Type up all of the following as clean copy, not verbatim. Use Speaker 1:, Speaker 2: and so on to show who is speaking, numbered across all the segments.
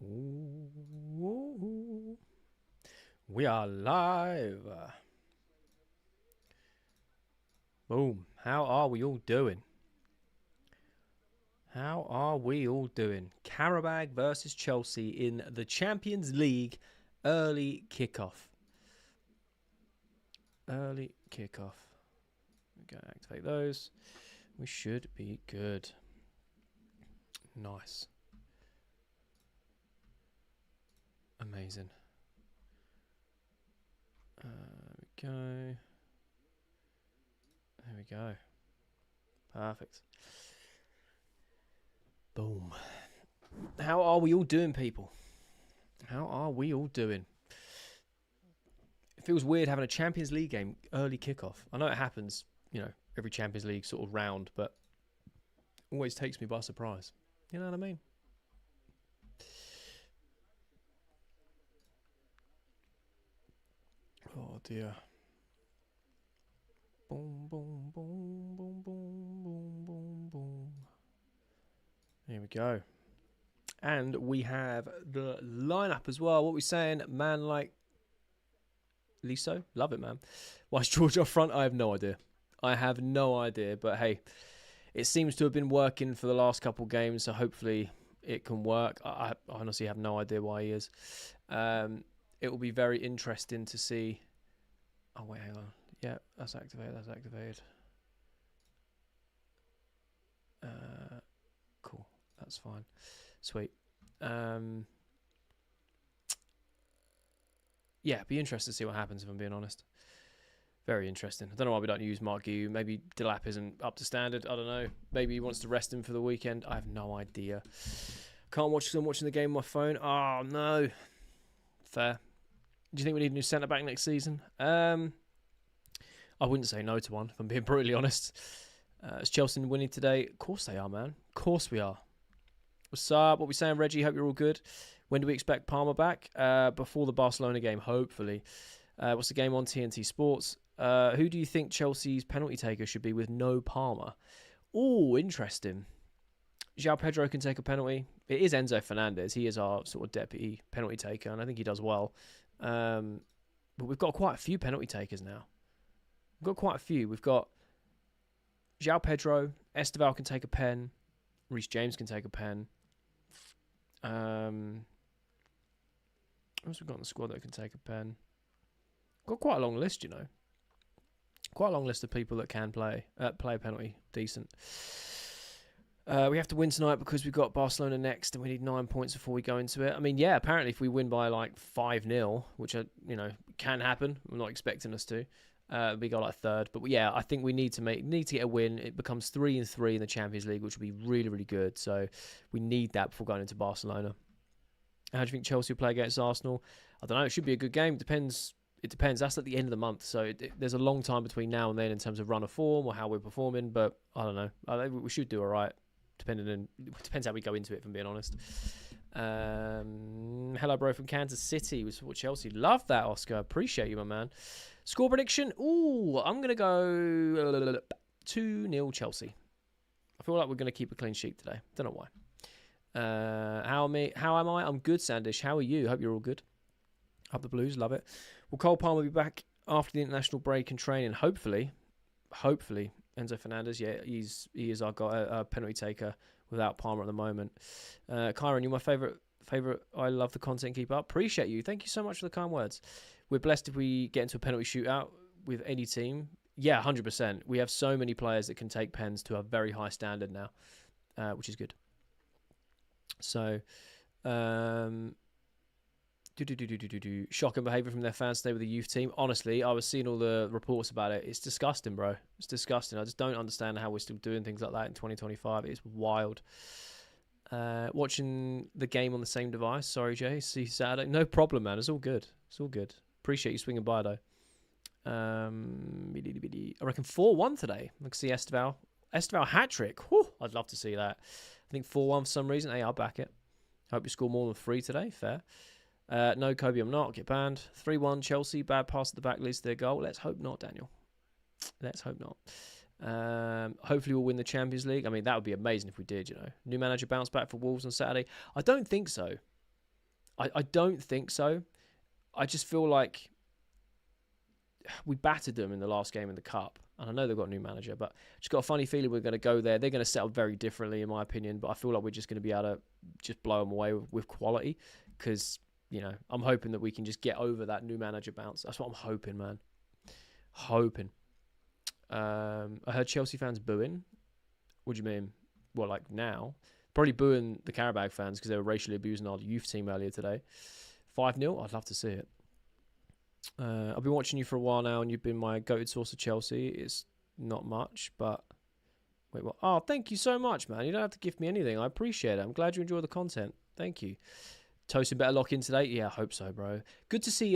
Speaker 1: Ooh. We are live. Boom. How are we all doing? How are we all doing? Qarabag versus Chelsea in the Champions League early kickoff. Early kickoff. We're going to activate those. We should be good. Nice. Amazing. There we go. There we go. Perfect. Boom. How are we all doing, people? How are we all doing? It feels weird having a Champions League game early kickoff. I know it happens, every Champions League sort of round, but always takes me by surprise. You know what I mean? Oh dear. Boom, boom, boom, boom, boom, boom, boom, boom. Here we go. And we have the lineup as well. What we saying? Man like Liso? Love it, man. Why is George up front? I have no idea. But hey, it seems to have been working for the last couple games, so hopefully it can work. I honestly have no idea why he is. It will be very interesting to see. Oh, wait, hang on. Yeah, that's activated. Cool. That's fine. Sweet. Yeah, be interested to see what happens if I'm being honest. Very interesting. I don't know why we don't use Mark Guiu. Maybe Delap isn't up to standard. I don't know. Maybe he wants to rest him for the weekend. I have no idea. Can't watch because I'm watching the game on my phone. Oh, no. Fair. Do you think we need a new centre-back next season? I wouldn't say no to one, if I'm being brutally honest. Is Chelsea winning today? Of course they are, man. Of course we are. What's up? What we saying, Reggie? Hope you're all good. When do we expect Palmer back? Before the Barcelona game, hopefully. What's the game on TNT Sports? Who do you think Chelsea's penalty taker should be with no Palmer? Oh, interesting. João Pedro can take a penalty. It is Enzo Fernandez. He is our sort of deputy penalty taker, and I think he does well. But we've got quite a few penalty takers now. We've got quite a few. We've got João Pedro. Esteval can take a pen. Reece James can take a pen. Who else we got in the squad that can take a pen? Got quite a long list, Quite a long list of people that can play a penalty decent. We have to win tonight because we've got Barcelona next and we need 9 points before we go into it. I mean, yeah, apparently if we win by like 5-0, which can happen. I'm not expecting us to. We got like third, but yeah, I think we need to get a win. It becomes 3-3 in the Champions League, which would be really, really good. So we need that before going into Barcelona. How do you think Chelsea will play against Arsenal? I don't know. It should be a good game. It depends. That's at the end of the month, so there's a long time between now and then in terms of run of form or how we're performing. But I don't know. I think we should do all right. Depends how we go into it, if I'm being honest. Hello, bro, from Kansas City. We support Chelsea. Love that, Oscar. Appreciate you, my man. Score prediction? Ooh, I'm going to go 2-0 Chelsea. I feel like we're going to keep a clean sheet today. Don't know why. How am I? I'm good, Sandish. How are you? Hope you're all good. Up the Blues. Love it. Will Cole Palmer be back after the international break and training? Hopefully. Enzo Fernandez, yeah, he is our guy, penalty taker without Palmer at the moment. Kyron, you're my favourite. I love the content. Keep up. Appreciate you. Thank you so much for the kind words. We're blessed if we get into a penalty shootout with any team. Yeah, 100%. We have so many players that can take pens to a very high standard now, which is good. So, shocking behaviour from their fans today with the youth team. Honestly, I was seeing all the reports about it. It's disgusting, bro. It's disgusting. I just don't understand how we're still doing things like that in 2025. It's wild. Watching the game on the same device. Sorry, Jay. See you Saturday. No problem, man. It's all good. Appreciate you swinging by, though. I reckon 4-1 today. I can see Esteval. Esteval hat-trick. I'd love to see that. I think 4-1 for some reason. Hey, I'll back it. Hope you score more than 3 today. Fair. No, Kobe, I'm not. Get banned. 3-1 Chelsea. Bad pass at the back leads to their goal. Let's hope not, Daniel. Let's hope not. Hopefully we'll win the Champions League. I mean, that would be amazing if we did, New manager bounce back for Wolves on Saturday. I don't think so. I don't think so. I just feel like we battered them in the last game in the Cup. And I know they've got a new manager, but just got a funny feeling we're going to go there. They're going to set up very differently, in my opinion. But I feel like we're just going to be able to just blow them away with quality. Because, you know, I'm hoping that we can just get over that new manager bounce. That's what I'm hoping, man. Hoping. I heard Chelsea fans booing. What do you mean? Well, like now? Probably booing the Qarabag fans because they were racially abusing our youth team earlier today. 5-0? I'd love to see it. I've been watching you for a while now, and you've been my go-to source of Chelsea. It's not much, but... Wait, what? Oh, thank you so much, man. You don't have to give me anything. I appreciate it. I'm glad you enjoy the content. Thank you. Tosin better lock in today? Yeah, I hope so, bro. Good to see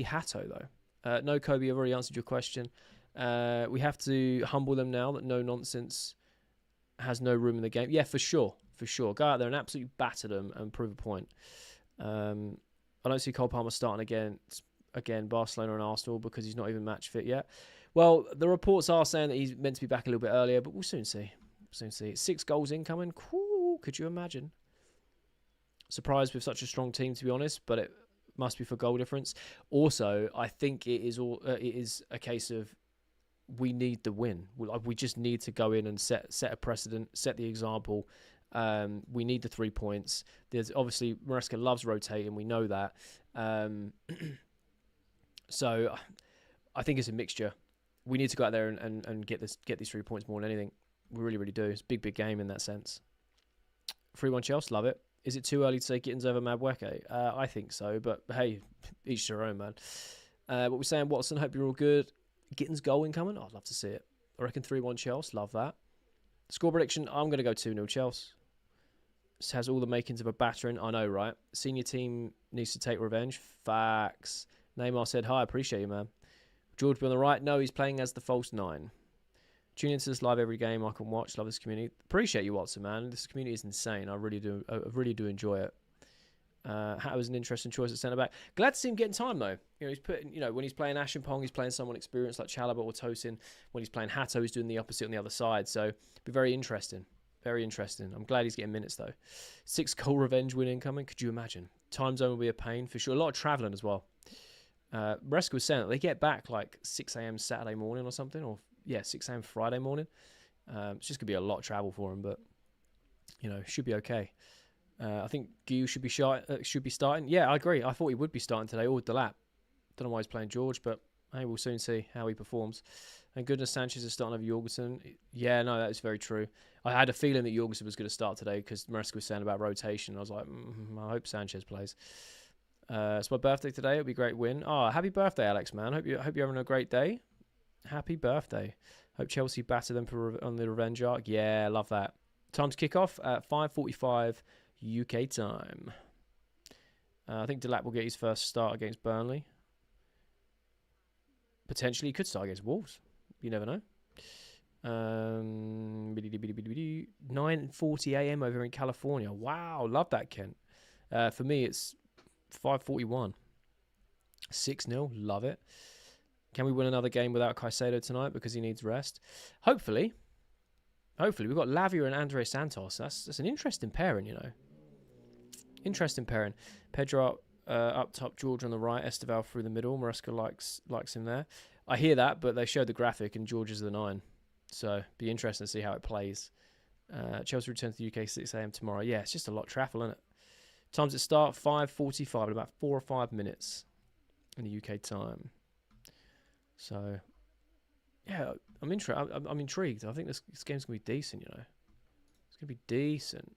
Speaker 1: Hatto, though. No, Kobe, I've already answered your question. We have to humble them now that no nonsense has no room in the game. Yeah, for sure. For sure. Go out there and absolutely batter them and prove a point. I don't see Cole Palmer starting again, Barcelona and Arsenal, because he's not even match fit yet. Well, the reports are saying that he's meant to be back a little bit earlier, but we'll soon see. 6 goals incoming. Cool. Could you imagine? Surprised with such a strong team, to be honest, but it must be for goal difference. Also, I think it is a case of we need the win. We just need to go in and set a precedent, set the example. We need the 3 points. There's obviously Maresca loves rotating. We know that. So I think it's a mixture. We need to go out there and get these 3 points more than anything. We really, really do. It's a big game in that sense. 3-1 Chelsea, love it. Is it too early to say Gittins over Madueke? I think so, but hey, each their own, man. What we're saying, Watson, hope you're all good. Gittins goal incoming? Oh, I'd love to see it. I reckon 3-1 Chelsea, love that. Score prediction, I'm going to go 2-0 Chelsea. This has all the makings of a battering. I know, right? Senior team needs to take revenge. Facts. Neymar said, hi, appreciate you, man. George be on the right. No, he's playing as the false 9. Tune into this live every game I can watch. Love this community. Appreciate you, Watson, man. This community is insane. I really do enjoy it. Hatter was an interesting choice at centre back. Glad to see him getting time though. You know, he's putting. You know, when he's playing Ashimpong, he's playing someone experienced like Chalobah or Tosin. When he's playing Hatto, he's doing the opposite on the other side. So, be very interesting. Very interesting. I'm glad he's getting minutes though. 6 goal revenge win incoming. Could you imagine? Time zone will be a pain for sure. A lot of travelling as well. Maresca was saying that they get back like 6 a.m. Saturday morning or something, or 6 a.m. Friday morning. It's just gonna be a lot of travel for him, but you know, should be okay. I think Guy should be starting. Yeah, I agree. I thought he would be starting today, or Delap. Don't know why he's playing George, but hey, we'll soon see how he performs. And goodness, Sanchez is starting over Jorgensen. Yeah, no, that is very true. I had a feeling that Jorgensen was going to start today because Maresca was saying about rotation. I was like, I hope Sanchez plays. It's my birthday today. It'll be a great win. Oh, happy birthday, Alex, man. Hope you're having a great day. Happy birthday. Hope Chelsea batter them on the revenge arc. Yeah, love that. Time to kick off at 5:45 UK time. I think Delap will get his first start against Burnley. Potentially, he could start against Wolves. You never know. 9:40 a.m. over in California. Wow, love that, Kent. For me, it's 5:41. 6-0, love it. Can we win another game without Caicedo tonight because he needs rest? Hopefully. We've got Lavia and Andre Santos. That's an interesting pairing, you know. Interesting pairing. Pedro up top, George on the right, Esteval through the middle. Maresca likes him there. I hear that, but they showed the graphic and George is the 9. So, be interesting to see how it plays. Chelsea return to the UK 6 a.m. tomorrow. Yeah, it's just a lot of travel, isn't it? Times at start, 5:45, in about 4 or 5 minutes in the UK time. So, yeah, I'm intrigued. I think this game's going to be decent, you know. It's going to be decent.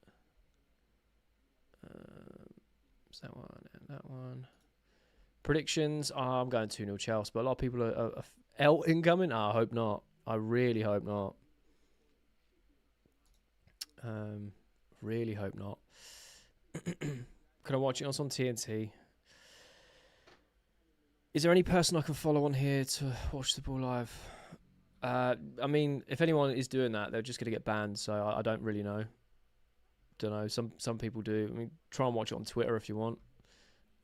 Speaker 1: It's that one and that one. Predictions, I'm going 2-0 Chelsea, but a lot of people are L incoming. I hope not. I really hope not. Really hope not. Can I watch it on TNT? Is there any person I can follow on here to watch the ball live? I mean, if anyone is doing that, they're just going to get banned, so I don't really know. Don't know. Some people do. I mean, try and watch it on Twitter if you want.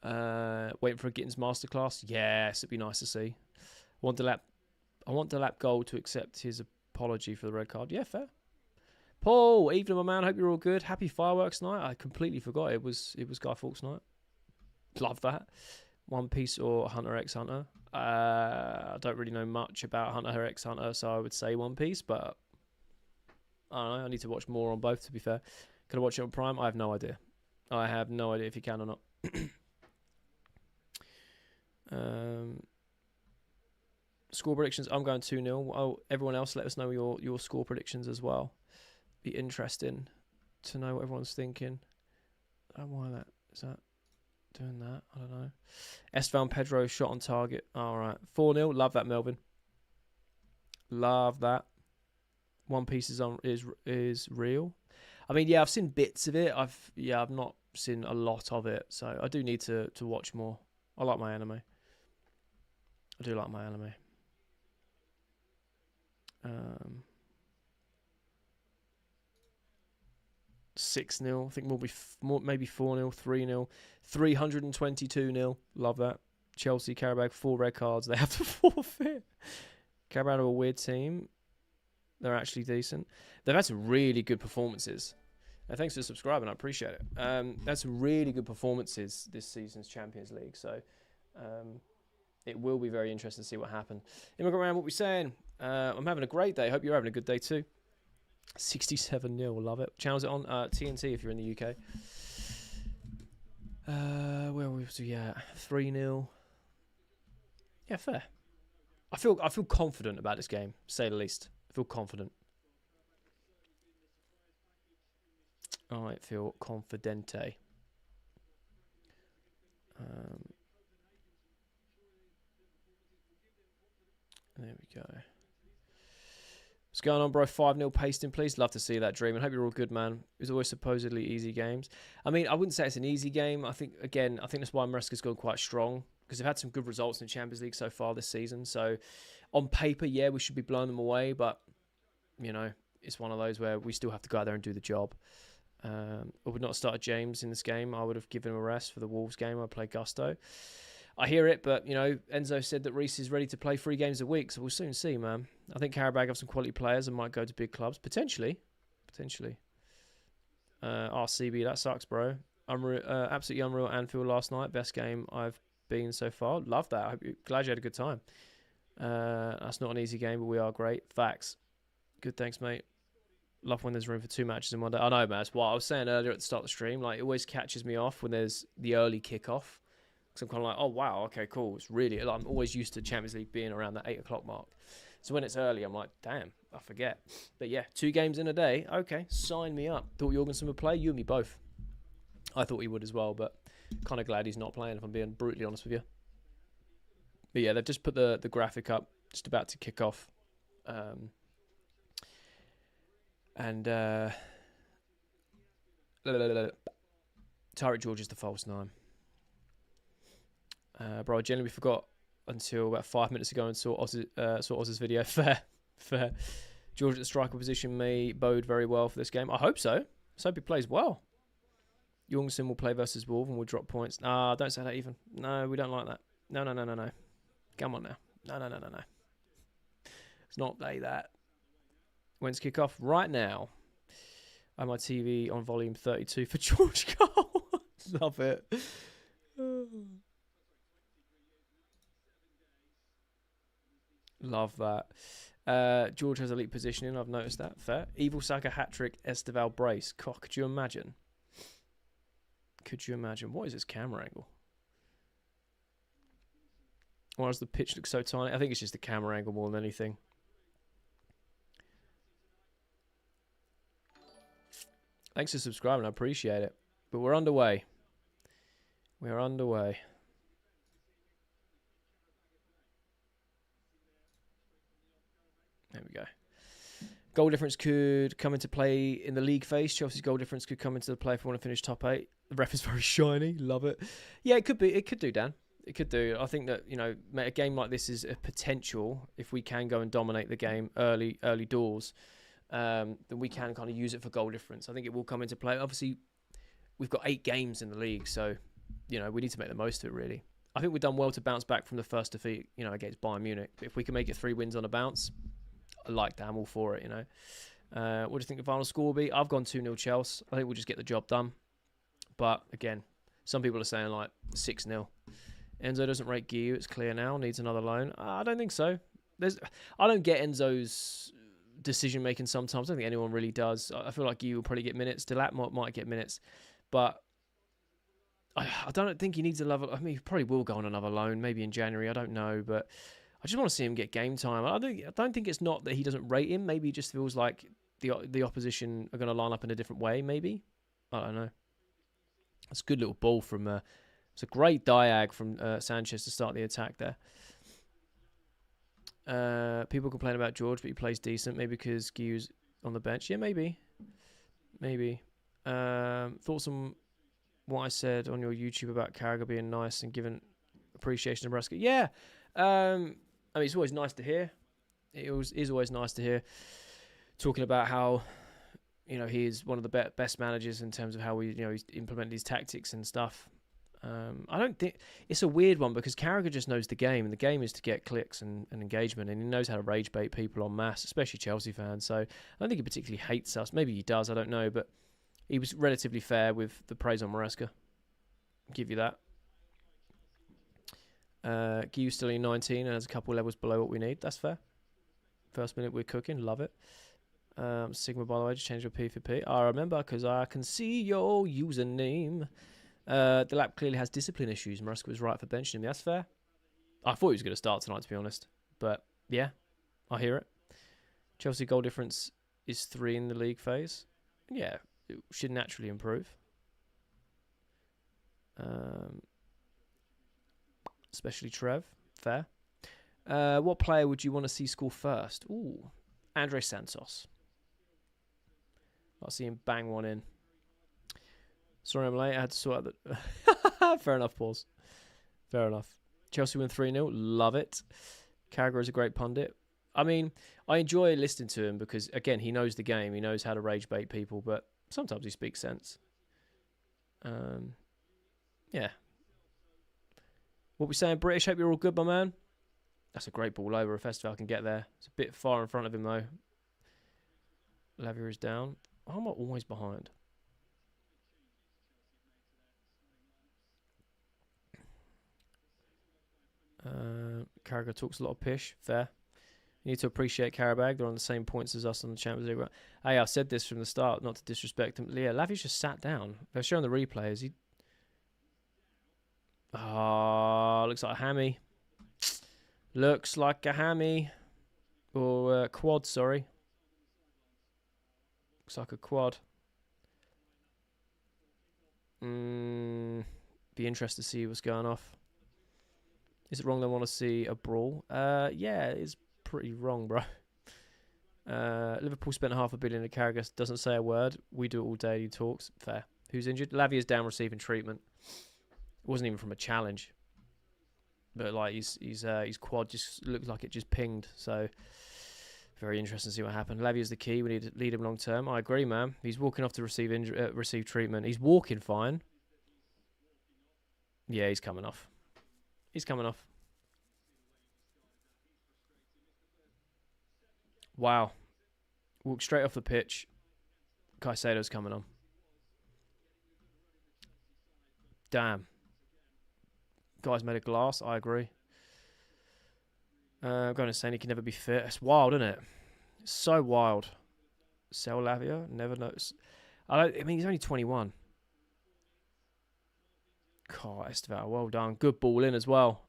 Speaker 1: Waiting for a Gittins masterclass. Yes, it'd be nice to see. I want Delap goal to accept his apology for the red card. Yeah, fair. Paul, evening, my man. Hope you're all good. Happy fireworks night. I completely forgot it was Guy Fawkes night. Love that. One Piece or Hunter x Hunter. I don't really know much about Hunter x Hunter, so I would say One Piece, but I don't know. I need to watch more on both, to be fair. Can I watch it on Prime? I have no idea. I have no idea if you can or not. Score predictions. I'm going 2-0. Oh, everyone else, let us know your score predictions as well. Be interesting to know what everyone's thinking. Why that? Is that doing that? I don't know. Estevan Pedro shot on target. All right. 4-0. Love that, Melvin. Love that. One Piece is real. I mean, yeah, I've seen bits of it. I've not seen a lot of it, so I do need to watch more. I like my anime. I do like my anime. 6-0. I think we'll be maybe 4-0, 3-0, 322-0. Love that. Chelsea, Qarabag, 4 red cards. They have to forfeit. Qarabag are a weird team. They're actually decent. They've had some really good performances. Thanks for subscribing. I appreciate it. That's some really good performances this season's Champions League. So it will be very interesting to see what happens. Immigrant Man, what we saying? I'm having a great day. Hope you're having a good day too. 67-0. Love it. Channel's it on TNT if you're in the UK. Where was we at? 3-0. Yeah, fair. I feel confident about this game, to say the least. I feel confident. I feel confidente. There we go. What's going on, bro? 5-0 pasting, please. Love to see that, Dream. And hope you're all good, man. It's always supposedly easy games. I mean, I wouldn't say it's an easy game. I think that's why Maresca's gone quite strong, because they've had some good results in the Champions League so far this season. So, on paper, yeah, we should be blowing them away. But, you know, it's one of those where we still have to go out there and do the job. I would not have started James in this game. I would have given him a rest for the Wolves game. I played Gusto. I hear it, but, you know, Enzo said that Reece is ready to play 3 games a week, so we'll soon see, man. I think Qarabag have some quality players and might go to big clubs. Potentially. RCB, that sucks, bro. Absolutely unreal Anfield last night. Best game I've been so far. Love that. Glad you had a good time. That's not an easy game, but we are great. Facts. Good, thanks, mate. Love when there's room for 2 matches in one day. I know, man. That's what I was saying earlier at the start of the stream. Like, it always catches me off when there's the early kickoff. So I'm kind of like, oh, wow, okay, cool. It's really, like, I'm always used to Champions League being around that 8 o'clock mark. So when it's early, I'm like, damn, I forget. But yeah, 2 games in a day. Okay, sign me up. Thought Jorgensen would play. You and me both. I thought he would as well, but kind of glad he's not playing, if I'm being brutally honest with you. But yeah, they've just put the graphic up, just about to kick off. Tariq George is the false 9. Bro, I genuinely forgot until about 5 minutes ago and saw Oz's video. Fair. George at the striker position may bode very well for this game. I hope so. Let's hope he plays well. Jorgensen will play versus Wolves and will drop points. Nah, don't say that even. No, we don't like that. No. Come on now. No. It's not like that. When's kick-off? Right now. I have my TV on volume 32 for George Cole. Love it. Love that. George has elite positioning. I've noticed that. Fair. Evil Saka hat-trick, Esteval brace. Could you imagine? What is this camera angle? Why does the pitch look so tiny? I think it's just the camera angle more than anything. Thanks for subscribing. I appreciate it. But we're underway. There we go. Goal difference could come into play in the league phase. Chelsea's goal difference could come into the play if we want to finish top 8. The ref is very shiny. Love it. Yeah, it could be. It could do, Dan. It could do. I think that, you know, a game like this is a potential. If we can go and dominate the game early doors, then we can kind of use it for goal difference. I think it will come into play. Obviously, we've got 8 games in the league, so, you know, we need to make the most of it, really. I think we've done well to bounce back from the first defeat, you know, against Bayern Munich. But if we can make it 3 wins on a bounce, I like that. I'm all for it, you know. What do you think the final score will be? I've gone 2-0 Chelsea. I think we'll just get the job done. But, again, Some people are saying like 6-0. Enzo doesn't rate Guiu. It's clear now. Needs another loan. I don't think so. I don't get Enzo's decision making sometimes. I don't think anyone really does. I feel like Guiu will probably get minutes. Delap might get minutes, but I don't think he needs a level. I mean, he probably will go on another loan, maybe in January. I don't know, but I just want to see him get game time. I don't think it's not that he doesn't rate him. Maybe he just feels like the opposition are going to line up in a different way. Maybe, I don't know. It's a good little ball from. It's a great diag from Sanchez to start the attack there. People complain about George, but he plays decent. Maybe because Guiu's on the bench. Yeah, maybe. Thoughts on what I said on your YouTube about Qarabag being nice and giving appreciation to Nebraska? Yeah. I mean, it's always nice to hear. It is always nice to hear talking about how, you know, he is one of the best managers in terms of how he's implemented his tactics and stuff. I don't think it's a weird one because Carragher just knows the game, and the game is to get clicks and engagement, and he knows how to rage bait people en masse, especially Chelsea fans. So I don't think he particularly hates us. Maybe he does, I don't know, but he was relatively fair with the praise on Maresca. I'll give you that. Guiu's still in 19 and has a couple levels below what we need. That's fair. First minute we're cooking, love it. Sigma, by the way, just changed your P for P. I remember because I can see your username. The lap clearly has discipline issues. Maresca was right for benching him. That's fair. I thought he was going to start tonight, to be honest. But, yeah, I hear it. Chelsea goal difference is 3 in the league phase. Yeah, it should naturally improve. Especially Trev. Fair. What player would you want to see score first? Ooh, Andre Santos. I'll see him bang one in. Sorry I'm late. I had to sort out the... Fair enough, pause. Fair enough. Chelsea win 3-0. Love it. Carragher is a great pundit. I mean, I enjoy listening to him because, again, he knows the game. He knows how to rage bait people, but sometimes he speaks sense. Yeah. What we saying, British? Hope you're all good, my man. That's a great ball over. If Esteval can get there. It's a bit far in front of him, though. Lavia is down. Why am I always behind? Carragher talks a lot of pish. Fair. You need to appreciate Qarabag. They're on the same points as us on the Champions League. Hey, I said this from the start, not to disrespect him. Yeah, Lavia's just sat down. They're showing the replays. He... looks like a hammy. Looks like a hammy. Or quad, sorry. Looks like a quad. Be interested to see what's going off. Is it wrong they want to see a brawl? Yeah, it's pretty wrong, bro. Liverpool spent $500 million at Carragher. Doesn't say a word. We do it all day. He talks. Fair. Who's injured? Lavia's down receiving treatment. It wasn't even from a challenge. But like his quad just looked like it just pinged. So very interesting to see what happened. Lavia's the key. We need to lead him long term. I agree, man. He's walking off to receive treatment. He's walking fine. Yeah, he's coming off. He's coming off. Wow. Walked straight off the pitch. Caicedo's coming on. Damn. Guy's made of glass. I agree. I'm going to say he can never be fit. It's wild, isn't it? It's so wild. Sell Lavia. Never noticed. I mean, he's only 21. God, Esteval, well done. Good ball in as well.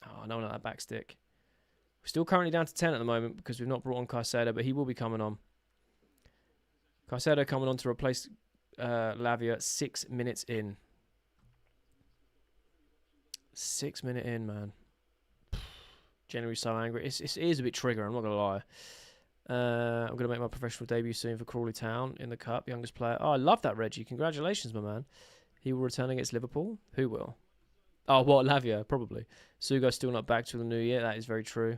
Speaker 1: Oh, no, not that back stick. We're still currently down to 10 at the moment because we've not brought on Caicedo, but he will be coming on. Caicedo coming on to replace Lavia 6 minutes in. 6 minute in, man. Generally so angry. It is a bit triggering, I'm not going to lie. I'm going to make my professional debut soon for Crawley Town in the Cup. Youngest player. Oh, I love that, Reggie. Congratulations, my man. He will return against Liverpool. Who will? Oh, what? Lavia, probably. Sugo's still not back till the new year. That is very true.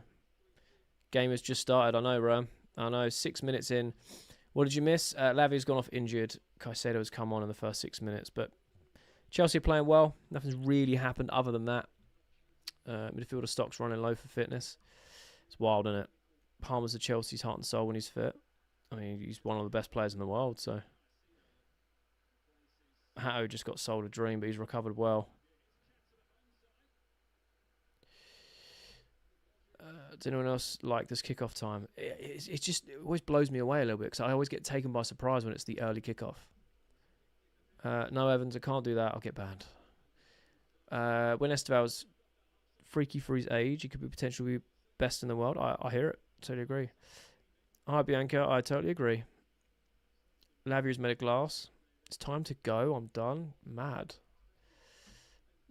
Speaker 1: Game has just started. I know, Ram. I know. 6 minutes in. What did you miss? Lavia's gone off injured. Caicedo has come on in the first 6 minutes. But Chelsea are playing well. Nothing's really happened other than that. Midfielder Stock's running low for fitness. It's wild, isn't it? Palmer's the Chelsea's heart and soul when he's fit. I mean, he's one of the best players in the world, so... Hato just got sold a dream, but he's recovered well. Does anyone else like this kickoff time? It just always blows me away a little bit because I always get taken by surprise when it's the early kickoff. No, Evans, I can't do that. I'll get banned. When Esteval's freaky for his age, he could be potentially best in the world. I hear it. Totally agree. Hi, Bianca. I totally agree. Lavier's made a glass. It's time to go. I'm done. Mad.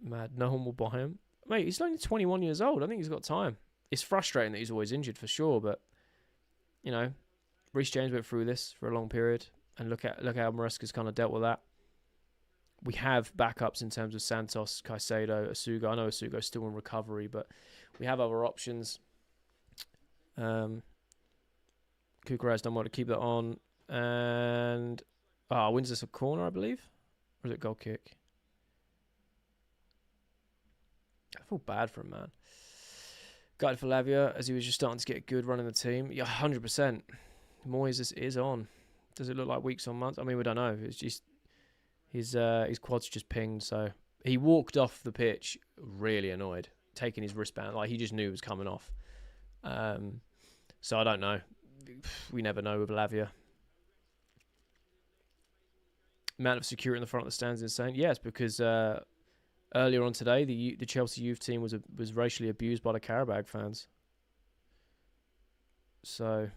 Speaker 1: No one will buy him. Mate, he's only 21 years old. I think he's got time. It's frustrating that he's always injured for sure, but, you know, Reece James went through this for a long period, and look how Maresca's kind of dealt with that. We have backups in terms of Santos, Caicedo, Asugo. I know Asugo's still in recovery, but we have other options. Kukure's done well to keep that on. And wins this a corner, I believe? Or is it goal kick? I feel bad for him, man. Gutted for Lavia as he was just starting to get good running the team. Yeah, 100%. Moyes is on. Does it look like weeks or months? I mean, we don't know. It's just his quad's just pinged, so he walked off the pitch really annoyed, taking his wristband like he just knew it was coming off. So I don't know. We never know with Lavia. Amount of security in the front of the stands is insane. Yes, because earlier on today, the Chelsea youth team was racially abused by the Qarabag fans. So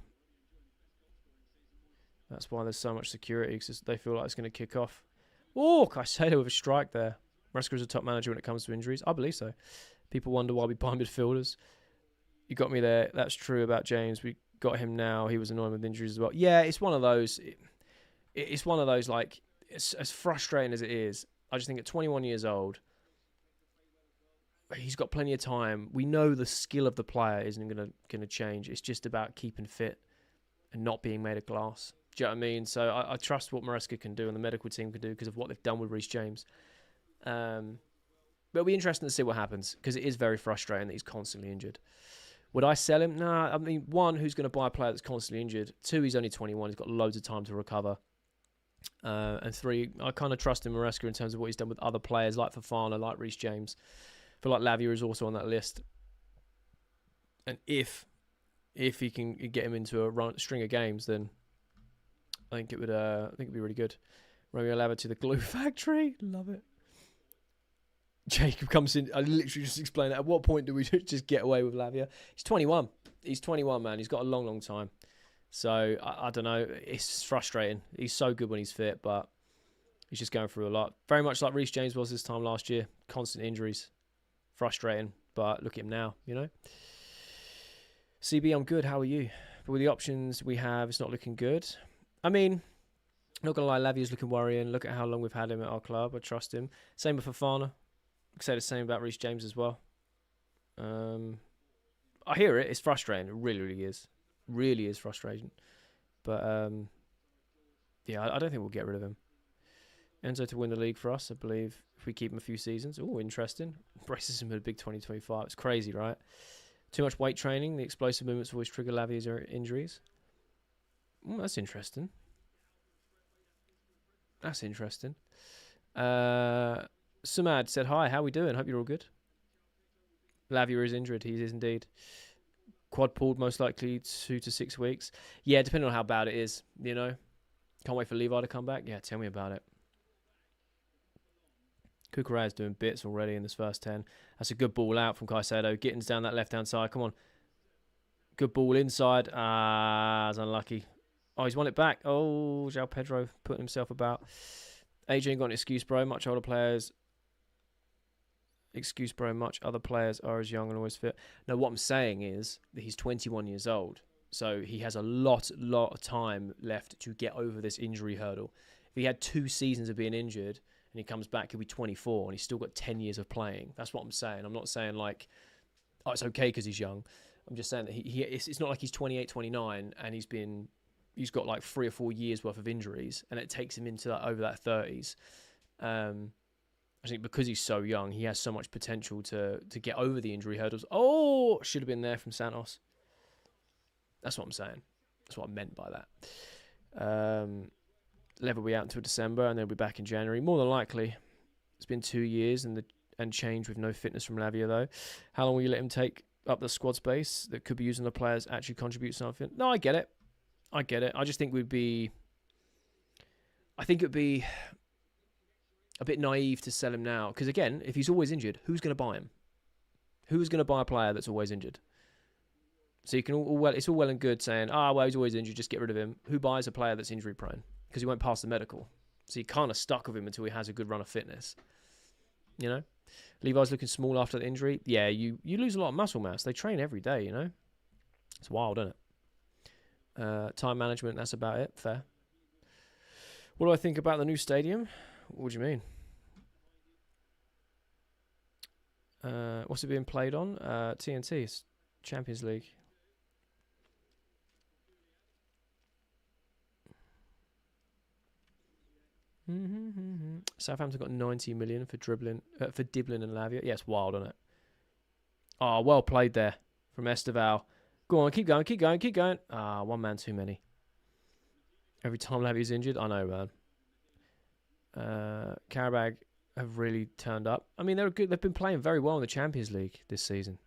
Speaker 1: that's why there's so much security, because they feel like it's going to kick off. Oh, Caicedo with a strike there. Maresca is a top manager when it comes to injuries. I believe so. People wonder why we buy midfielders. You got me there. That's true about James. We got him now. He was annoying with injuries as well. Yeah, it's one of those. It's one of those, like, it's as frustrating as it is. I just think at 21 years old, he's got plenty of time. We know the skill of the player isn't going to change. It's just about keeping fit and not being made of glass. Do you know what I mean? So I trust what Maresca can do and the medical team can do because of what they've done with Reece James. But it'll be interesting to see what happens because it is very frustrating that he's constantly injured. Would I sell him? Nah. I mean, one, who's going to buy a player that's constantly injured? Two, he's only 21. He's got loads of time to recover. And three, I kind of trust in Maresca in terms of what he's done with other players like Fofana, like Reece James. I feel like Lavia is also on that list. And if he can get him into a string of games, then I think it'd be really good. Romeo Lavia to the glue factory. Love it. Jacob comes in. I literally just explained that. At what point do we just get away with Lavia? He's 21. He's 21, man. He's got a long, long time. So, I don't know. It's frustrating. He's so good when he's fit, but he's just going through a lot. Very much like Reece James was this time last year. Constant injuries. Frustrating. But look at him now, you know. CB, I'm good. How are you? But with the options we have, it's not looking good. I mean, not going to lie, Lavia's looking worrying. Look at how long we've had him at our club. I trust him. Same with Fofana. I could say the same about Reece James as well. I hear it. It's frustrating. It really, really is. Really is frustrating. But, yeah, I don't think we'll get rid of him. Enzo to win the league for us, I believe, if we keep him a few seasons. Oh, interesting. Braces him at a big 2025. It's crazy, right? Too much weight training. The explosive movements always trigger Lavia's injuries. That's interesting. That's interesting. Sumad said, hi, how we doing? Hope you're all good. Lavia is injured. He is indeed. Quad pulled most likely 2 to 6 weeks. Yeah, depending on how bad it is, you know. Can't wait for Levi to come back. Yeah, tell me about it. Kukurea is doing bits already in this first 10. That's a good ball out from Caicedo. Gittins down that left-hand side. Come on. Good ball inside. It's unlucky. Oh, he's won it back. Oh, João Pedro putting himself about. AJ got an excuse, bro. Much older players. Excuse, bro. Much other players are as young and always fit. No, what I'm saying is that he's 21 years old. So he has a lot of time left to get over this injury hurdle. If he had 2 seasons of being injured and he comes back, he'll be 24 and he's still got 10 years of playing. That's what I'm saying. I'm not saying like, oh, it's okay because he's young. I'm just saying that it's not like he's 28, 29 and he's got like 3 or 4 years worth of injuries and it takes him into over that 30s. I think because he's so young, he has so much potential to get over the injury hurdles. Oh, should have been there from Santos. That's what I'm saying. That's what I meant by that. Level will be out until December, and they'll be back in January. More than likely. It's been 2 years and change with no fitness from Lavia, though. How long will you let him take up the squad space that could be used on the players actually contribute something? No, I get it. I just think I think it would be a bit naive to sell him now. Because, again, if he's always injured, who's going to buy him? Who's going to buy a player that's always injured? So you can it's all well and good saying, well, he's always injured, just get rid of him. Who buys a player that's injury prone? Because he won't pass the medical. So you're kind of stuck with him until he has a good run of fitness. You know? Levi's looking small after the injury. Yeah, you lose a lot of muscle mass. They train every day, you know? It's wild, isn't it? Time management, that's about it. Fair. What do I think about the new stadium? What do you mean? What's it being played on? TNT. It's Champions League. Southampton got 90 million for Diblin and Lavia. Yeah, it's wild, isn't it? Oh, well played there from Esteval. Go on, keep going. One man too many. Every time Lavia's injured, I know, man. Qarabag have really turned up. I mean, they're good. They've been playing very well in the Champions League this season.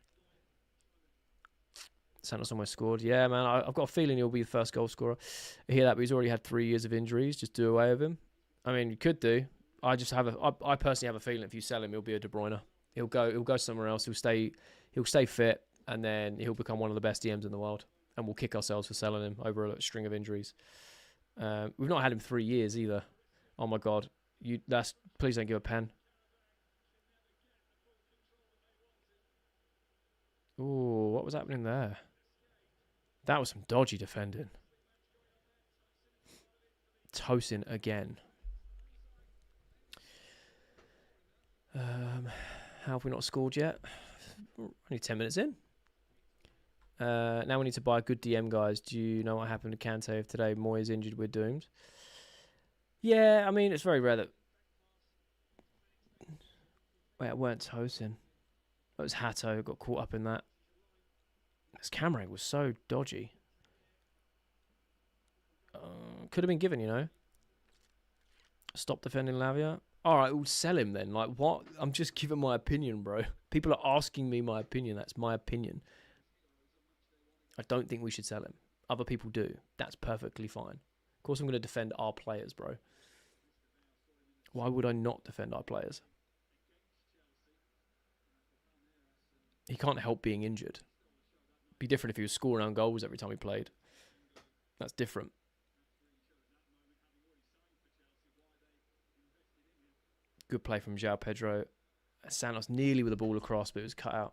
Speaker 1: Santos almost scored. Yeah, man, I've got a feeling he'll be the first goal scorer. I hear that, but he's already had 3 years of injuries. Just do away with him. I mean, you could do. I personally have a feeling if you sell him, he'll be a De Bruyne. He'll go somewhere else. He'll stay fit, and then he'll become one of the best DMs in the world. And we'll kick ourselves for selling him over a string of injuries. We've not had him 3 years either. Oh my God, please don't give a pen. Ooh, what was happening there? That was some dodgy defending. Tosin again. How have we not scored yet? Only 10 minutes in. Now we need to buy a good DM, guys. Do you know what happened to Kante if today Moyes injured, we're doomed? Yeah, I mean, it's very rare that... Wait, it weren't Tosin. It was Hatto who got caught up in that. This camera was so dodgy. Could have been given, you know. Stop defending Lavia. Alright, we'll sell him then. Like, what? I'm just giving my opinion, bro. People are asking me my opinion. That's my opinion. I don't think we should sell him. Other people do. That's perfectly fine. Of course I'm going to defend our players, bro. Why would I not defend our players? He can't help being injured. It'd be different if he was scoring own goals every time he played. That's different. Good play from João Pedro. Santos nearly with the ball across, but it was cut out.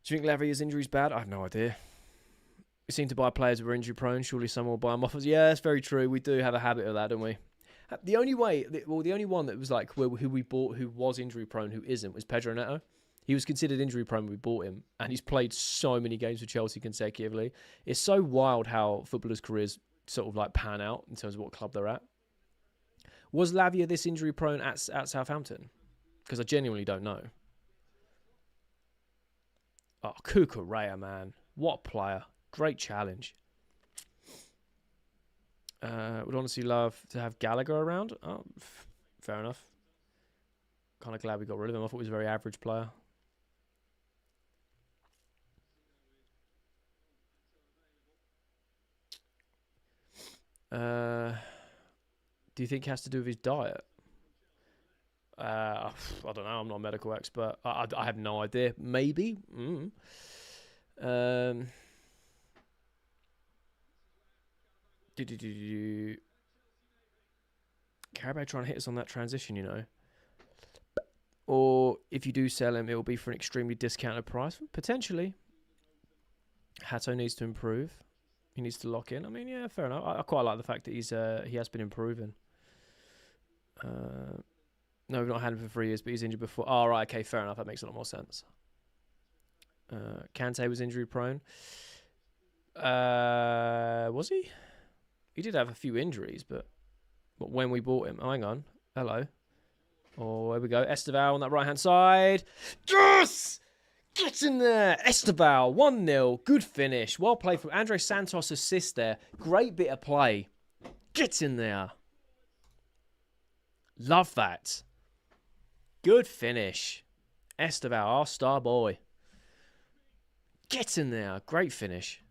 Speaker 1: Do you think Lavia's injury is bad? I have no idea. We seem to buy players who are injury prone. Surely someone will buy them off us. Yeah, that's very true. We do have a habit of that, don't we? The only one that was like who we bought who was injury prone, who isn't, was Pedro Neto. He was considered injury prone when we bought him, and he's played so many games for Chelsea consecutively. It's so wild how footballers' careers sort of like pan out in terms of what club they're at. Was Lavia this injury prone at Southampton? Because I genuinely don't know. Oh, Cucurella, man. What a player. Great challenge. Would honestly love to have Gallagher around. Oh, fair enough. Kind of glad we got rid of him. I thought he was a very average player. Do you think it has to do with his diet? I don't know. I'm not a medical expert. I have no idea. Maybe. Qarabag trying to hit us on that transition, you know. Or if you do sell him, it will be for an extremely discounted price. Potentially. Hatto needs to improve. He needs to lock in. I mean, yeah, fair enough. I quite like the fact that he has been improving. No, we've not had him for 3 years, but he's injured before. Oh, right, okay, fair enough. That makes a lot more sense. Kante was injury prone. Was he? He did have a few injuries, but when we bought him... Oh, hang on. Hello. Oh, there we go. Esteval on that right-hand side. Yes! Get in there. Esteval, 1-0. Good finish. Well played from Andre Santos' assist there. Great bit of play. Gets in there. Love that. Good finish. Esteval, our star boy. Gets in there. Great finish.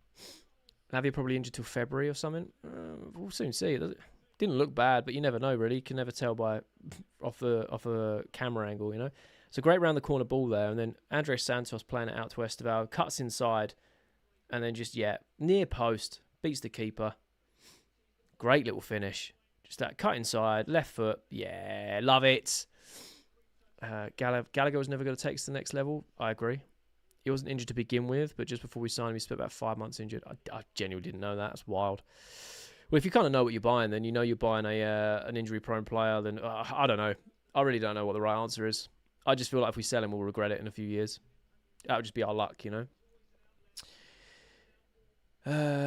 Speaker 1: Lavia probably injured till February or something. We'll soon see. It didn't look bad, but you never know, really. You can never tell by off a camera angle, you know. So great round the corner ball there. And then Andres Santos playing it out to Esteval. Cuts inside. And then just, yeah, near post. Beats the keeper. Great little finish. Just that cut inside. Left foot. Yeah, love it. Gallagher was never going to take us to the next level. I agree. He wasn't injured to begin with, but just before we signed him, he spent about 5 months injured. I genuinely didn't know that. That's wild. Well, if you kind of know what you're buying, then you know you're buying an injury-prone player. Then I don't know. I really don't know what the right answer is. I just feel like if we sell him, we'll regret it in a few years. That would just be our luck, you know.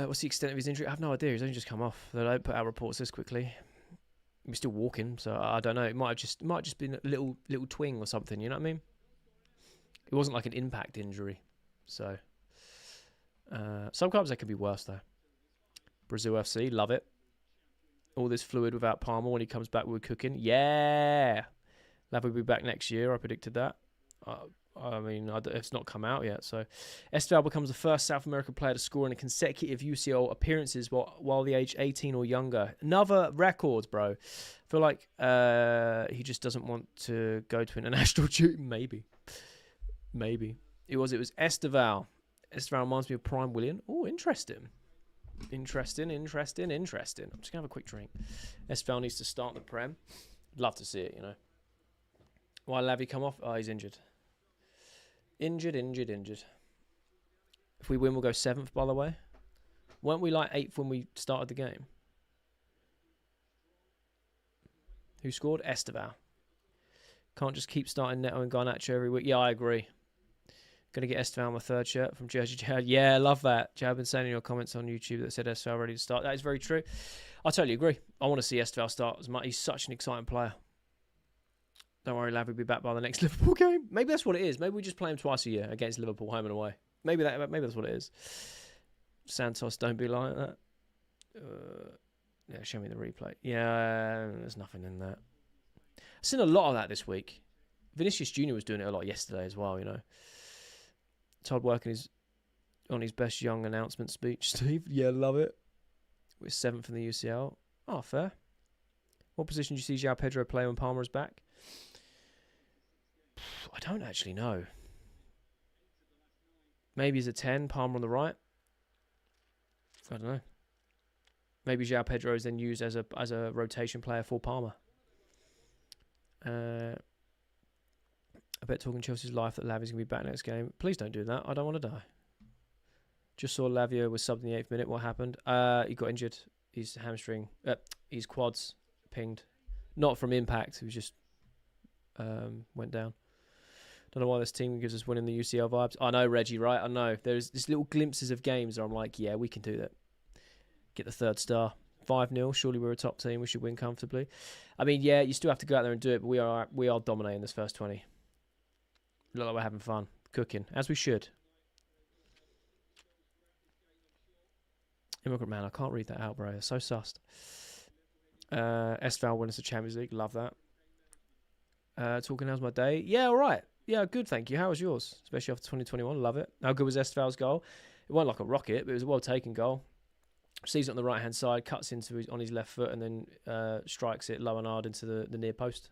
Speaker 1: What's the extent of his injury? I have no idea. He's only just come off. They don't put out reports this quickly. He's still walking, so I don't know. It might have just been a little twing or something. You know what I mean? It wasn't like an impact injury. So sometimes that could be worse though. Brazil FC, love it. All this fluid without Palmer when he comes back, we're cooking. Yeah, Lav will be back next year. I predicted that. I mean, it's not come out yet. So, Esteval becomes the first South American player to score in a consecutive UCL appearances while the age 18 or younger. Another record, bro. I feel like he just doesn't want to go to international duty. Maybe. It was Esteval. Esteval reminds me of Prime William. Oh, interesting. I'm just going to have a quick drink. Esteval needs to start the Prem. Love to see it, you know. Why Lavy come off? Oh, he's injured. Injured. If we win, we'll go 7th, by the way. Weren't we like 8th when we started the game? Who scored? Esteval. Can't just keep starting Neto and Garnacho every week. Yeah, I agree. Going to get Esteval my 3rd shirt from Jersey Jad. Yeah, love that. Jad, been saying in your comments on YouTube that said Esteval ready to start. That is very true. I totally agree. I want to see Esteval start as much. He's such an exciting player. Don't worry, Lav will be back by the next Liverpool game. Maybe that's what it is. Maybe we just play him twice a year against Liverpool, home and away. Maybe that's what it is. Santos, don't be like that. Yeah, show me the replay. Yeah, there's nothing in that. I've seen a lot of that this week. Vinicius Jr. was doing it a lot yesterday as well, you know. Todd working on his best young announcement speech, Steve. Yeah, love it. We're 7th in the UCL. Oh, fair. What position do you see João Pedro play when Palmer is back? I don't actually know. Maybe he's a 10, Palmer on the right. I don't know. Maybe João Pedro is then used as a rotation player for Palmer. I bet talking Chelsea's life that Lavia's going to be back next game. Please don't do that. I don't want to die. Just saw Lavia was subbed in the 8th minute. What happened? He got injured. His hamstring, his quads pinged. Not from impact. He was just went down. Don't know why this team gives us winning the UCL vibes. I know, Reggie, right? I know. There's these little glimpses of games where I'm like, yeah, we can do that. Get the 3rd star. 5-0. Surely we're a top team. We should win comfortably. I mean, yeah, you still have to go out there and do it, but we are dominating this first 20. Look like we're having fun. Cooking. As we should. Immigrant Man. I can't read that out, bro. It's so sussed. Esteval wins the Champions League. Love that. Talking, how's my day? Yeah, all right. Yeah, good, thank you. How was yours? Especially after 2021. Love it. How good was Esteval's goal? It wasn't like a rocket, but it was a well-taken goal. Sees it on the right-hand side, cuts into on his left foot, and then strikes it low and hard into the near post.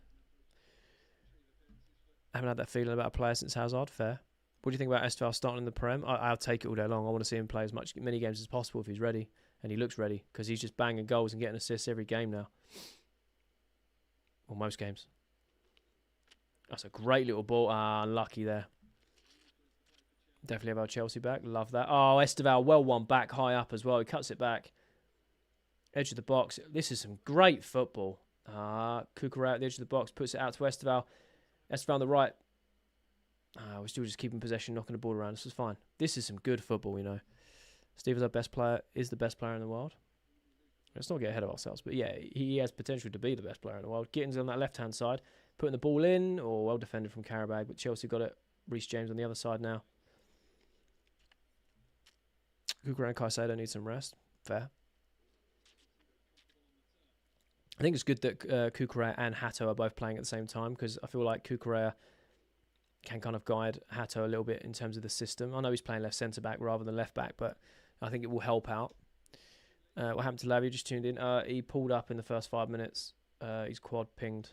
Speaker 1: I haven't had that feeling about a player since Hazard. Fair. What do you think about Esteval starting in the Prem? I'll take it all day long. I want to see him play many games as possible if he's ready, and he looks ready because he's just banging goals and getting assists every game now. Or most games. That's a great little ball. Unlucky there. Definitely have our Chelsea back. Love that. Oh, Esteval, well won back, high up as well. He cuts it back. Edge of the box. This is some great football. Kukura at the edge of the box, puts it out to Esteval. Esteval on the right. We're still just keeping possession, knocking the ball around. This is fine. This is some good football, you know. Steve is our best player, is the best player in the world. Let's not get ahead of ourselves, but yeah, he has potential to be the best player in the world. Gittins on that left-hand side, putting the ball in, or well defended from Qarabag, but Chelsea got it. Reece James on the other side now. Kukura and Caicedo need some rest. Fair. I think it's good that Kukurea and Hato are both playing at the same time, because I feel like Kukurea can kind of guide Hato a little bit in terms of the system. I know he's playing left centre back rather than left back, but I think it will help out. What happened to Lavia? Just tuned in. He pulled up in the first 5 minutes. He's quad pinged.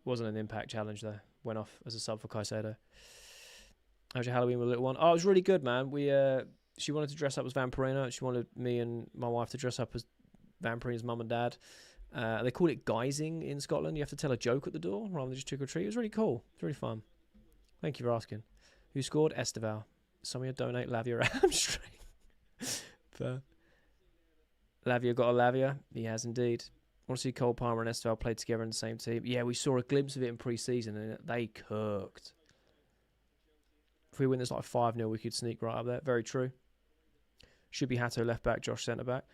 Speaker 1: Wasn't an impact challenge though. Went off as a sub for Caicedo. How's your Halloween with the little one? Oh, it was really good, man. She wanted to dress up as Vampirina. She wanted me and my wife to dress up as Vampirina's mum and dad. They call it guising in Scotland. You have to tell a joke at the door rather than just trick or treat. It was really cool. It's really fun. Thank you for asking. Who scored? Esteval. Somebody donate Lavia a hamstring. Lavia got a Lavia. He has indeed. I want to see Cole Palmer and Esteval play together in the same team. Yeah, we saw a glimpse of it in pre-season and they cooked. If we win this like 5-0, we could sneak right up there. Very true. Should be Hato left back, Josh centre back.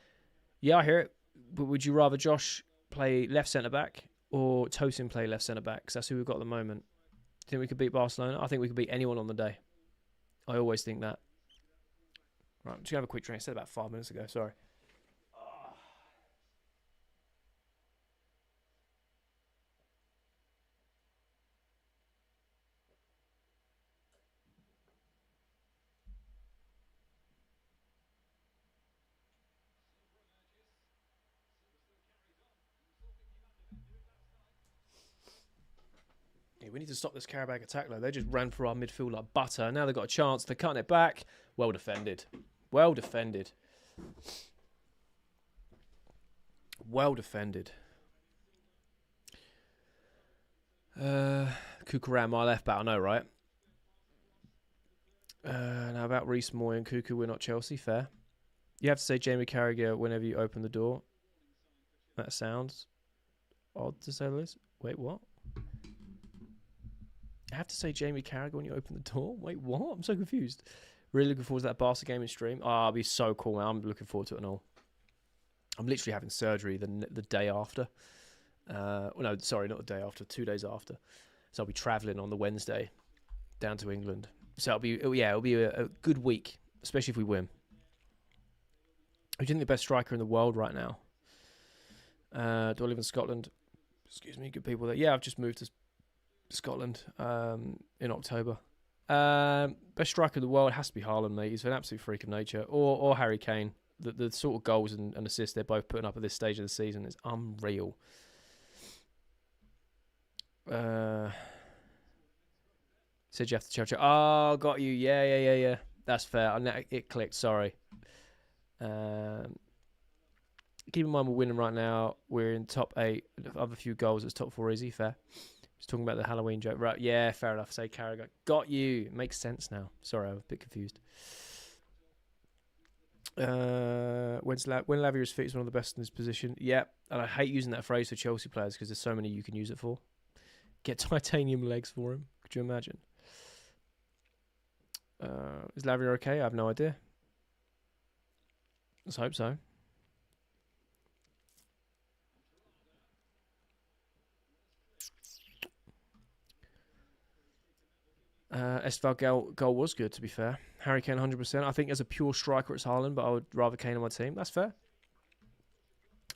Speaker 1: Yeah, I hear it. But would you rather Josh play left centre back or Tosin play left centre back? Because that's who we've got at the moment. Do you think we could beat Barcelona? I think we could beat anyone on the day. I always think that. Right, I'm just going to have a quick drink. I said about 5 minutes ago. Sorry. We need to stop this Qarabag attack, though. They just ran through our midfield like butter. Now they've got a chance. They're cutting it back. Well defended. Well defended. Well defended. Kukurea, my left back. I know, right? Now about Reece Moy and Cuckoo, we're not Chelsea. Fair. You have to say Jamie Carragher whenever you open the door. That sounds odd to say the least. Wait, what? I have to say Jamie Carragher when you open the door? Wait, what? I'm so confused. Really looking forward to that Barca game in stream. Oh, it'll be so cool, man. I'm looking forward to it and all. I'm literally having surgery the day after. No, sorry, not the day after. 2 days after. So I'll be travelling on the Wednesday down to England. So it'll be a good week, especially if we win. Who's the best striker in the world right now? Do I live in Scotland? Excuse me, good people there. Yeah, I've just moved to Scotland in October. Best striker in the world has to be Haaland, mate. He's an absolute freak of nature. Or Harry Kane. The sort of goals and assists they're both putting up at this stage of the season is unreal. Said you have to check. Oh, got you. Yeah. That's fair. It clicked. Sorry. Keep in mind we're winning right now. We're in top 8. Other few goals. It's top 4 easy. Fair. Just talking about the Halloween joke. Right. Yeah, fair enough. Say Carragher. Got you. Makes sense now. Sorry, I was a bit confused. When Lavia's fit, he's one of the best in his position. Yeah, and I hate using that phrase for Chelsea players because there's so many you can use it for. Get titanium legs for him. Could you imagine? Is Lavia okay? I have no idea. Let's hope so. Esteval goal was good, to be fair. Harry Kane 100%. I think as a pure striker it's Haaland, but I would rather Kane on my team. That's fair.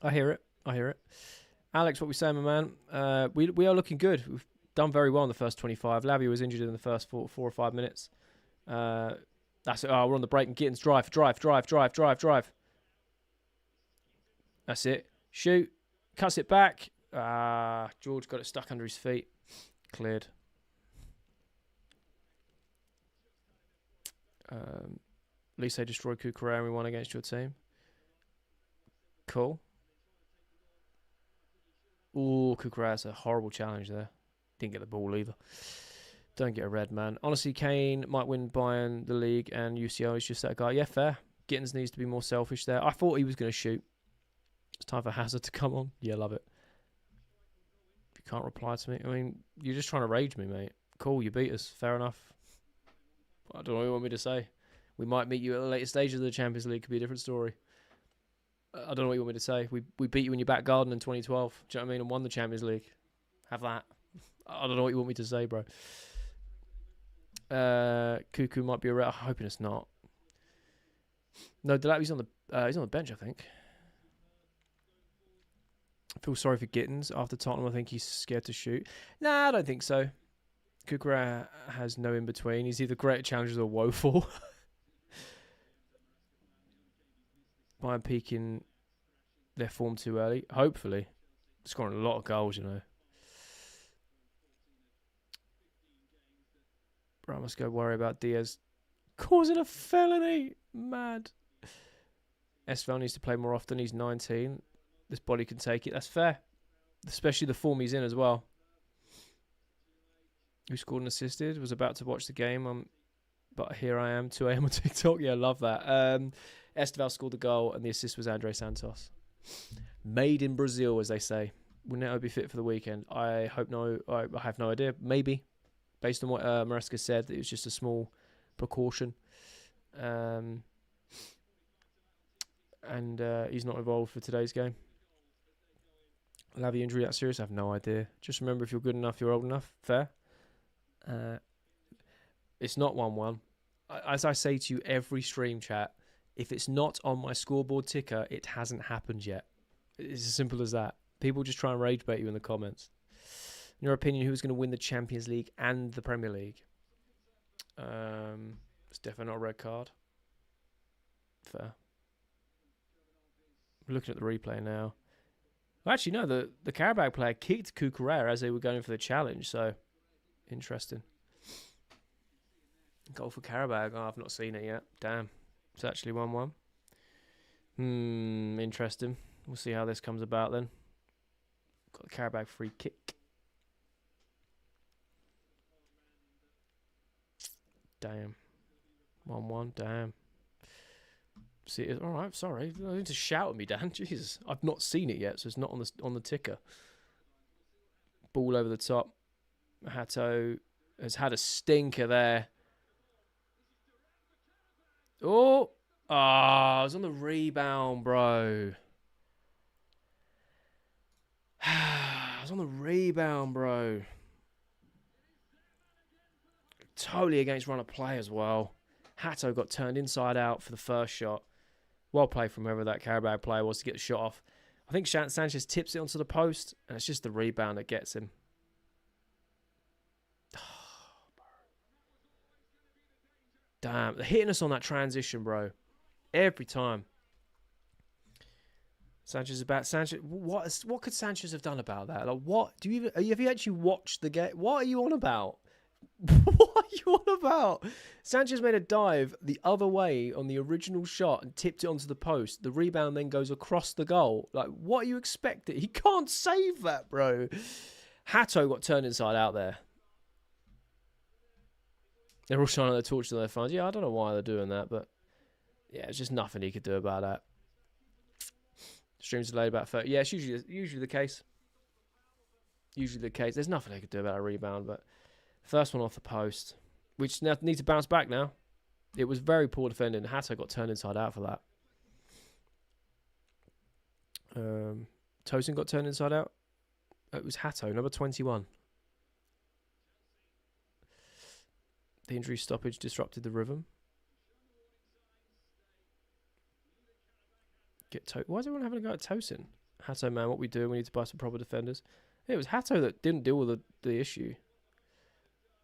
Speaker 1: I hear it. Alex, what we saying, my man? We are looking good. We've done very well in the first 25. Lavia was injured in the first 4 or 5 minutes. That's it. Oh, we're on the break and Gittins. Drive. That's it. Shoot. Cuts it back. George got it stuck under his feet. Cleared. Lise destroyed Kukurea and we won against your team. Cool. Ooh, Kukurea's a horrible challenge there. Didn't get the ball either. Don't get a red, man. Honestly, Kane might win Bayern the league and UCL is just that guy. Yeah, fair. Gittins needs to be more selfish there. I thought he was going to shoot. It's time for Hazard to come on. Yeah, love it. If you can't reply to me, I mean, you're just trying to rage me, mate. Cool, you beat us. Fair enough. I don't know what you want me to say. We might meet you at a later stage of the Champions League. Could be a different story. I don't know what you want me to say. We beat you in your back garden in 2012. Do you know what I mean? And won the Champions League. Have that. I don't know what you want me to say, bro. Cuckoo might be a red. I'm hoping it's not. No, he's on the bench, I think. I feel sorry for Gittins after Tottenham. I think he's scared to shoot. Nah, I don't think so. Kukra has no in between. He's either great at challenges or woeful. Bayern peaking their form too early. Hopefully. Scoring a lot of goals, you know. Bro, I must go worry about Diaz causing a felony. Mad. Estval needs to play more often. He's 19. This body can take it. That's fair. Especially the form he's in as well. Who scored and assisted? Was about to watch the game. But here I am, 2 a.m. on TikTok. Yeah, love that. Estval scored the goal, and the assist was Andre Santos. Made in Brazil, as they say. Will Neto be fit for the weekend? I hope no. I have no idea. Maybe, based on what Maresca said, that it was just a small precaution. And he's not involved for today's game. Lavy injury that serious? I have no idea. Just remember, if you're good enough, you're old enough. Fair. It's not 1-1. As I say to you every stream chat, if it's not on my scoreboard ticker, it hasn't happened yet. It's as simple as that. People just try and rage bait you in the comments. In your opinion, who's going to win the Champions League and the Premier League? It's definitely not a red card. Fair. We're looking at the replay now. Well, actually, no, the Qarabag player kicked Kukurea as they were going for the challenge, so interesting. Goal for Qarabag. Oh, I've not seen it yet. Damn. It's actually 1-1. Interesting. We'll see how this comes about then. Got a Qarabag free kick. Damn. 1-1. Damn. See it. All right. Sorry. You don't need to shout at me, Dan. Jesus. I've not seen it yet, so it's not on the ticker. Ball over the top. Hato has had a stinker there. Oh. I was on the rebound, bro. I was on the rebound, bro. Totally against run of play as well. Hato got turned inside out for the first shot. Well played from whoever that Qarabag player was to get the shot off. I think Sanchez tips it onto the post, and it's just the rebound that gets him. Damn, they're hitting us on that transition, bro. Every time. Sanchez is about Sanchez. What could Sanchez have done about that? Like, what do you even? Have you actually watched the game? What are you on about? What are you on about? Sanchez made a dive the other way on the original shot and tipped it onto the post. The rebound then goes across the goal. Like, what are you expecting? He can't save that, bro. Hato got turned inside out there. They're all shining their torch to their fans. Yeah, I don't know why they're doing that, but yeah, it's just nothing he could do about that. Streams delayed about 30. Yeah, it's usually the case. Usually the case. There's nothing they could do about a rebound, but first one off the post, which now need to bounce back now. It was very poor defending. Hato got turned inside out for that. Tosin got turned inside out. It was Hato, number 21. The injury stoppage disrupted the rhythm. Why is everyone having a go at Tosin? Hato, man, what we do, we need to buy some proper defenders. It was Hato that didn't deal with the issue.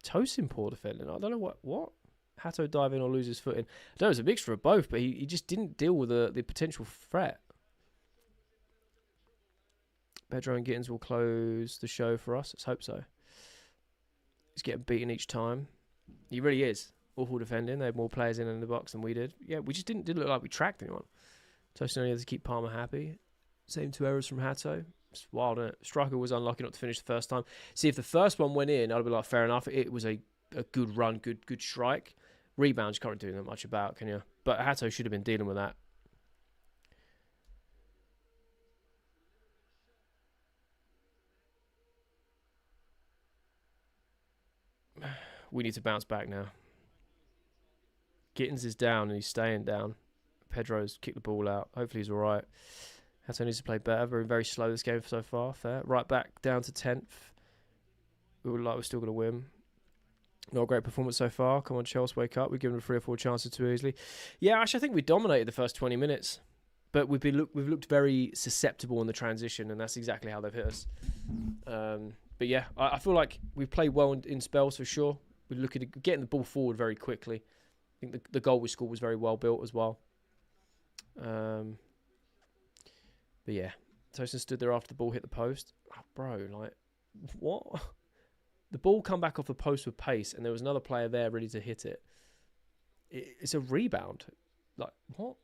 Speaker 1: Tosin poor defending. I don't know what. Hato dive in or lose his footing. I don't know, it was a mixture of both, but he just didn't deal with the potential threat. Pedro and Gittins will close the show for us. Let's hope so. He's getting beaten each time. He really is. Awful defending. They had more players in the box than we did. Yeah, we just didn't look like we tracked anyone. Tosin only had to keep Palmer happy. Same 2 errors from Hato. It's wild, isn't it? Striker was unlucky not to finish the first time. See, if the first one went in, I'd be like, fair enough. It was a good run, good strike. Rebounds, can't do that much about, can you? But Hato should have been dealing with that. We need to bounce back now. Gittins is down and he's staying down. Pedro's kicked the ball out. Hopefully he's all right. Hato needs to play better. Very slow this game so far. Fair. Right back down to 10th. We look like we're still going to win. Not a great performance so far. Come on, Chelsea, wake up. We've given them 3 or 4 chances too easily. Yeah, actually, I think we dominated the first 20 minutes. But we've looked very susceptible in the transition, and that's exactly how they've hit us. But yeah, I feel like we played well in spells for sure. We look at getting the ball forward very quickly. I think the goal we scored was very well built as well. But yeah, Tosin stood there after the ball hit the post. Oh, bro, like, what? The ball come back off the post with pace, and there was another player there ready to hit it. It's a rebound. Like, what?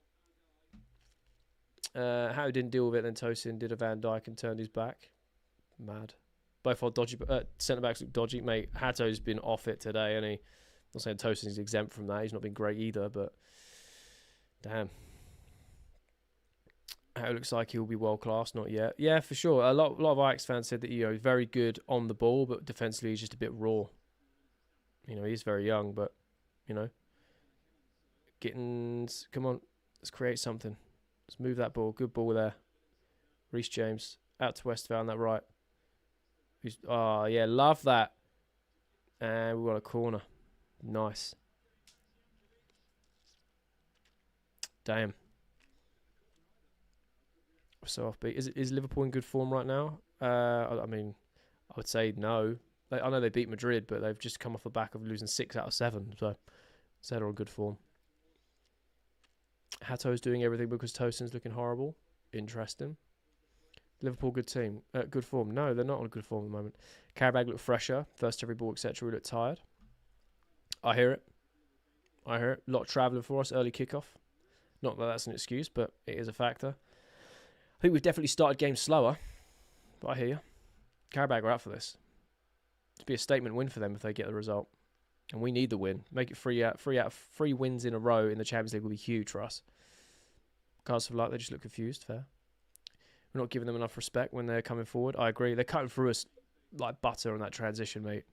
Speaker 1: How he didn't deal with it, then Tosin did a Van Dijk and turned his back. Mad. Both our dodgy centre-backs look dodgy. Mate, Hato's been off it today, and I'm not saying Tosin's exempt from that. He's not been great either, but damn. How it looks like he'll be world-class, not yet. Yeah, for sure. A lot of Ajax fans said that, he's very good on the ball, but defensively he's just a bit raw. He's very young, but, Gittins, come on, let's create something. Let's move that ball. Good ball there. Reece James. Out to Westphal on that right. Oh, yeah, love that. And we've got a corner. Nice. Damn. We're so offbeat. Is Liverpool in good form right now? I mean, I would say no. I know they beat Madrid, but they've just come off the back of losing 6 out of 7. So they're on good form. Hato's doing everything because Tosin's looking horrible. Interesting. Liverpool, good team. Good form. No, they're not on good form at the moment. Qarabag look fresher. First every ball, etc. We look tired. I hear it. A lot of travelling for us. Early kickoff. Not that that's an excuse, but it is a factor. I think we've definitely started games slower. But I hear you. Qarabag are out for this. It'd be a statement win for them if they get the result. And we need the win. Make it 3 wins in a row in the Champions League will be huge for us. Cards of luck, they just look confused. Fair. We're not giving them enough respect when they're coming forward. I agree. They're cutting through us like butter on that transition, mate.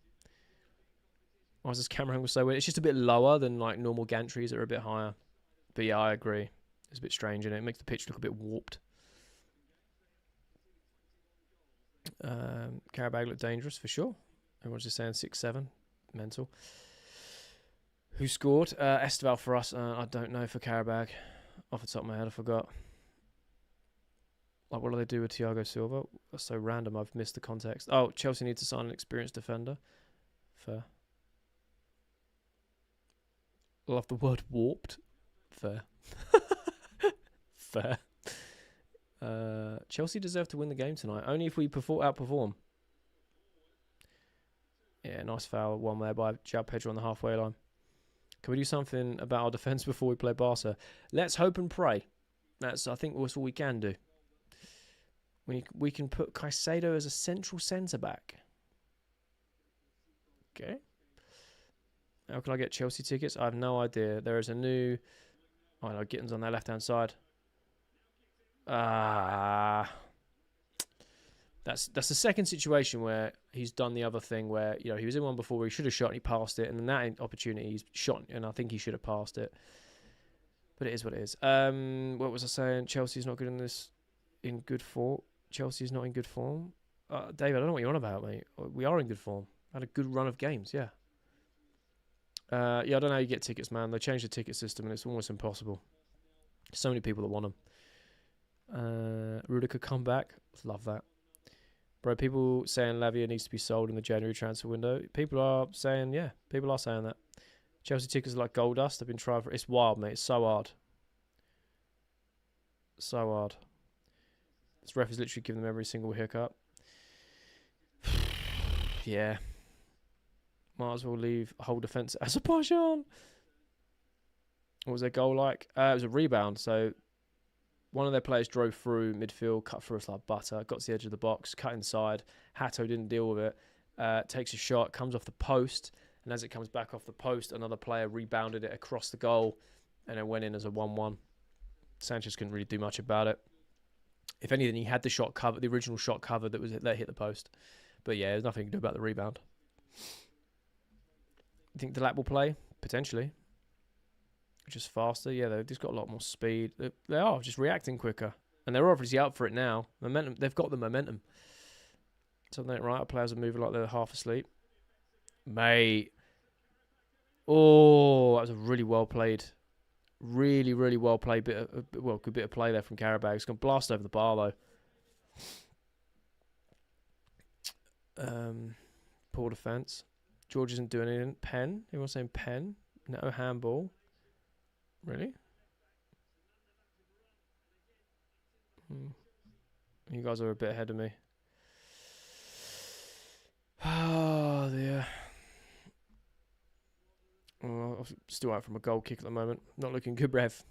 Speaker 1: Why is this camera angle so weird? It's just a bit lower than like normal gantries that are a bit higher. But yeah, I agree. It's a bit strange, and it makes the pitch look a bit warped. Qarabag look dangerous for sure. Everyone's just saying 6-7. Mental. Who scored? Esteval for us. I don't know for Qarabag. Off the top of my head, I forgot. Like, what do they do with Thiago Silva? That's so random. I've missed the context. Oh, Chelsea need to sign an experienced defender. Fair. Love the word warped. Fair. Fair. Chelsea deserve to win the game tonight. Only if we outperform. Yeah, nice foul. One there by João Pedro on the halfway line. Can we do something about our defence before we play Barca? Let's hope and pray. I think that's all we can do. We can put Caicedo as a central centre-back. Okay. How can I get Chelsea tickets? I have no idea. There is a new... Oh, no, Gittins on their left-hand side. That's the second situation where he's done the other thing where, he was in one before where he should have shot and he passed it. And in that opportunity, he's shot and I think he should have passed it. But it is what it is. What was I saying? Chelsea's not good in good form. Chelsea's not in good form. David, I don't know what you're on about, mate. We are in good form. Had a good run of games, yeah. I don't know how you get tickets, man. They changed the ticket system and it's almost impossible. So many people that want them. Rudiger come back. Love that. Bro, people saying Lavia needs to be sold in the January transfer window. People are saying that. Chelsea tickets are like gold dust. I've been trying for... It's wild, mate. It's so hard. So hard. This ref is literally giving them every single hiccup. Yeah. Might as well leave a whole defence as a Azerbaijan. What was their goal like? It was a rebound. So one of their players drove through midfield, cut through us like butter, got to the edge of the box, cut inside. Hato didn't deal with it. Takes a shot, comes off the post, and as it comes back off the post, another player rebounded it across the goal, and it went in as a 1-1. Sanchez couldn't really do much about it. If anything, he had the shot covered, the original shot covered that hit the post. But yeah, there's nothing to do about the rebound. You think Delap will play? Potentially. Just faster. Yeah, they've just got a lot more speed. They are just reacting quicker. And they're obviously up for it now. Momentum. They've got the momentum. Something ain't right. Our players are moving like they're half asleep. Mate. Oh, that was a really well played Really, really well played. Good bit of play there from Qarabag. It's gone blast over the bar though. Poor defence. George isn't doing anything. Pen. Everyone's saying pen. No handball. Really? You guys are a bit ahead of me. Oh dear. Well, I'm still out from a goal kick at the moment. Not looking good, Rev.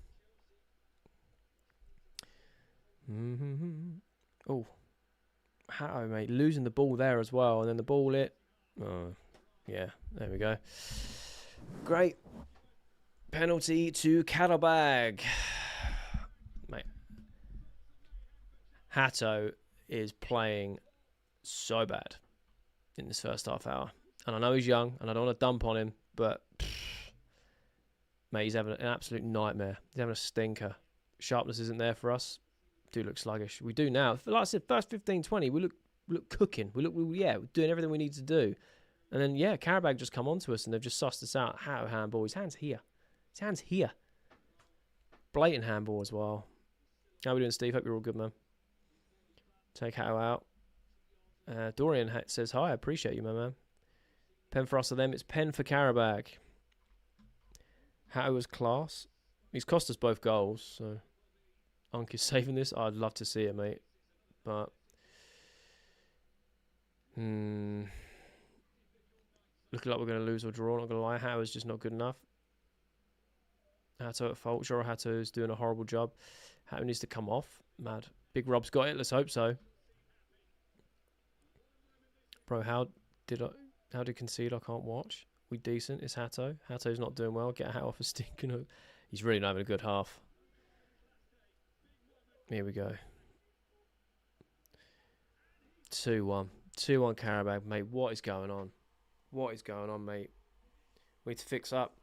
Speaker 1: Oh, Hatto, mate, losing the ball there as well, and then the ball hit. Oh, yeah, there we go. Great penalty to Qarabag, mate. Hatto is playing so bad in this first half hour, and I know he's young, and I don't want to dump on him, but mate, he's having an absolute nightmare. He's having a stinker. Sharpness isn't there for us. Do look sluggish. We do now. Like I said, first 15, 20, we look cooking. We're doing everything we need to do. And then, yeah, Qarabag just come onto us and they've just sussed us out. How handball. His hand's here. His hand's here. Blatant handball as well. How are we doing, Steve? Hope you're all good, man. Take Hatto out. Dorian says, hi, I appreciate you, my man. Pen for us or them. It's pen for Qarabag. Hatto was class. He's cost us both goals, so Unk is saving this. I'd love to see it, mate. But looking like we're going to lose or draw. Not going to lie. Hatto's just not good enough. Hatto at fault. Sure, Hatto's doing a horrible job. Hatto needs to come off. Mad. Big Rob's got it. Let's hope so. Bro, how did concede? I can't watch. We decent. It's Hatto. Hatto's not doing well. Get Hatto off a stinking. He's really not having a good half. Here we go. 2-1. 2-1 Qarabag, mate. What is going on? What is going on, mate? We need to fix up.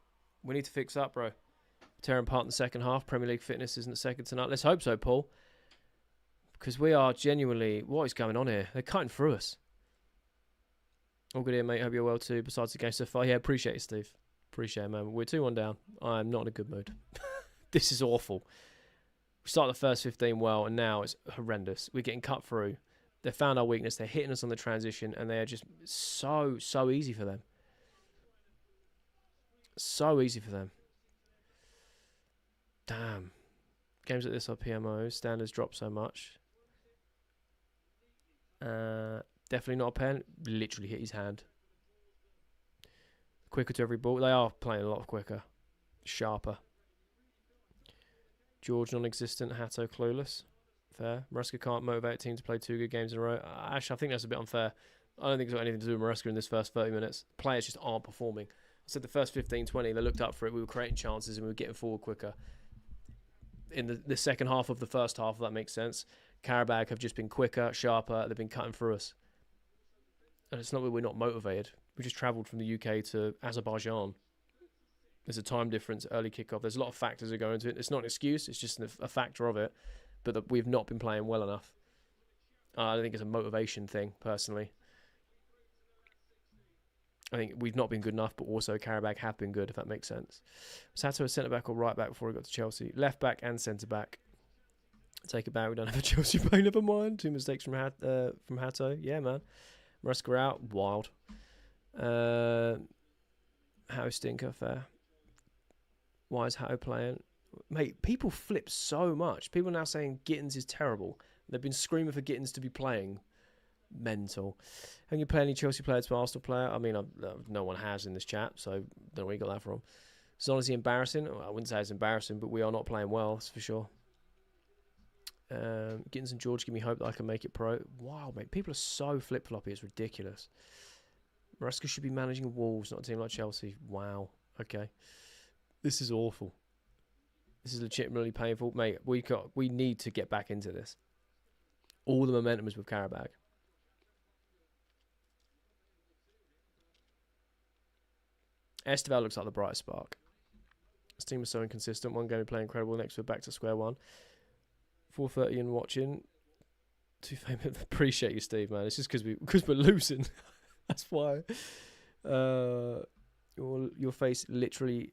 Speaker 1: We need to fix up, bro. Tearing apart in the second half. Premier League fitness isn't the second tonight. Let's hope so, Paul. Because we are genuinely... What is going on here? They're cutting through us. All good here, mate. Hope you're well too. Besides the game so far. Yeah, appreciate it, Steve. Appreciate it, man. We're 2-1 down. I'm not in a good mood. This is awful. We started the first 15 well, and now it's horrendous. We're getting cut through. They found our weakness. They're hitting us on the transition, and they are just so easy for them. So easy for them. Damn. Games like this are PMO. Standards drop so much. Definitely not a pen. Literally hit his hand. Quicker to every ball. They are playing a lot quicker. Sharper. George non-existent. Hatto clueless. Fair. Maresca can't motivate a team to play 2 good games in a row. Actually, I think that's a bit unfair. I don't think it's got anything to do with Maresca in this first 30 minutes. Players just aren't performing. I said the first 15, 20, they looked up for it. We were creating chances and we were getting forward quicker. In the second half of the first half, if that makes sense, Qarabag have just been quicker, sharper. They've been cutting through us. And it's not that we're not motivated. We just travelled from the UK to Azerbaijan. There's a time difference, early kickoff. There's a lot of factors that go into it. It's not an excuse. It's just a factor of it. But that we've not been playing well enough. I don't think it's a motivation thing, personally. I think we've not been good enough, but also Qarabag have been good, if that makes sense. Was Hatto a centre-back or right-back before he got to Chelsea? Left-back and centre-back. Take it back. We don't have a Chelsea play. Never mind. 2 mistakes from Hatto. Yeah, man. Maresca out. Wild. Hatto stinker. Fair. Why is Hatto playing? Mate, people flip so much. People are now saying Gittins is terrible. They've been screaming for Gittins to be playing. Mental. Have you played any Chelsea player to Arsenal player? I mean, no one has in this chat, so I don't know where you got that from. It's honestly embarrassing. Well, I wouldn't say it's embarrassing, but we are not playing well, that's for sure. Gittins and George give me hope that I can make it pro. Wow, mate. People are so flip-floppy. It's ridiculous. Maresca should be managing Wolves, not a team like Chelsea. Wow. Okay. This is awful. This is legitimately painful. Mate, we need to get back into this. All the momentum is with Qarabag. Esteval looks like the brightest spark. This team is so inconsistent. One game we play incredible, next we're back to square one. 4:30 and watching. Too famous. Appreciate you, Steve, man. It's just because we're losing. That's why. Your face literally.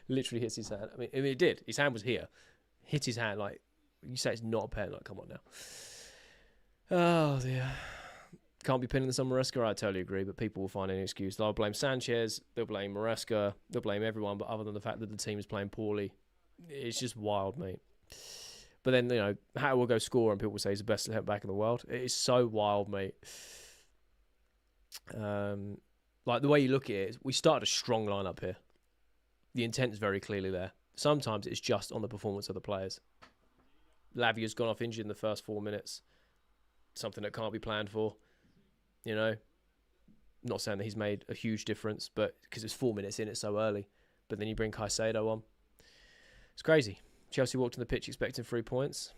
Speaker 1: Literally hits his hand. I mean, it did. His hand was here. Hit his hand. Like, you say it's not a pen. Like, come on now. Oh, dear. Can't be pinning this on Maresca. I totally agree, but people will find any excuse. They'll blame Sanchez. They'll blame Maresca. They'll blame everyone, but other than the fact that the team is playing poorly, it's just wild, mate. But then, you know, Hatter will go score and people will say he's the best centre-back in the world. It is so wild, mate. Like, the way you look at it, we started a strong lineup here. The intent is very clearly there. Sometimes it's just on the performance of the players. Lavia's gone off injured in the first 4 minutes. Something that can't be planned for. You know, not saying that he's made a huge difference, but because it's 4 minutes in, it's so early. But then you bring Caicedo on. It's crazy. Chelsea walked on the pitch expecting 3 points.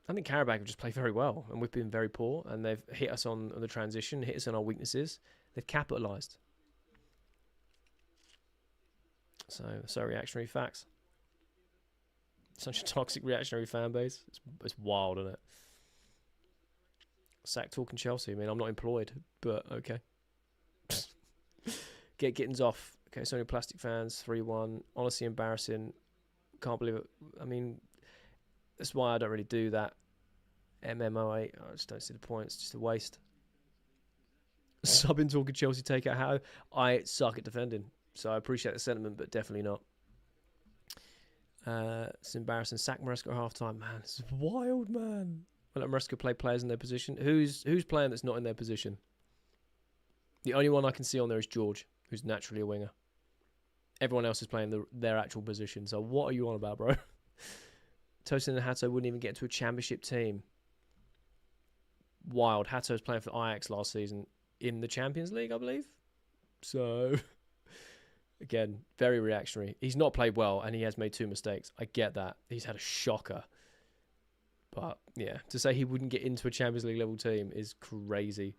Speaker 1: I think Qarabag have just played very well, and we've been very poor, and they've hit us on the transition, hit us on our weaknesses. They've capitalised. So reactionary facts. Such a toxic reactionary fan base. It's wild, isn't it? Sack talking Chelsea. I mean, I'm not employed, but okay. Get Gittins off. Okay, it's only plastic fans. 3-1. Honestly embarrassing. Can't believe it. I mean, that's why I don't really do that. MMO8. I just don't see the point. It's just a waste. Subbing talking Chelsea take out how I suck at defending. So I appreciate the sentiment, but definitely not. It's embarrassing. Sack Maresca at half-time. Man, this is wild, man. I'll let Maresca play players in their position. Who's playing that's not in their position? The only one I can see on there is George, who's naturally a winger. Everyone else is playing their actual position. So what are you on about, bro? Tosin and Hato wouldn't even get to a championship team. Wild. Hato was playing for Ajax last season in the Champions League, I believe. So, again, very reactionary. He's not played well, and he has made 2 mistakes. I get that. He's had a shocker. But, yeah, to say he wouldn't get into a Champions League level team is crazy.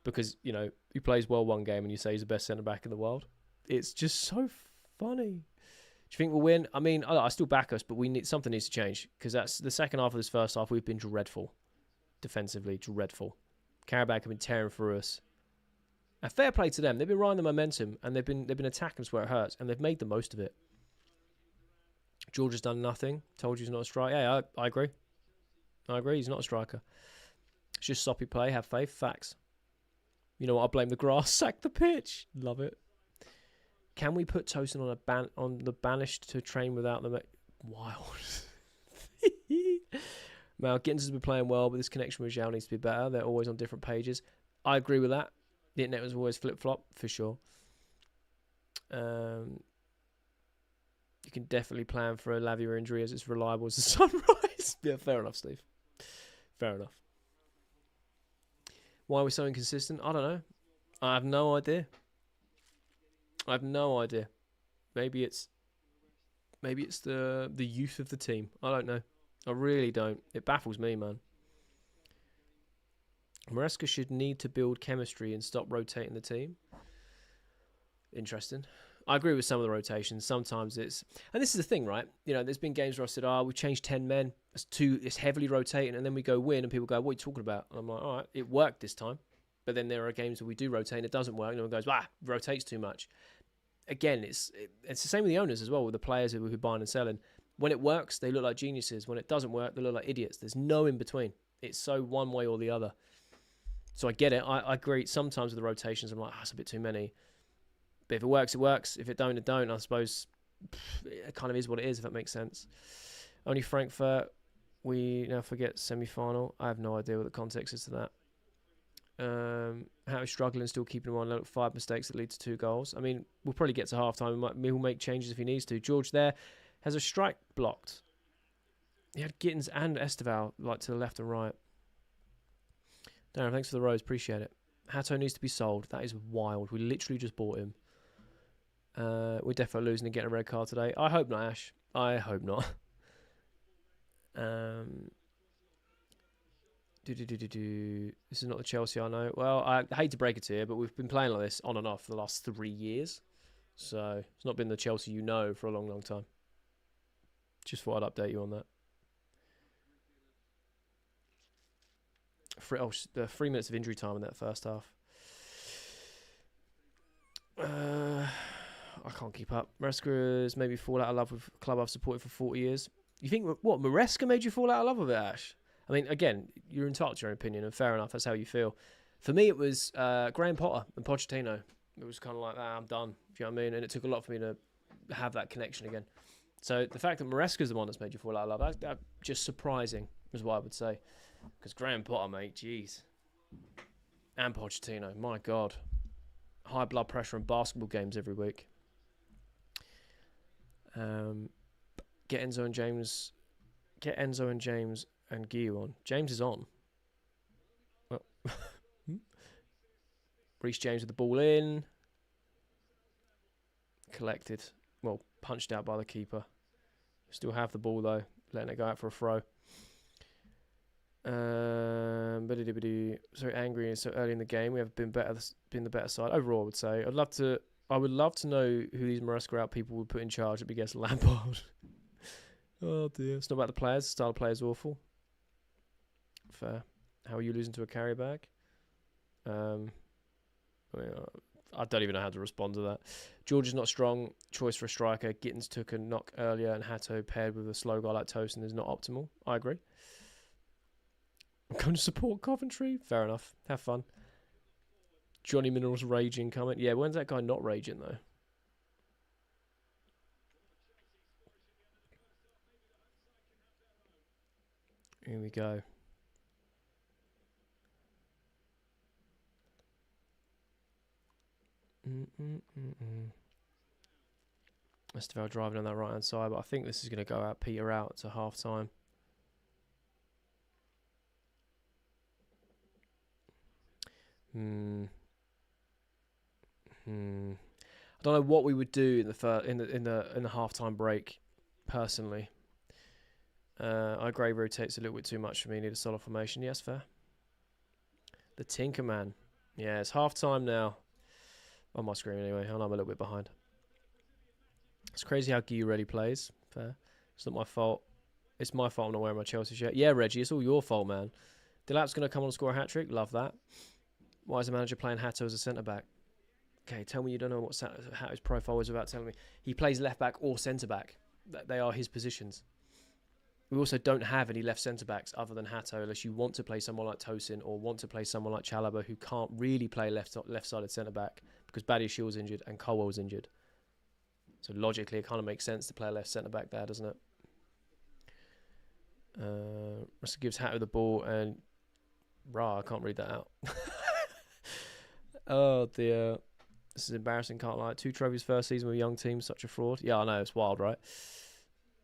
Speaker 1: Because, you know, he plays well one game and you say he's the best centre-back in the world. It's just so funny. Do you think we'll win? I mean, I still back us, but something needs to change. Because that's the second half of this first half, we've been dreadful. Defensively, dreadful. Qarabag have been tearing through us. And fair play to them. They've been riding the momentum and they've been attacking us where it hurts. And they've made the most of it. George has done nothing. Told you he's not a striker. Yeah, I agree. I agree, he's not a striker. It's just soppy play, have faith, facts. You know what, I blame the grass, sack the pitch. Love it. Can we put Tosin on the banished to train without them? Wild. Now, Gittins has been playing well, but this connection with Zhao needs to be better. They're always on different pages. I agree with that. The internet was always flip-flop, for sure. You can definitely plan for a Lavia injury as it's reliable as the sunrise. Yeah, fair enough, Steve. Fair enough. Why are we so inconsistent? I don't know. I have no idea. I have no idea. Maybe it's the youth of the team. I don't know. I really don't. It baffles me, man. Maresca should need to build chemistry and stop rotating the team. Interesting. I agree with some of the rotations. Sometimes it's... And this is the thing, right? You know, there's been games where I said, we've changed 10 men. It's heavily rotating. And then we go win and people go, what are you talking about? And I'm like, all right, it worked this time. But then there are games where we do rotate and it doesn't work. And everyone goes, rotates too much. Again, it's the same with the owners as well, with the players who are buying and selling. When it works, they look like geniuses. When it doesn't work, they look like idiots. There's no in between. It's so one way or the other. So I get it. I agree. Sometimes with the rotations, I'm like, it's a bit too many. But if it works, it works. If it don't, it don't. I suppose it kind of is what it is, if that makes sense. Only Frankfurt, we now forget semi-final. I have no idea what the context is to that. How he's struggling, still keeping him on. 5 mistakes that lead to 2 goals. I mean, we'll probably get to half-time. He'll make changes if he needs to. George there has a strike blocked. He had Gittins and Esteval like to the left and right. Darren, thanks for the rose. Appreciate it. Hato needs to be sold. That is wild. We literally just bought him. We're definitely losing and getting a red card today. I hope not, Ash. I hope not. This is not the Chelsea I know. Well, I hate to break it to you, but we've been playing like this on and off for the last 3 years. So it's not been the Chelsea you know for a long, long time. Just thought I'd update you on that. The 3 minutes of injury time in that first half. I can't keep up. Maresca's made me fall out of love with a club I've supported for 40 years. You think, what, Maresca made you fall out of love with it, Ash? I mean, again, you're entitled to your own opinion, and fair enough, that's how you feel. For me, it was Graham Potter and Pochettino. It was kind of like, I'm done. Do you know what I mean? And it took a lot for me to have that connection again. So the fact that Maresca's the one that's made you fall out of love, that's just surprising, is what I would say. Because Graham Potter, mate, jeez. And Pochettino, my God. High blood pressure and basketball games every week. Get Enzo and James and Guy on. James is on. Well, Reece James with the ball in. Collected. Well, punched out by the keeper. Still have the ball though. Letting it go out for a throw. So angry and so early in the game. We have been the better side overall. I would say. I would love to know who these Maresca out people would put in charge. It'd be guess Lampard. Oh dear. It's not about the players. The style of play is awful. Fair. How are you losing to a Qarabag? I don't even know how to respond to that. George is not strong. Choice for a striker. Gittins took a knock earlier, and Hato paired with a slow guy like Tosin is not optimal. I agree. I'm going to support Coventry. Fair enough. Have fun. Johnny Minerals raging comment. Yeah, when's that guy not raging though? Here we go. Estevao driving on that right hand side, but I think this is going to go out, peter out to half time. I don't know what we would do in the halftime break. Personally, I agree. Rotates a little bit too much for me. Need a solid formation. Yes, fair. The Tinker Man. Yeah, it's half time now. On my screen anyway. I know I'm a little bit behind. It's crazy how Guy really plays. Fair. It's not my fault. It's my fault I'm not wearing my Chelsea shirt. Yeah, Reggie, it's all your fault, man. Delap's going to come on and score a hat-trick. Love that. Why is the manager playing Hato as a centre-back? Okay, tell me you don't know what Hato's profile is without telling me. He plays left-back or centre-back. They are his positions. We also don't have any left centre-backs other than Hato unless you want to play someone like Tosin or want to play someone like Chalobah who can't really play left-sided centre-back because Badiashiel's injured and Colwell's injured. So logically, it kind of makes sense to play a left centre-back there, doesn't it? Russell gives Hato the ball and... Rah, I can't read that out. Oh dear. This is embarrassing, can't lie. 2 trophies first season with a young team, such a fraud. Yeah, I know, it's wild, right?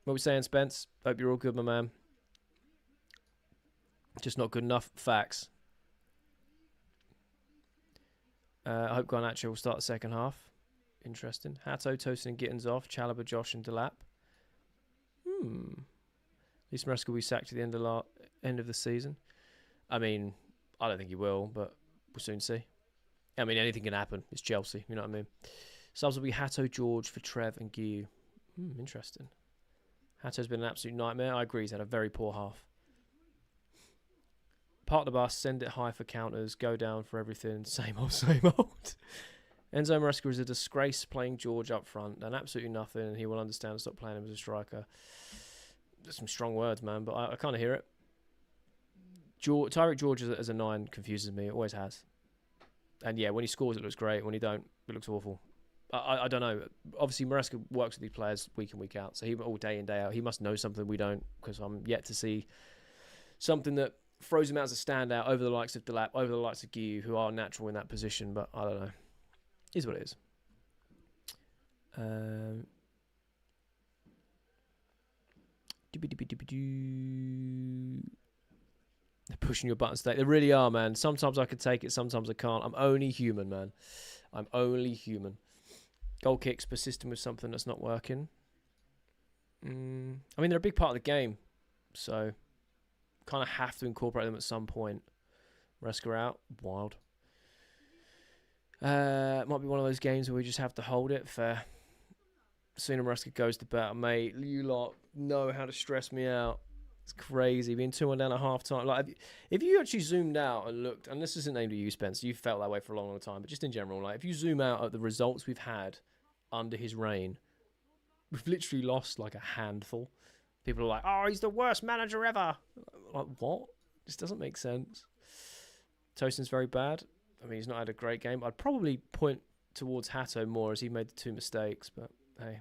Speaker 1: What are we saying, Spence? Hope you're all good, my man. Just not good enough. Facts. I hope Garnacho will start the second half. Interesting. Hato, Tosin and Gittins off. Chalobah, Josh and Delap. At least Maresca will be sacked at the end of the season. I mean, I don't think he will, but we'll soon see. I mean, anything can happen. It's Chelsea, you know what I mean? Subs will be Hato, George for Trev and Guy. Interesting. Hato's been an absolute nightmare. I agree, he's had a very poor half. Park the bus, send it high for counters, go down for everything. Same old, same old. Enzo Maresca is a disgrace playing George up front. Done absolutely nothing, and he will understand and stop playing him as a striker. There's some strong words, man, but I kind of hear it. Tyreek George as a 9 confuses me. It always has. And yeah, when he scores, it looks great. When he don't, it looks awful. I don't know. Obviously, Maresca works with these players week in, week out. So he all day in, day out. He must know something we don't, because I'm yet to see something that throws him out as a standout over the likes of Delap, over the likes of Guy, who are natural in that position. But I don't know. It is what it is. They're pushing your buttons today. They really are, man. Sometimes I can take it, sometimes I can't. I'm only human, man. I'm only human. Goal kicks, persisting with something that's not working. I mean, they're a big part of the game. So, kind of have to incorporate them at some point. Maresca out. Wild. Might be one of those games where we just have to hold it. Fair. Sooner Maresca goes to bat, mate. You lot know how to stress me out. It's crazy. Being 2-1 down at half time. Like, if you actually zoomed out and looked, and this isn't aimed at you, Spence, you felt that way for a long, long time, but just in general, like if you zoom out at the results we've had under his reign. We've literally lost like a handful. People are like, oh, he's the worst manager ever. Like, what? This doesn't make sense. Tosin's very bad. I mean, he's not had a great game. I'd probably point towards Hatto more as he made the 2 mistakes. But, hey.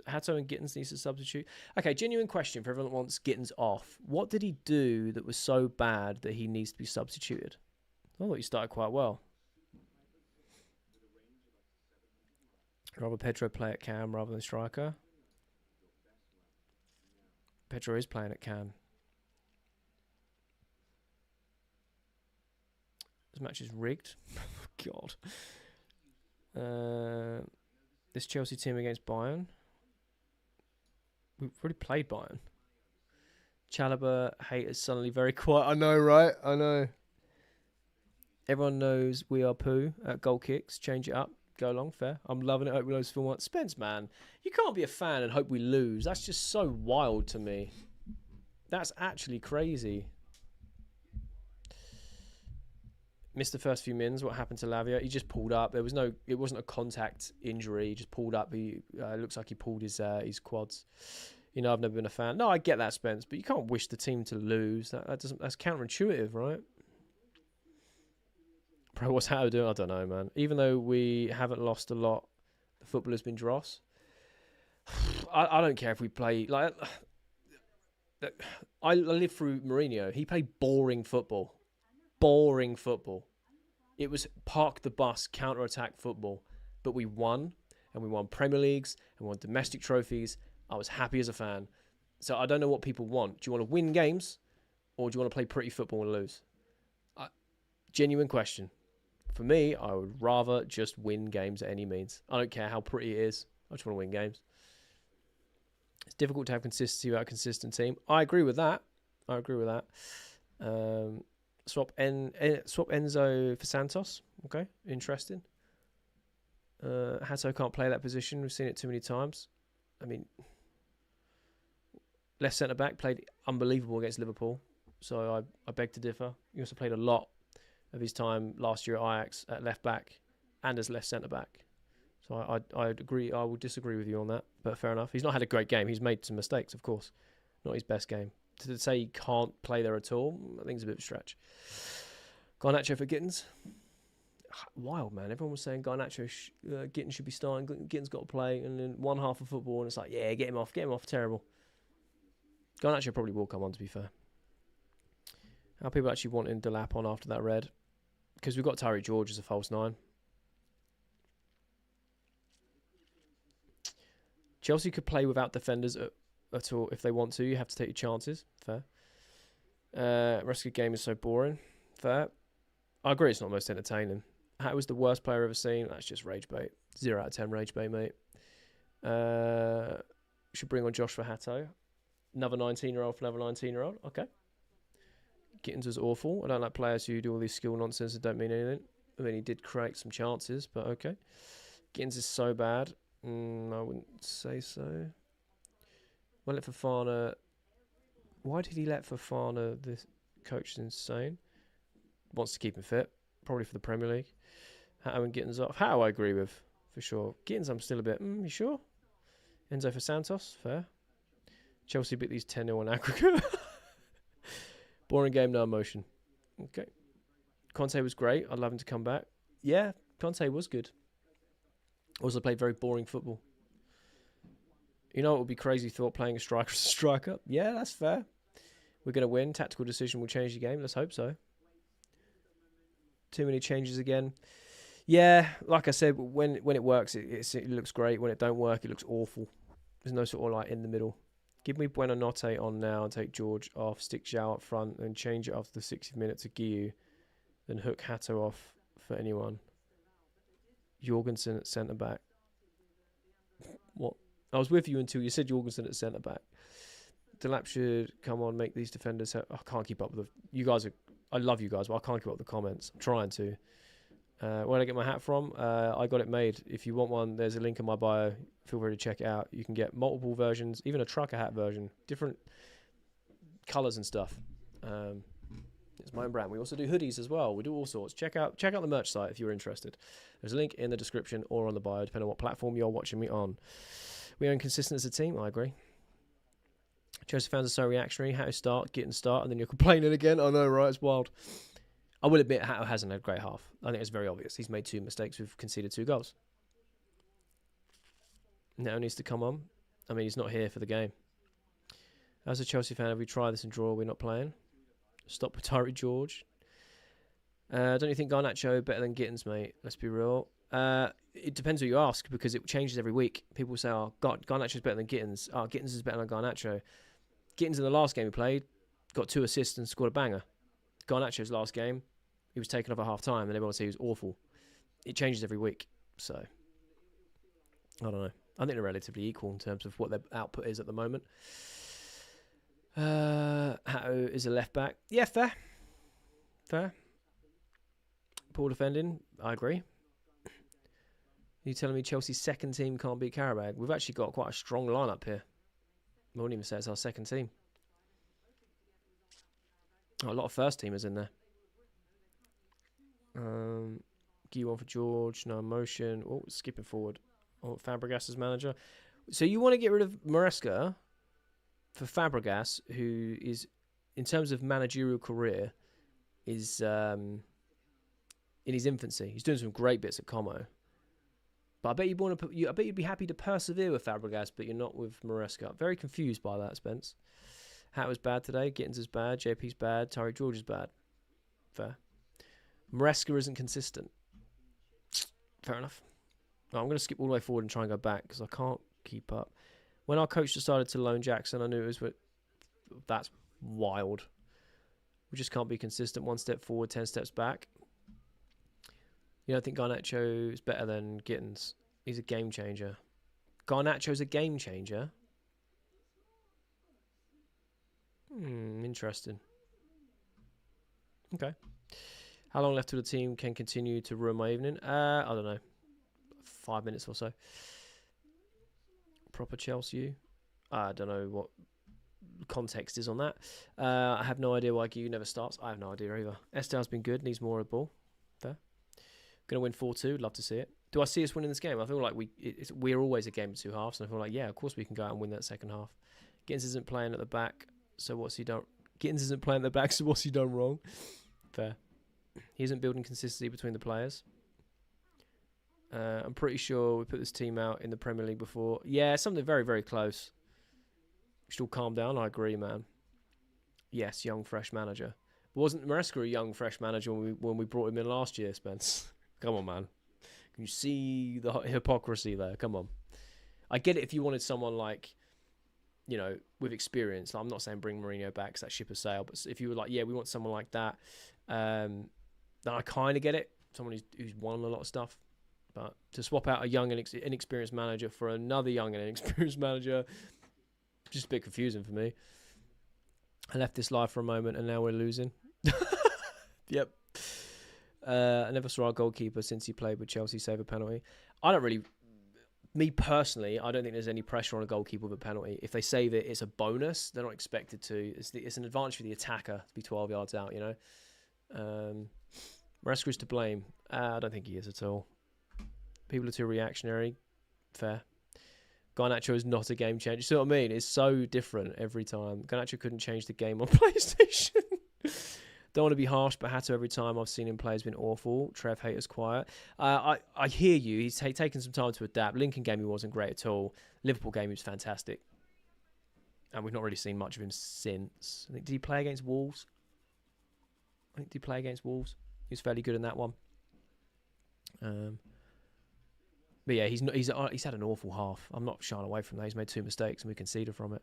Speaker 1: Hatto and Gittins needs to substitute. Okay, genuine question for everyone that wants Gittins off. What did he do that was so bad that he needs to be substituted? I thought he started quite well. Rather Pedro play at cam rather than striker. Pedro is playing at cam. This match is rigged. God. This Chelsea team against Bayern. We've already played Bayern. Chalobah haters suddenly very quiet. I know, right? I know. Everyone knows we are poo at goal kicks. Change it up. Go along, fair. I'm loving it. Hope we lose film one. Spence, man. You can't be a fan and hope we lose. That's just so wild to me. That's actually crazy. Missed the first few mins. What happened to Lavia? He just pulled up. There was no. It wasn't a contact injury. He just pulled up. He looks like he pulled his quads. You know, I've never been a fan. No, I get that, Spence, but you can't wish the team to lose. That doesn't. That's counterintuitive, right? Bro, what's Hatto doing? I don't know, man. Even though we haven't lost a lot, the football has been dross. I don't care if we play like. I lived through Mourinho. He played boring football. Boring football. It was park the bus, counter-attack football. But we won, and we won Premier Leagues, and we won domestic trophies. I was happy as a fan. So I don't know what people want. Do you want to win games, or do you want to play pretty football and lose? Genuine question. For me, I would rather just win games at any means. I don't care how pretty it is. I just want to win games. It's difficult to have consistency without a consistent team. I agree with that. Swap Enzo for Santos. Okay, interesting. Hatto can't play that position. We've seen it too many times. I mean, left centre-back played unbelievable against Liverpool. So I beg to differ. He also played a lot of his time last year at Ajax at left-back and as left centre-back. So I'd agree. I would disagree with you on that, but fair enough. He's not had a great game. He's made some mistakes, of course. Not his best game. To say he can't play there at all, I think it's a bit of a stretch. Garnacho for Gittins. Wild, man. Everyone was saying Garnacho, Gittins should be starting. Gittins got to play. And then one half of football, and it's like, yeah, get him off. Terrible. Garnacho probably will come on, to be fair. How people actually wanting Delap on after that red? Because we've got Tyree George as a false 9. Chelsea could play without defenders at all if they want to. You have to take your chances. Fair. Rest of the game is so boring. Fair. I agree it's not most entertaining. How was the worst player I've ever seen? That's just rage bait. 0 out of 10 rage bait, mate. Should bring on Josh for Hatto. Another 19-year-old for another 19-year-old. Okay. Gittins was awful. I don't like players who do all this skill nonsense that don't mean anything. I mean, he did create some chances, but okay. Gittins is so bad. I wouldn't say so. Well, let Fofana. Why did he let Fofana? This coach is insane. Wants to keep him fit, probably for the Premier League. Hatto and Gittins off. Hatto I agree with, for sure. Gittins I'm still a bit, you sure? Enzo for Santos, fair. Chelsea beat these 10-0 on aggregate. Boring game, no emotion. Okay. Conte was great. I'd love him to come back. Yeah, Conte was good. Also played very boring football. You know what would be crazy thought, playing a striker as a striker? Yeah, that's fair. We're going to win. Tactical decision will change the game. Let's hope so. Too many changes again. Yeah, like I said, when it works, it looks great. When it don't work, it looks awful. There's no sort of like in the middle. Give me Buonanotte on now and take George off. Stick Zhao up front and change it after the 60th minute to Guiu. Then hook Hatto off for anyone. Jorgensen at centre-back. What? I was with you until you said Jorgensen at centre-back. Delap should come on, make these defenders... I can't keep up with you guys. I love you guys, but I can't keep up with the comments. I'm trying to. Where did I get my hat from? I got it made. If you want one, there's a link in my bio. Feel free to check it out. You can get multiple versions, even a trucker hat version. Different colours and stuff. It's my own brand. We also do hoodies as well. We do all sorts. Check out the merch site if you're interested. There's a link in the description or on the bio, depending on what platform you're watching me on. We are inconsistent as a team. I agree. Chelsea fans are so reactionary. How to start, getting start, and then you're complaining again. I know, right? It's wild. I will admit, Hatto hasn't had a great half. I think it's very obvious. He's made 2 mistakes. We've conceded 2 goals. Now needs to come on. I mean, he's not here for the game. As a Chelsea fan, if we try this and draw, we're not playing. Stop with Tyree George. Don't you think Garnacho better than Gittins, mate? Let's be real. It depends who you ask, because it changes every week. People say, oh, Garnacho's better than Gittins. Oh, Gittins is better than Garnacho. Gittins in the last game he played got 2 assists and scored a banger. Garnacho's last game, he was taken off at half-time, and everyone said he was awful. It changes every week, so I don't know. I think they're relatively equal in terms of what their output is at the moment. Hatto is a left-back. Yeah, fair. Fair. Poor defending. I agree. You telling me Chelsea's second team can't beat Qarabag? We've actually got quite a strong lineup here. I wouldn't even say it's our second team. Oh, a lot of first teamers in there. Give one for George. No emotion. Oh, skipping forward. Oh, Fabregas as manager. So you want to get rid of Maresca for Fabregas, who is, in terms of managerial career, is in his infancy. He's doing some great bits at Como. But I bet you'd want to I bet you'd be happy to persevere with Fabregas, but you're not with Maresca. Very confused by that, Spence. Hat was bad today. Gittins is bad. JP's bad. Tyree George is bad. Fair. Maresca isn't consistent. Fair enough. I'm going to skip all the way forward and try and go back because I can't keep up. When our coach decided to loan Jackson, I knew it was... That's wild. We just can't be consistent. 1 step forward, 10 steps back. You don't think Garnacho is better than Gittins? He's a game changer. Garnacho's a game changer? Interesting. Okay. How long left till the team can continue to ruin my evening? I don't know. 5 minutes or so. Proper Chelsea. I don't know what context is on that. I have no idea why Gu never starts. I have no idea either. Estel's been good. Needs more of the ball. Fair. Going to win 4-2. Love to see it. Do I see us winning this game? I feel like we're always a game of 2 halves. And I feel like, yeah, of course we can go out and win that second half. Gittins isn't playing at the back. So what's he done? Gittins isn't playing at the back. So what's he done wrong? Fair. He isn't building consistency between the players. I'm pretty sure we put this team out in the Premier League before. Yeah, something very, very close. We should all calm down. I agree, man. Yes, young, fresh manager. Wasn't Maresca a young, fresh manager when we brought him in last year, Spence? Come on, man. Can you see the hypocrisy there? Come on. I get it if you wanted someone like, you know, with experience. I'm not saying bring Mourinho back because that ship has sailed. But if you were like, yeah, we want someone like that, then I kind of get it. Someone who's won a lot of stuff. But to swap out a young and inexperienced manager for another young and inexperienced manager, just a bit confusing for me. I left this live for a moment and now we're losing. Yep. I never saw our goalkeeper since he played with Chelsea save a penalty. Me personally, I don't think there's any pressure on a goalkeeper with a penalty. If they save it, it's a bonus. They're not expected to. It's an advantage for the attacker to be 12 yards out, you know. Maresca is to blame. I don't think he is at all. People are too reactionary. Fair. Garnacho is not a game changer. You see what I mean? It's so different every time. Garnacho couldn't change the game on PlayStation. Don't want to be harsh, but Hatto every time I've seen him play has been awful. Trev haters quiet. I hear you. He's taken some time to adapt. Lincoln game he wasn't great at all. Liverpool game he was fantastic. And we've not really seen much of him since. I think, did he play against Wolves? Did he play against Wolves? He was fairly good in that one. But yeah, he's had an awful half. I'm not shying away from that. He's made 2 mistakes and we conceded from it.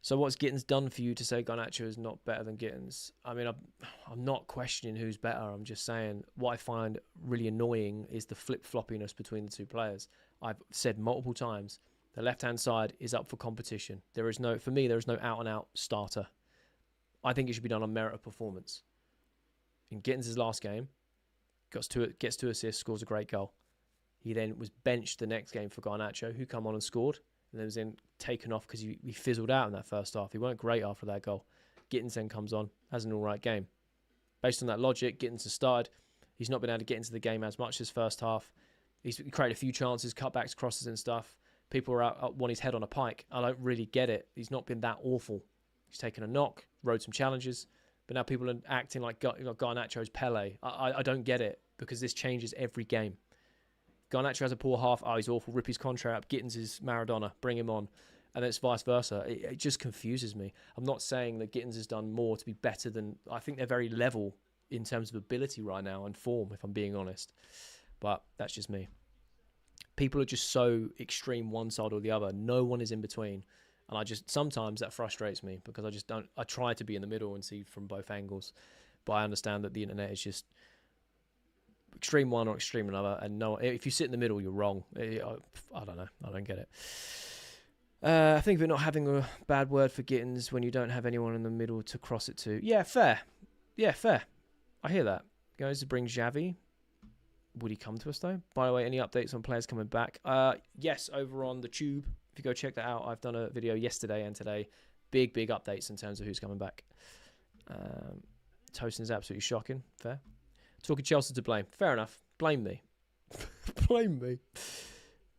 Speaker 1: So what's Gittins done for you to say Garnacho is not better than Gittins? I mean, I'm not questioning who's better. I'm just saying what I find really annoying is the flip-floppiness between the 2 players. I've said multiple times, the left-hand side is up for competition. For me, there is no out-and-out starter. I think it should be done on merit of performance. In Gittins' last game, gets 2 assists, scores a great goal. He then was benched the next game for Garnacho, who come on and scored, and then was then taken off because he fizzled out in that first half. He weren't great after that goal. Gittins then comes on, has an all right game. Based on that logic, Gittins has started. He's not been able to get into the game as much this first half. He's created a few chances, cutbacks, crosses and stuff. People are out want his head on a pike. I don't really get it. He's not been that awful. He's taken a knock, rode some challenges, but now people are acting like Garnacho's Pele. I don't get it, because this changes every game. Garnacho has a poor half. Oh, he's awful. Rip his contract up. Gittins is Maradona. Bring him on. And then it's vice versa. It just confuses me. I'm not saying that Gittins has done more to be better than... I think they're very level in terms of ability right now and form, if I'm being honest. But that's just me. People are just so extreme one side or the other. No one is in between. And sometimes that frustrates me, because I try to be in the middle and see from both angles. But I understand that the internet is just extreme one or extreme another. And no, if you sit in the middle, you're wrong. I don't know. I don't get it. I think we're not having a bad word for Gittins when you don't have anyone in the middle to cross it to. Yeah, fair. Yeah, fair. I hear that. Goes to bring Xavi. Would he come to us, though? By the way, any updates on players coming back? Yes, over on the Tube. If you go check that out, I've done a video yesterday and today. Big updates in terms of who's coming back. Toasting is absolutely shocking. Fair. Talking Chelsea to blame. Fair enough. Blame me. Blame me.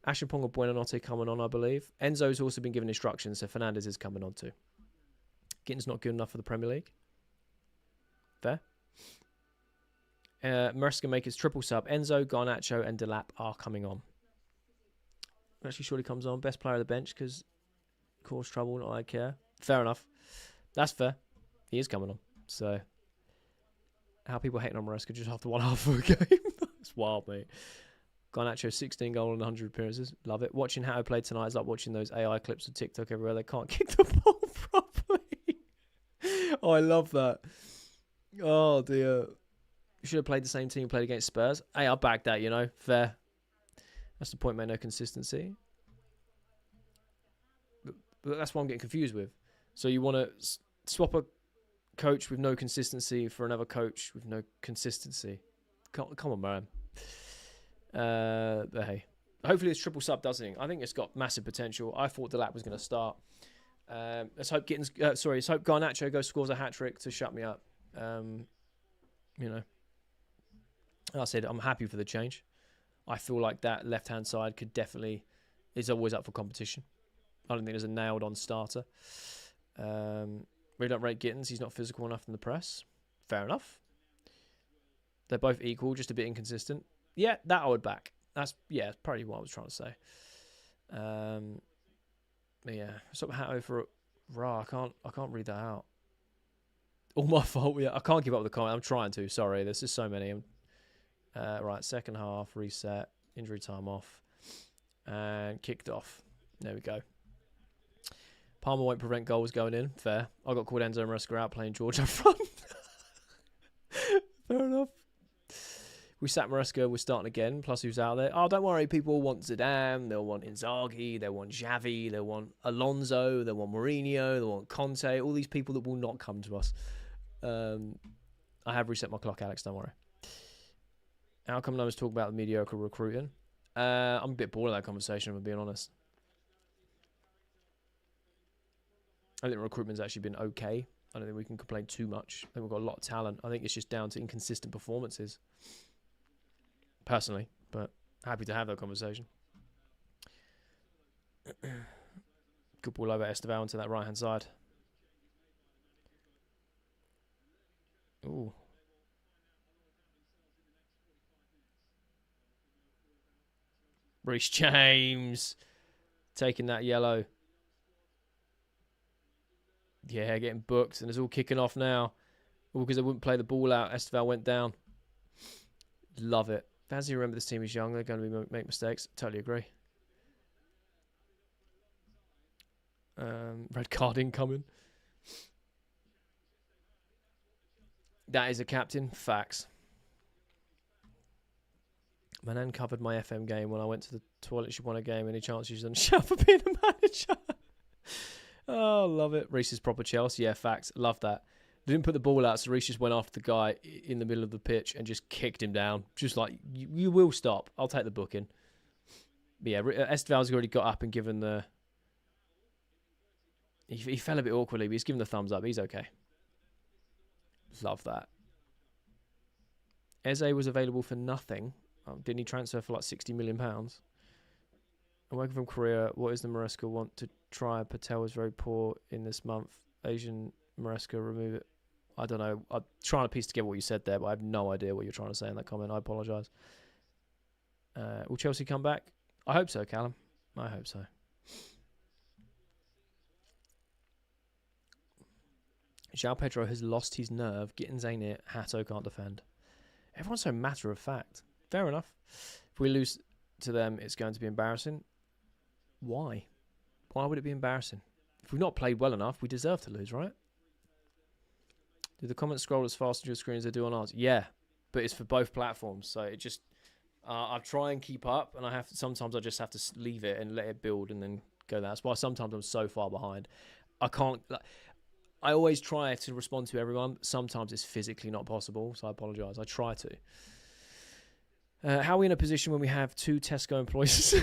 Speaker 1: Ashapong or Buonanotte coming on, I believe. Enzo's also been given instructions, so Fernandez is coming on too. Gittins not good enough for the Premier League. Fair. Maresca make his triple sub. Enzo, Garnacho, and Delap are coming on. Actually, surely comes on. Best player of the bench because cause trouble, not I care. Fair enough. That's fair. He is coming on. So, how people hating on Maresca just after one half of a game. It's wild, mate. Garnacho, 16 goal and 100 appearances. Love it. Watching how I played tonight is like watching those AI clips of TikTok everywhere. They can't kick the ball properly. Oh, I love that. Oh, dear. You should have played the same team you played against Spurs. Hey, I'll back that, Fair. That's the point, mate. No consistency. But that's what I'm getting confused with. So you want to swap a coach with no consistency for another coach with no consistency. Come on, man. But hey, hopefully this triple sub does anything. I think it's got massive potential. I thought Delap was going to start. Let's hope let's hope Garnacho scores a hat trick to shut me up. I said I'm happy for the change. I feel like that left hand side is always up for competition. I don't think there's a nailed on starter. We don't rate Gittins. He's not physical enough in the press. Fair enough. They're both equal, just a bit inconsistent. Yeah, that I would back. That's probably what I was trying to say. But yeah, stop hat for Ra. I can't read that out. All my fault. Yeah, I can't keep up with the comment. I'm trying to. Sorry, there's just so many. Right, second half reset, injury time off, and kicked off. There we go. Palmer won't prevent goals going in. Fair. I got called Enzo Maresca out playing George up front. Fair enough. We sat Maresca, we're starting again, plus who's out there. Oh, don't worry, people want Zidane, they'll want Inzaghi, they'll want Xavi, they'll want Alonso, they'll want Mourinho, they'll want Conte, all these people that will not come to us. I have reset my clock, Alex, don't worry. How come no one's talking about the mediocre recruiting? I'm a bit bored of that conversation, if I'm being honest. I think recruitment's actually been okay. I don't think we can complain too much. I think we've got a lot of talent. I think it's just down to inconsistent performances. Personally, but happy to have that conversation. Good ball over Esteval into that right-hand side. Ooh. Reece James taking that yellow. Yeah, getting booked, and it's all kicking off now. All because they wouldn't play the ball out. Esteval went down. Love it. As you remember, this team is young. They're going to make mistakes. Totally agree. Red card incoming. That is a captain. Facts. Manan covered my FM game when I went to the toilet. She won a game. Any chance she's done shout for being a manager? Oh, love it. Reece's proper Chelsea. Yeah, facts. Love that. They didn't put the ball out, so Reece just went after the guy in the middle of the pitch and just kicked him down. Just like, you will stop. I'll take the booking. But yeah, Esteval's already got up and given the... He fell a bit awkwardly, but he's given the thumbs up. He's okay. Love that. Eze was available for nothing. Didn't he transfer for like £60 million? I'm working from Korea. What is the Maresca want to try? Patel is very poor in this month. Asian Maresca, remove it. I don't know. I'm trying to piece together what you said there, but I have no idea what you're trying to say in that comment. I apologise. Will Chelsea come back? I hope so, Callum. I hope so. João Pedro has lost his nerve. Gittins ain't it. Hato can't defend. Everyone's so matter of fact. Fair enough. If we lose to them, it's going to be embarrassing. Why? Why would it be embarrassing? If we've not played well enough, we deserve to lose, right? Do the comments scroll as fast on your screen as they do on ours? Yeah, but it's for both platforms, so it just... I try and keep up, and sometimes I just have to leave it and let it build and then go. That's why sometimes I'm so far behind. I can't... I always try to respond to everyone, but sometimes it's physically not possible, so I apologise. I try to. How are we in a position when we have 2 Tesco employees?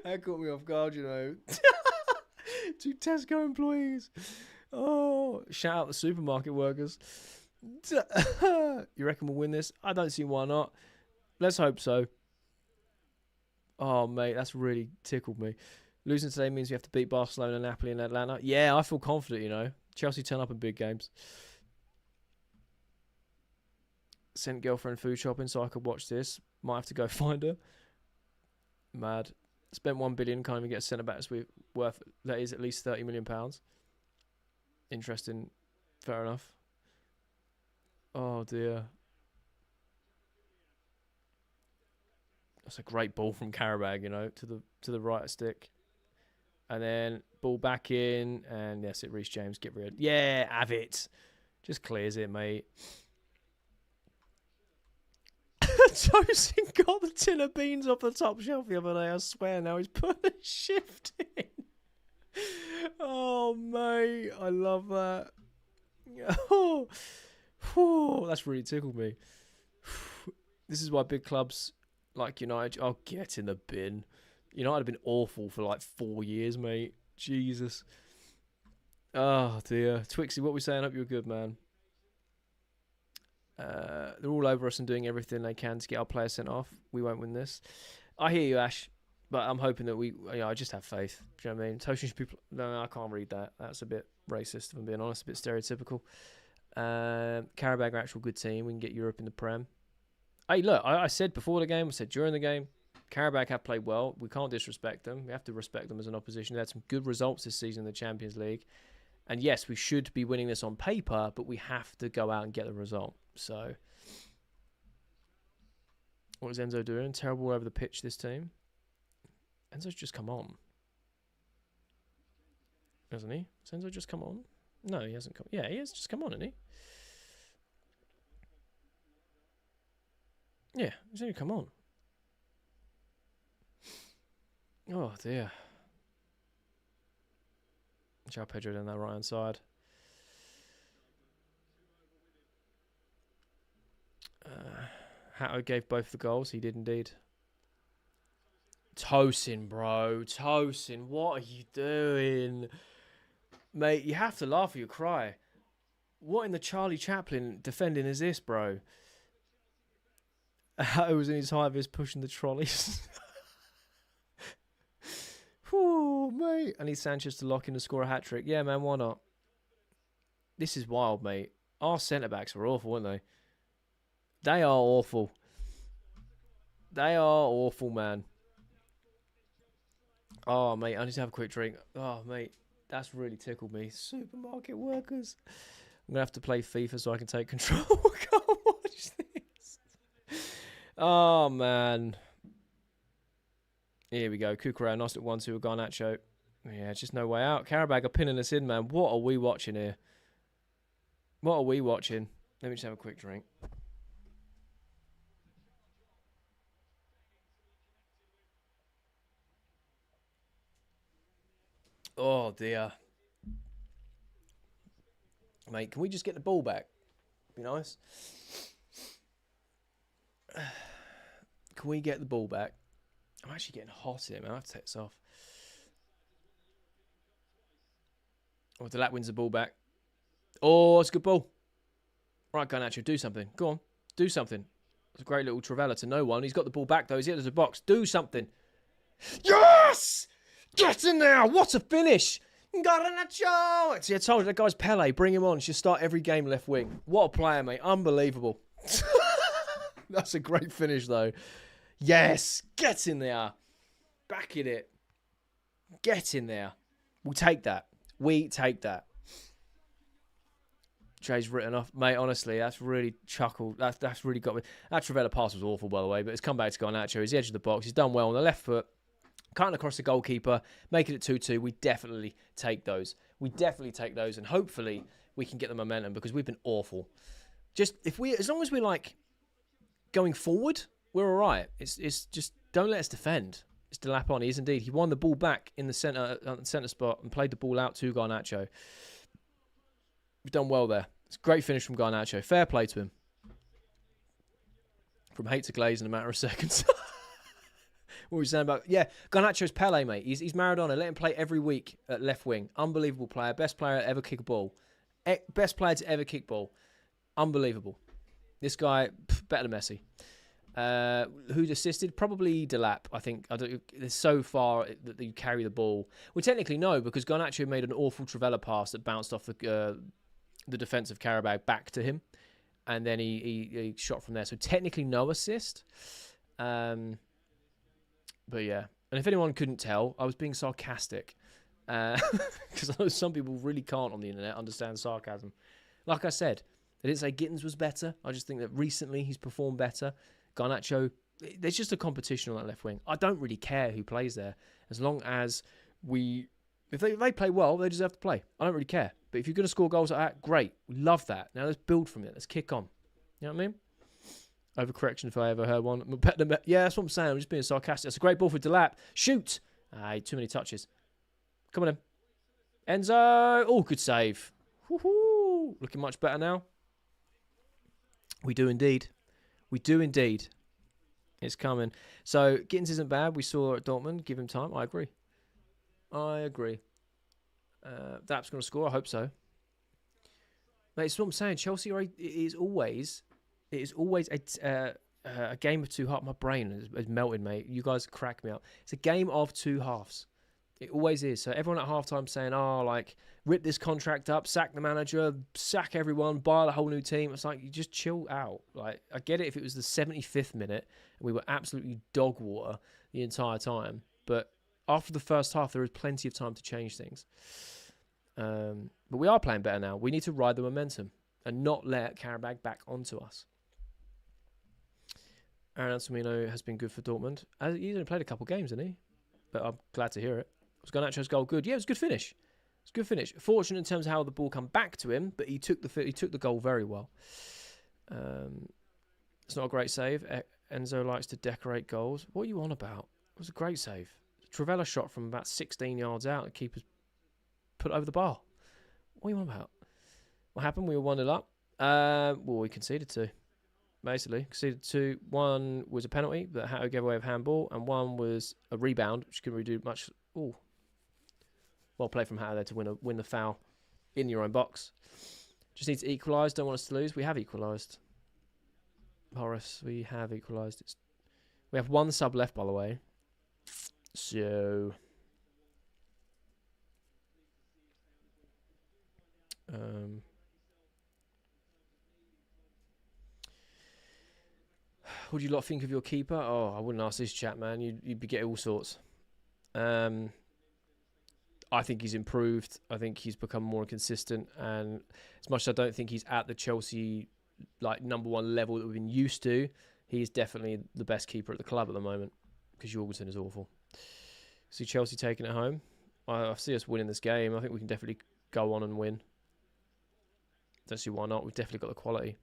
Speaker 1: That caught me off guard, you know. 2 Tesco employees. Oh, shout out the supermarket workers. You reckon we'll win this? I don't see why not. Let's hope so. Oh, mate, that's really tickled me. Losing today means we have to beat Barcelona, Napoli and Atlanta. Yeah, I feel confident, you know. Chelsea turn up in big games. Sent girlfriend food shopping so I could watch this. Might have to go find her. Mad. Spent 1 billion, can't even get a centre back worth, that is at least £30 million. Interesting. Fair enough. Oh dear. That's a great ball from Qarabag, you know, to the right stick. And then ball back in, and yes, it reached James. Get rid. Yeah, have it. Just clears it, mate. Tosin got the tin of beans off the top shelf the other day. I swear now he's put a shift in. Oh, mate. I love that. Oh, that's really tickled me. This is why big clubs like United... Oh, get in the bin. United have been awful for like 4 years, mate. Jesus. Oh, dear. Twixie, what are we saying? Hope you're good, man. They're all over us and doing everything they can to get our players sent off. We won't win this. I hear you, Ash, but I'm hoping that I just have faith. Do you know what I mean? Toshin people. No, I can't read that. That's a bit racist, if I'm being honest. A bit stereotypical. Qarabag are actual good team. We can get Europe in the Prem. Hey, look, I said before the game, I said during the game, Qarabag have played well. We can't disrespect them. We have to respect them as an opposition. They had some good results this season in the Champions League. And yes, we should be winning this on paper, but we have to go out and get the result. So, what is Enzo doing? Terrible all over the pitch, this team. Enzo's just come on. Hasn't he? Has Enzo just come on? No, he hasn't come. Yeah, he has just come on, hasn't he? Yeah, he's only come on. Oh, dear. João Pedro down that right-hand side. Hato gave both the goals. He did indeed. Tosin, bro. Tosin, what are you doing? Mate, you have to laugh or you cry. What in the Charlie Chaplin defending is this, bro? Hato was in his high vis pushing the trolleys. Whew, mate. I need Sanchez to lock in and score a hat-trick. Yeah, man, why not? This is wild, mate. Our centre-backs are awful, aren't they? They are awful. They are awful, man. Oh, mate, I need to have a quick drink. Oh, mate, that's really tickled me. Supermarket workers. I'm going to have to play FIFA so I can take control. I can't watch this. Oh, man. Here we go. Cucurella, nice little 1-2 with Garnacho. Yeah, just no way out. Qarabag are pinning us in, man. What are we watching here? What are we watching? Let me just have a quick drink. Oh, dear. Mate, can we just get the ball back? Be nice. Can we get the ball back? I'm actually getting hot here, man. I have to take this off. Oh, Delap wins the ball back. Oh, it's a good ball. Right, Garnacho, do something. Go on, do something. It's a great little Trivela to no one. He's got the ball back, though. He's into the box. Do something. Yes! Get in there! What a finish! Garnacho! See, I told you, that guy's Pele. Bring him on. Should start every game left wing. What a player, mate. Unbelievable. That's a great finish, though. Yes! Get in there. Back in it. Get in there. We'll take that. We take that. Jay's written off. Mate, honestly, that's really chuckled. That's really got me. That Trivela pass was awful, by the way, but it's come back to Garnacho. He's the edge of the box. He's done well on the left foot. Cutting across the goalkeeper, making it 2-2. We definitely take those. We definitely take those, and hopefully we can get the momentum because we've been awful. Just as long as we're like going forward, we're all right. It's just don't let us defend. It's Delap on. He is indeed. He won the ball back in the centre spot and played the ball out to Garnacho. We've done well there. It's a great finish from Garnacho. Fair play to him. From hate to glaze in a matter of seconds. What were we saying about... Yeah, Garnacho's Pele, mate. He's Maradona. Let him play every week at left wing. Unbelievable player. Best player to ever kick a ball. Best player to ever kick ball. Unbelievable. This guy, better than Messi. Who'd assisted? Probably Delap, I think. It's so far that you carry the ball. Well, technically, no, because Garnacho made an awful Trivela pass that bounced off the defence of Qarabag back to him. And then he shot from there. So technically, no assist. But yeah, and if anyone couldn't tell, I was being sarcastic. Because I know some people really can't on the internet understand sarcasm. Like I said, I didn't say Gittins was better. I just think that recently he's performed better. Garnacho, there's just a competition on that left wing. I don't really care who plays there. As long as if they play well, they deserve to play. I don't really care. But if you're going to score goals like that, great. We love that. Now let's build from it. Let's kick on. You know what I mean? Overcorrection if I ever heard one. Yeah, that's what I'm saying. I'm just being sarcastic. That's a great ball for Delap. Shoot! Too many touches. Come on in. Enzo! Oh, good save. Woohoo! Looking much better now. We do indeed. We do indeed. It's coming. So, Gittins isn't bad. We saw at Dortmund. Give him time. I agree. Dap's going to score. I hope so. Mate, it's what I'm saying. Chelsea is always a game of two halves. My brain has melted, mate. You guys crack me up. It's a game of two halves. It always is. So everyone at halftime saying, rip this contract up, sack the manager, sack everyone, buy a whole new team. It's like, you just chill out. Like, I get it if it was the 75th minute and we were absolutely dog water the entire time. But after the first half, there is plenty of time to change things. But we are playing better now. We need to ride the momentum and not let Qarabag back onto us. Aaron Anselmino has been good for Dortmund. He's only played a couple games, hasn't he? But I'm glad to hear it. Was Garnacho's goal good? Yeah, it was a good finish. It's a good finish. Fortunate in terms of how the ball come back to him, but he took the goal very well. It's not a great save. Enzo likes to decorate goals. What are you on about? It was a great save. Trivela shot from about 16 yards out. The keeper's put it over the bar. What are you on about? What happened? We were 1-0 up. We conceded 2. Basically, conceded 2. One was a penalty that gave away of handball, and one was a rebound, which couldn't really do much. Ooh, well played from Hatter there to win the foul in your own box. Just need to equalise. Don't want us to lose. We have equalised. Horace, we have equalised. We have one sub left, by the way. So, what do you lot think of your keeper? Oh, I wouldn't ask this chat, man. You'd be getting all sorts. I think he's improved. I think he's become more consistent. And as much as I don't think he's at the Chelsea number one level that we've been used to, he's definitely the best keeper at the club at the moment because Jorgensen is awful. See Chelsea taking it home. I see us winning this game. I think we can definitely go on and win. Don't see why not. We've definitely got the quality.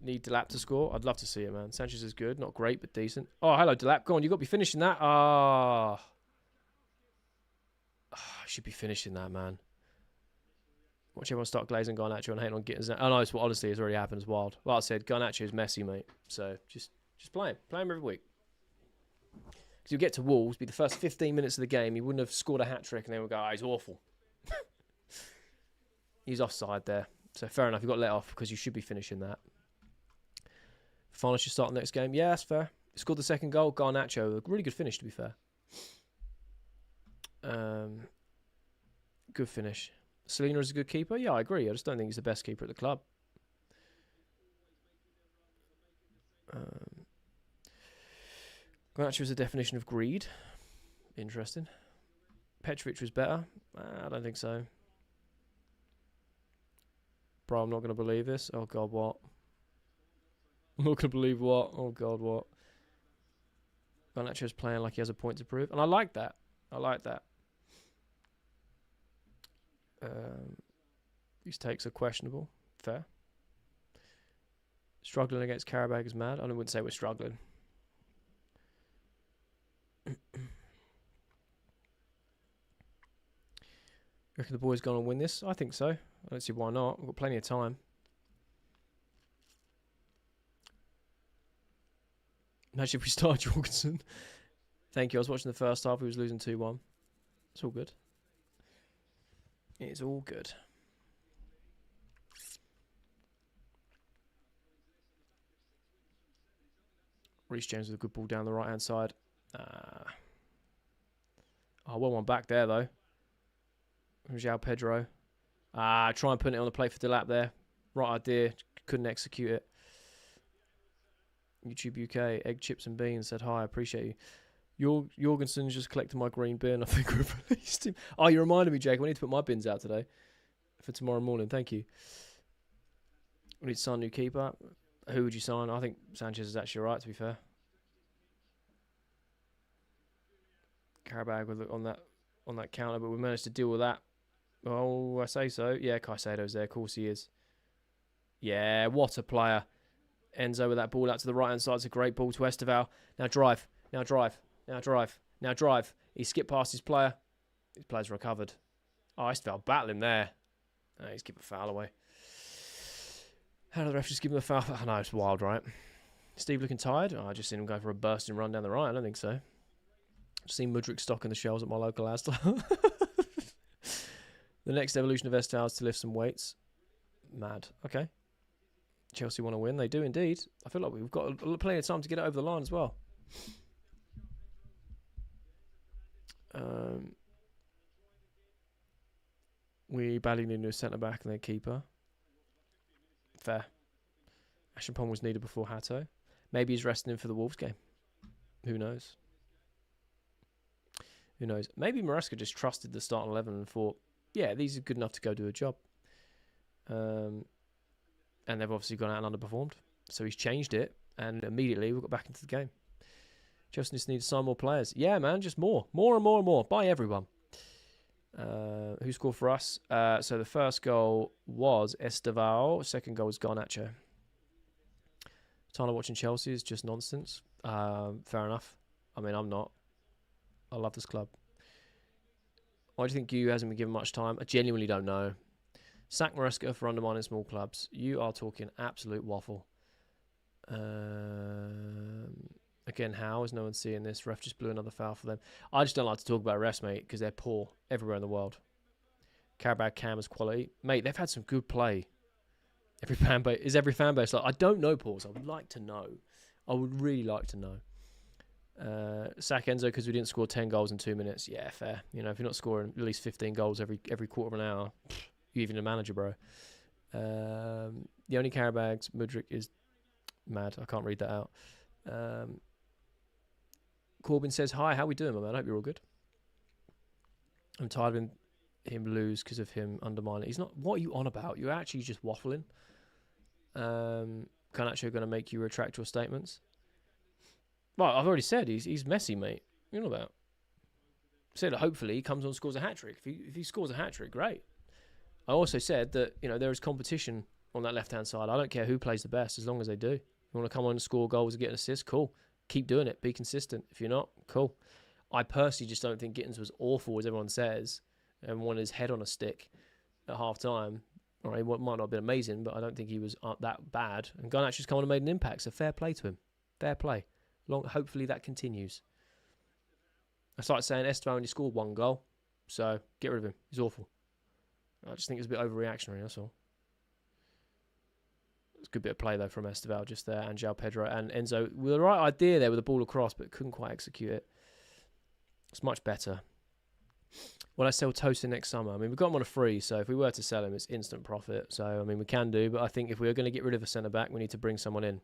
Speaker 1: Need Delap to score. I'd love to see it, man. Sanchez is good. Not great, but decent. Oh, hello, Delap. Go on. You got to be finishing that. I should be finishing that, man. Watch everyone start glazing Garnacho and hating on Gittins. Oh, no, honestly, it's already happened. It's wild. Like I said, Garnacho is messy, mate. So just play him. Play him every week. Because you'll get to Wolves, be the first 15 minutes of the game, he wouldn't have scored a hat-trick, and then we'll go, he's awful. He's offside there. So fair enough. He got let off because you should be finishing that. Finally should start the next game. Yeah, that's fair. Scored the second goal. Garnacho. A really good finish, to be fair. Good finish. Selena is a good keeper. Yeah, I agree. I just don't think he's the best keeper at the club. Garnacho is the definition of greed. Interesting. Petrovic was better. I don't think so. Bro, I'm not going to believe this. Oh, God, what? I'm not going to believe what? Oh, God, what? Garnacho's playing like he has a point to prove. And I like that. I like that. These takes are questionable. Fair. Struggling against Qarabag is mad. I wouldn't say we're struggling. You reckon the boys going to win this? I think so. I don't see why not. We've got plenty of time. Imagine if we start Jorgensen. Thank you. I was watching the first half. He was losing 2-1. It's all good. It's all good. Reece James with a good ball down the right-hand side. Oh, well one back there, though. João Pedro. Try and put it on the plate for Delap there. Right idea. Couldn't execute it. YouTube UK. Egg, chips and beans said hi. I appreciate you. Jorgensen's just collected my green bin. I think we've released him. Oh, you reminded me, Jake. I need to put my bins out today for tomorrow morning. Thank you. We need to sign a new keeper. Who would you sign? I think Sanchez is actually right, to be fair. Qarabag on that counter, but we managed to deal with that. Oh, I say so. Yeah, Caicedo's there. Of course he is. Yeah, what a player. Enzo with that ball out to the right-hand side. It's a great ball to Esteval. Now drive. Now drive. Now drive. Now drive. He skipped past his player. His player's recovered. Oh, Esteval battling there. Oh, he's giving a foul away. How did the ref just give him a foul? I know, it's wild, right? Steve looking tired? Oh, I just seen him go for a bursting run down the right. I don't think so. I've seen Mudryk stocking the shelves at my local Asda. The next evolution of Esteval is to lift some weights. Mad. Okay. Chelsea want to win. They do indeed. I feel like we've got plenty of time to get it over the line as well. We badly need a new centre-back and their keeper. Fair. Ashampong was needed before Hato. Maybe he's resting him for the Wolves game. Who knows? Who knows? Maybe Maresca just trusted the starting 11 and thought, yeah, these are good enough to go do a job. And they've obviously gone out and underperformed. So he's changed it, and immediately we got back into the game. Chelsea just need to sign more players. Yeah, man, just more. More and more and more. Buy everyone. Who scored for us? So the first goal was Esteval. Second goal was Garnacho. Tyler watching Chelsea is just nonsense. Fair enough. I mean, I'm not. I love this club. Why do you think you hasn't been given much time? I genuinely don't know. Sack Maresca for undermining small clubs. You are talking absolute waffle. Again, how is no one seeing this? Ref just blew another foul for them. I just don't like to talk about refs, mate, because they're poor everywhere in the world. Qarabag Cam is quality. Mate, they've had some good play. Every fan base like, I don't know, Pauls. I would like to know. I would really like to know. Sack Enzo because we didn't score 10 goals in 2 minutes. Yeah, fair. You know, if you're not scoring at least 15 goals every quarter of an hour, you're even a manager, bro. The only Qarabag's Mudryk is mad. I can't read that out. Corbin says, hi, how we doing, my man? I hope you're all good. I'm tired of him lose because of him undermining. He's not. What are you on about? You're actually just waffling. Garnacho going to make you retract your statements? Well, I've already said he's messy, mate. You know about. Said hopefully he comes on and scores a hat-trick. If he scores a hat-trick, great. I also said that, you know, there is competition on that left-hand side. I don't care who plays the best as long as they do. You want to come on and score goals and get an assist? Cool. Keep doing it. Be consistent. If you're not, cool. I personally just don't think Gittins was awful, as everyone says, and wanted his head on a stick at half-time. All right, might not have been amazing, but I don't think he was that bad. And Garnacho's come on and made an impact, so fair play to him. Fair play. Hopefully that continues. It's like saying Esteban only scored 1 goal, so get rid of him. He's awful. I just think it's a bit overreactionary, that's all. It's a good bit of play, though, from Esteval just there, and João Pedro and Enzo with the right idea there with the ball across, but couldn't quite execute it. It's much better. When I sell Tosin next summer, I mean, we've got him on a free, so if we were to sell him, it's instant profit. So, I mean, we can do, but I think if we are going to get rid of a centre-back, we need to bring someone in.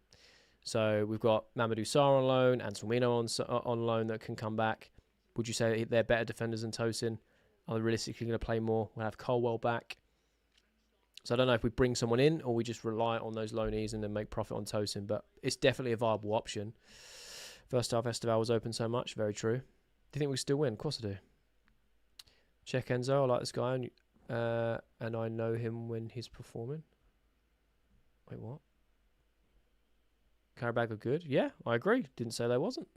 Speaker 1: So, we've got Mamadou Sarr on loan, and Anselmino on loan that can come back. Would you say they're better defenders than Tosin? Are they realistically going to play more? We'll have Colwell back. So, I don't know if we bring someone in or we just rely on those loanees and then make profit on Tosin, but it's definitely a viable option. First half, Esteval was open so much. Very true. Do you think we still win? Of course I do. Check Enzo. I like this guy. And I know him when he's performing. Wait, what? Qarabag are good? Yeah, I agree. Didn't say they wasn't.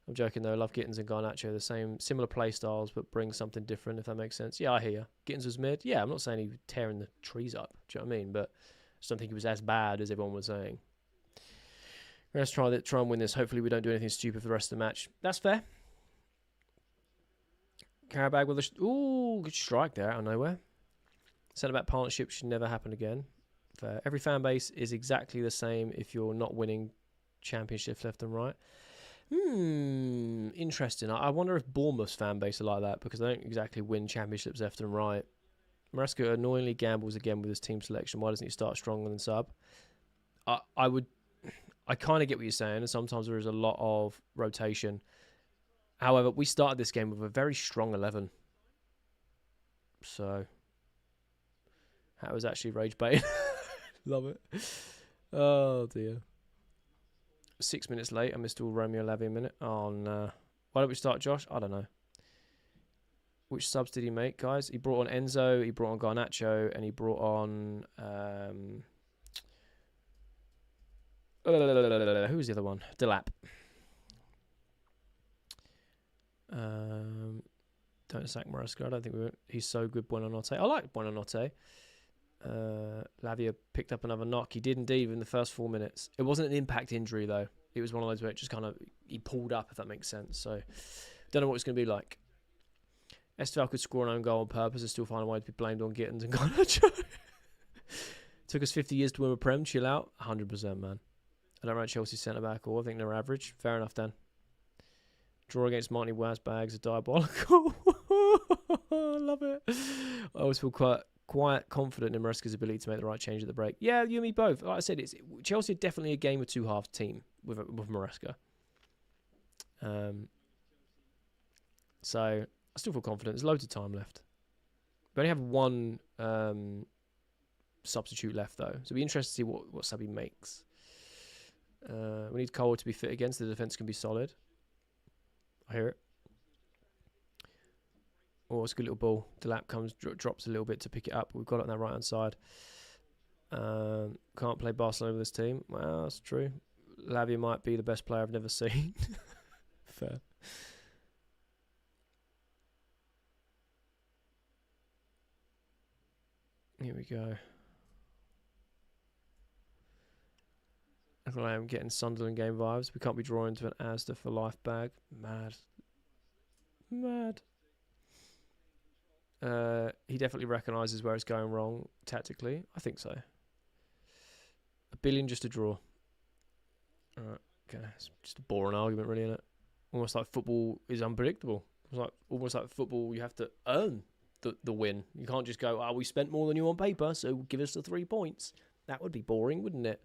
Speaker 1: I'm joking though. I love Gittins and Garnacho. The similar play styles, but bring something different, if that makes sense. Yeah, I hear you. Gittins was mid. Yeah, I'm not saying he was tearing the trees up. Do you know what I mean? But I just don't think he was as bad as everyone was saying. Let's try and win this. Hopefully we don't do anything stupid for the rest of the match. That's fair. Qarabag with a... Ooh, good strike there out of nowhere. Centre-back partnership should never happen again. Fair. Every fan base is exactly the same if you're not winning championships left and right. Interesting. I wonder if Bournemouth's fan base are like that because they don't exactly win championships left and right. Maresca annoyingly gambles again with his team selection. Why doesn't he start stronger than sub? I kind of get what you're saying, and sometimes there is a lot of rotation. However, we started this game with a very strong 11. So, that was actually rage bait. Love it. Oh, dear. 6 minutes late. I missed all Romeo Lavia minute. Oh, no. Why don't we start Josh? I don't know. Which subs did he make, guys? He brought on Enzo, he brought on Garnacho, and he brought on... who was the other one? Delap. Don't sack Maresca. I don't think he's so good. Buonanotte. I like Buonanotte. Lavia picked up another knock. He did indeed in the first 4 minutes. It wasn't an impact injury though. It was one of those where it just kind of he pulled up, if that makes sense. So don't know what it's going to be like. Esteval could score an own goal on purpose and still find a way to be blamed on Gittins and Garnacho. Took us 50 years to win a Prem. Chill out. 100%, man. I don't rate Chelsea centre back, or I think they're average. Fair enough then. Draw against Marty Wazbags are diabolical. I love it. I always feel quite confident in Maresca's ability to make the right change at the break. Yeah, you and me both. Like I said, Chelsea are definitely a game of two halves team with Maresca. So I still feel confident. There's loads of time left. We only have one substitute left though, so it'll be interesting to see what sub he makes. We need Cole to be fit again so the defence can be solid. I hear it. Oh, it's a good little ball. Delap comes, drops a little bit to pick it up. We've got it on that right-hand side. Can't play Barcelona with this team. Well, that's true. Lavia might be the best player I've never seen. Fair. Here we go. I am getting Sunderland game vibes. We can't be drawing to an Asda for life bag. Mad. He definitely recognises where it's going wrong tactically. I think so. 1 billion just a draw. Alright, okay. It's just a boring argument really, isn't it? Almost like football is unpredictable. It's almost like football, you have to earn the win. You can't just go, we spent more than you on paper, so give us the 3 points. That would be boring, wouldn't it?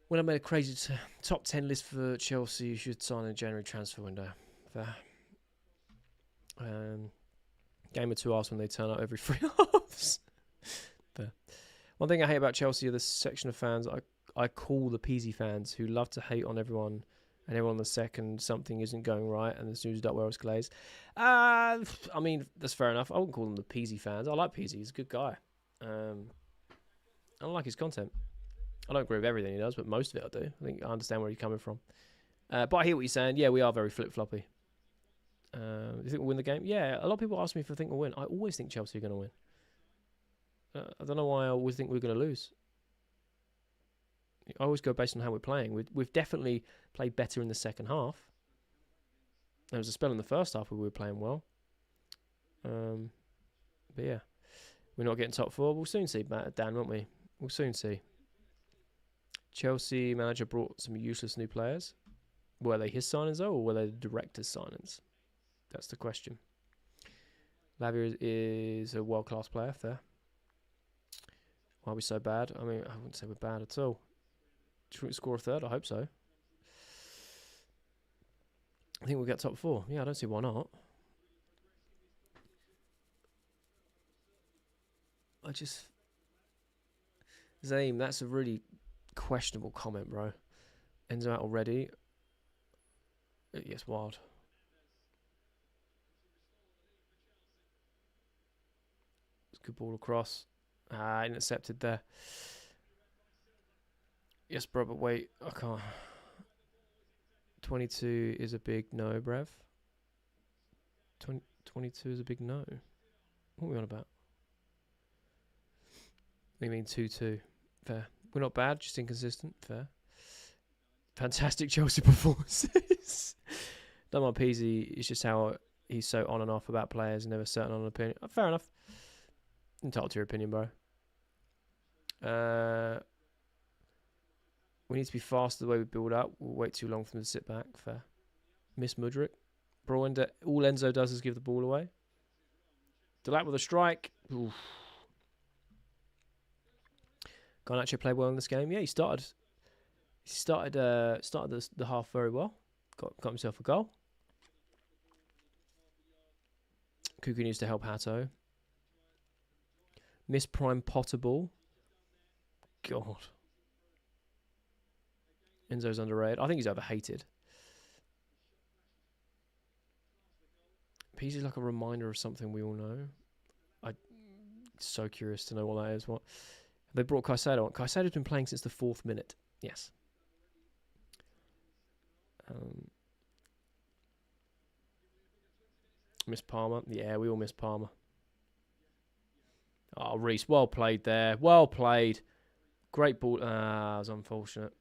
Speaker 1: When I made a crazy top 10 list for Chelsea, you should sign in a January transfer window. Fair. Game of two halves when they turn up every 3 halves. Fair. One thing I hate about Chelsea are this section of fans I call the Peasy fans who love to hate on everyone and everyone the second something isn't going right and the snooze up where it's glazed. I mean, that's fair enough. I wouldn't call them the Peasy fans. I like Peasy. He's a good guy. I don't like his content. I don't agree with everything he does, but most of it I do. I think I understand where he's coming from. But I hear what you're saying. Yeah, we are very flip-floppy. You think we'll win the game? Yeah, a lot of people ask me if I think we'll win. I always think Chelsea are going to win. I don't know why I always think we're going to lose. I always go based on how we're playing. We've definitely played better in the second half. There was a spell in the first half where we were playing well. But But yeah, we're not getting top four. We'll soon see, Dan, won't we? We'll soon see. Chelsea manager brought some useless new players. Were they his signings, though, or were they the director's signings? That's the question. Lavia is a world-class player, fair. Why are we so bad? I mean, I wouldn't say we're bad at all. Should we score a third? I hope so. I think we'll get top four. Yeah, I don't see why not. Zaim, that's a really questionable comment, bro. Enzo out already. Yes, wild. It's a good ball across. Intercepted there. Yes, bro, but wait. I can't. 22 is a big no, bruv. 22 is a big no. What are we on about? We mean 2-2. Fair. We're not bad, just inconsistent. Fair. Fantastic Chelsea performances. Don't mind Peasy. It's just how he's so on and off about players and never certain on an opinion. Oh, fair enough. Entitled to your opinion, bro. We need to be faster the way we build up. We'll wait too long for them to sit back. Fair. Miss Mudryk. Bro, all Enzo does is give the ball away. Delap with a strike. Oof. Garnacho played well in this game. Yeah, he started the half very well. Got himself a goal. Cuckoo needs to help Hato. Miss Prime Potter ball. God. Enzo's underrated. I think he's overhated. Peasy's like a reminder of something we all know. I'm so curious to know what that is. What? They brought Caicedo on. Caicedo's been playing since the 4th minute. Yes. Miss Palmer. Yeah, we all miss Palmer. Oh, Reece. Well played there. Well played. Great ball. That was unfortunate.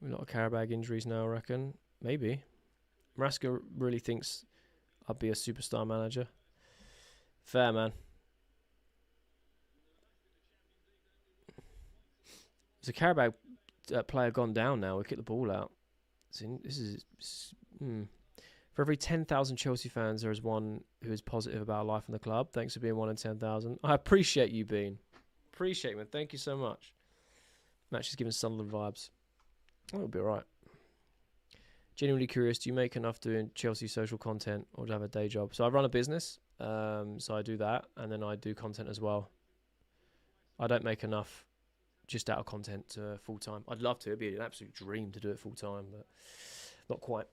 Speaker 1: A lot of Qarabag injuries now, I reckon. Maybe. Maraska really thinks I'd be a superstar manager. Fair, man. There's a Qarabag player gone down now. We kick the ball out. For every 10,000 Chelsea fans, there is one who is positive about life in the club. Thanks for being 1 in 10,000. I appreciate you, Bean. Appreciate it, man. Thank you so much. Match is giving Sunderland vibes. It'll be alright. Genuinely curious, do you make enough doing Chelsea social content or do you have a day job? So I run a business, so I do that, and then I do content as well. I don't make enough just out of content full time. I'd love to. It'd be an absolute dream to do it full time, but not quite.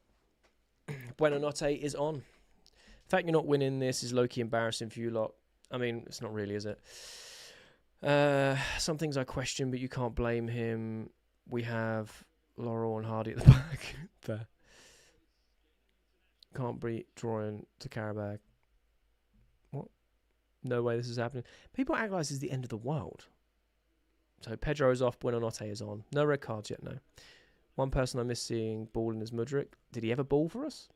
Speaker 1: Buonanotte is on. The fact you're not winning this is low-key embarrassing for you lot. I mean, it's not really, is it? Some things I question, but you can't blame him. We have Laurel and Hardy at the back. Fair. Can't beat drawing to Qarabag. What? No way this is happening. People act like this is the end of the world. So Pedro is off, Buonanotte is on. No red cards yet, no. One person I miss seeing balling is Mudryk. Did he ever ball for us?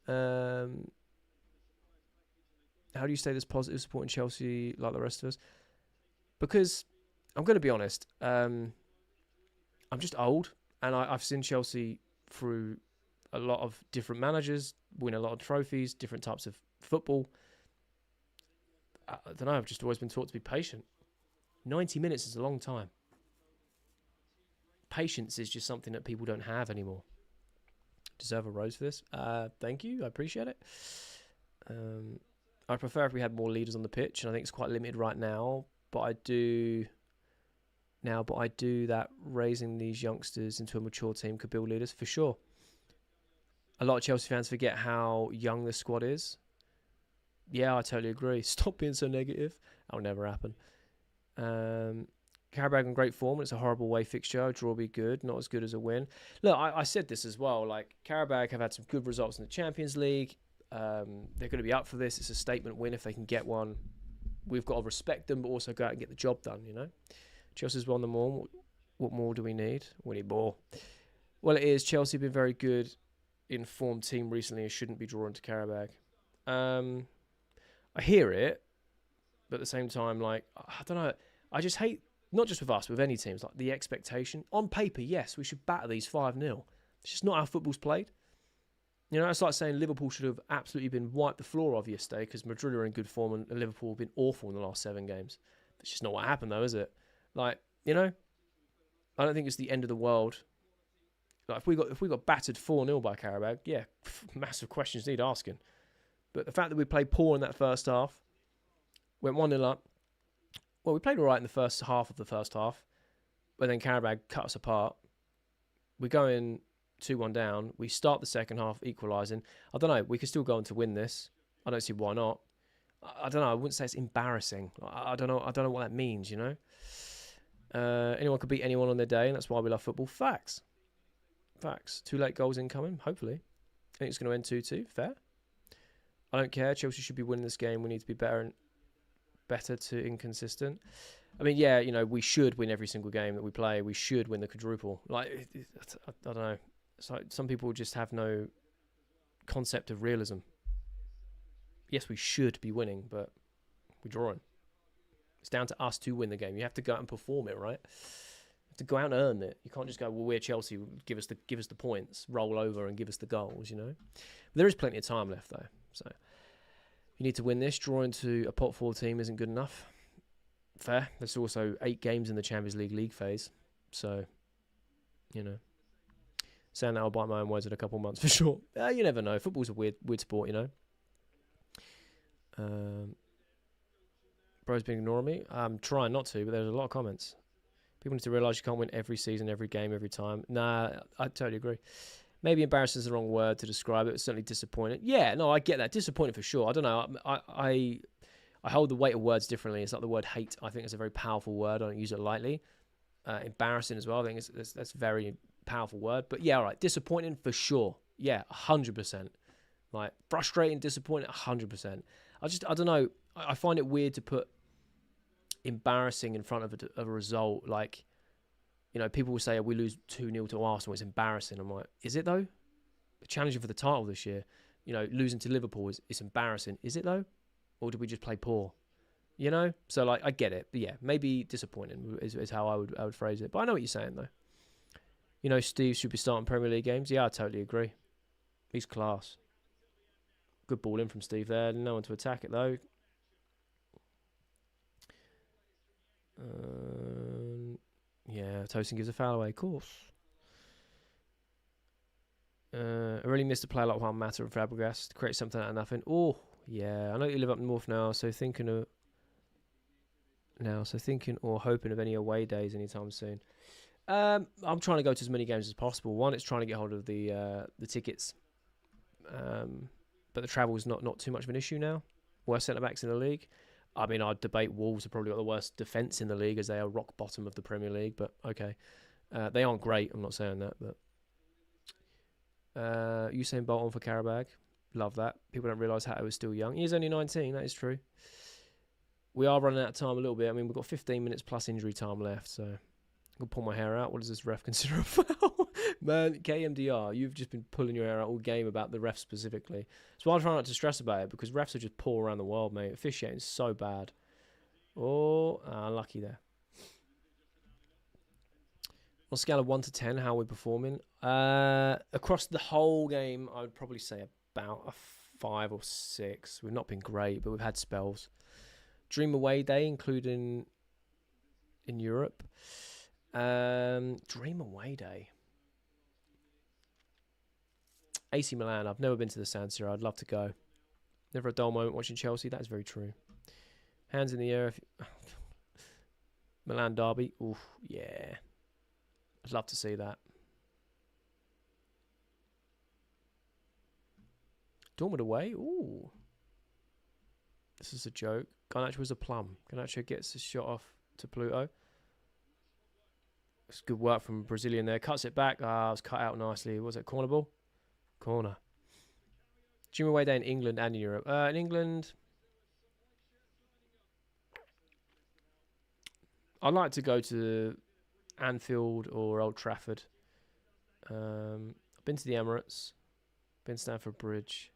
Speaker 1: How do you stay this positive supporting Chelsea like the rest of us? Because, I'm going to be honest, I'm just old. And I've seen Chelsea through a lot of different managers, win a lot of trophies, different types of football. I don't know, I've just always been taught to be patient. 90 minutes is a long time. Patience is just something that people don't have anymore. Deserve a rose for this. Thank you. I appreciate it. I'd prefer if we had more leaders on the pitch, and I think it's quite limited right now. But I do that raising these youngsters into a mature team could build leaders for sure. A lot of Chelsea fans forget how young this squad is. Yeah, I totally agree. Stop being so negative. That'll never happen. Qarabag in great form. It's a horrible away fixture. A draw will be good. Not as good as a win. Look, I said this as well. Like, Qarabag have had some good results in the Champions League. They're going to be up for this. It's a statement win if they can get one. We've got to respect them, but also go out and get the job done, you know? Chelsea's won them all. What more do we need? We need more. Well, it is. Chelsea have been very good informed team recently and shouldn't be drawn to Qarabag. I hear it, but at the same time, like, I don't know. I just hate, not just with us, with any teams, like the expectation. On paper, yes, we should batter these 5-0. It's just not how football's played. You know, it's like saying Liverpool should have absolutely been wiped the floor of yesterday because Madrid are in good form and Liverpool have been awful in the last 7 games. It's just not what happened, though, is it? Like, you know, I don't think it's the end of the world. Like, if we got battered 4-0 by Qarabag, yeah, massive questions need asking. But the fact that we played poor in that first half, went 1-0 up. Well, we played all right in the first half of the first half, but then Qarabag cut us apart. We go in 2-1 down. We start the second half equalising. I don't know. We could still go on to win this. I don't see why not. I don't know. I wouldn't say it's embarrassing. I don't know. I don't know what that means. You know, anyone could beat anyone on their day, and that's why we love football. Facts. 2 late goals incoming. Hopefully, I think it's going to end 2-2. Fair. I don't care. Chelsea should be winning this game. We need to be better to inconsistent. I mean, yeah, you know, we should win every single game that we play. We should win the quadruple. Like, I don't know. It's like some people just have no concept of realism. Yes, we should be winning, but we're drawing. It's down to us to win the game. You have to go out and perform it, right? You have to go out and earn it. You can't just go, well, we're Chelsea, give us the points, roll over and give us the goals, you know? But there is plenty of time left, though. So you need to win this. Drawing to a pot 4 team isn't good enough. Fair. There's also 8 games in the Champions League phase. So, you know. Saying that, I'll bite my own words in a couple of months for sure. You never know. Football's a weird sport, you know. Bro's been ignoring me. I'm trying not to, but there's a lot of comments. People need to realise you can't win every season, every game, every time. Nah, I totally agree. Maybe embarrassing is the wrong word to describe it. It's certainly disappointing. Yeah, no, I get that. Disappointing for sure. I don't know. I hold the weight of words differently. It's like the word hate. I think it's a very powerful word. I don't use it lightly. Embarrassing as well. I think that's a very powerful word. But yeah, all right. Disappointing for sure. Yeah, 100%. Like, frustrating, disappointing, 100%. I don't know. I find it weird to put embarrassing in front of a result. Like, you know, people will say, oh, we lose 2-0 to Arsenal. It's embarrassing. I'm like, is it though? We're challenging for the title this year. You know, losing to Liverpool is embarrassing. Is it though? Or did we just play poor? You know? So, like, I get it. But yeah, maybe disappointing is how I would phrase it. But I know what you're saying, though. You know, Steve should be starting Premier League games. Yeah, I totally agree. He's class. Good ball in from Steve there. No one to attack it, though. Yeah, Tosin gives a foul away, of course. I really missed a play like Juan Mata and Fabregas to create something out of nothing. Oh, yeah. I know you live up north now, so thinking or hoping of any away days anytime soon. I'm trying to go to as many games as possible. One, it's trying to get hold of the tickets. But the travel is not too much of an issue now. Worst centre-backs in the league. I mean, I'd debate Wolves have probably got the worst defence in the league as they are rock bottom of the Premier League, but okay. They aren't great, I'm not saying that, but Usain Bolt on for Qarabag. Love that. People don't realise Hato is still young. He is only 19, that is true. We are running out of time a little bit. I mean, we've got 15 minutes plus injury time left, so I'm going to pull my hair out. What does this ref consider a foul? Man, KMDR, you've just been pulling your hair out all game about the ref specifically. So I'm trying not to stress about it because refs are just poor around the world, mate. Officiating is so bad. Oh, unlucky there. On a scale of 1 to 10, how are we performing? Across the whole game, I would probably say about a 5 or 6. We've not been great, but we've had spells. Dream away day, including in Europe. Dream away day. AC Milan. I've never been to the San Siro. I'd love to go. Never a dull moment watching Chelsea. That is very true. Hands in the air. Milan derby. Oof, yeah. I'd love to see that. Dortmund away. Ooh. This is a joke. Garnacho was a plum. Garnacho gets a shot off to Pluto. It's good work from Brazilian there. Cuts it back. It was cut out nicely. Was it corner ball? Corner. Dream away day in England and in Europe. In England, I'd like to go to Anfield or Old Trafford. I've been to the Emirates. Ben Stanford Bridge.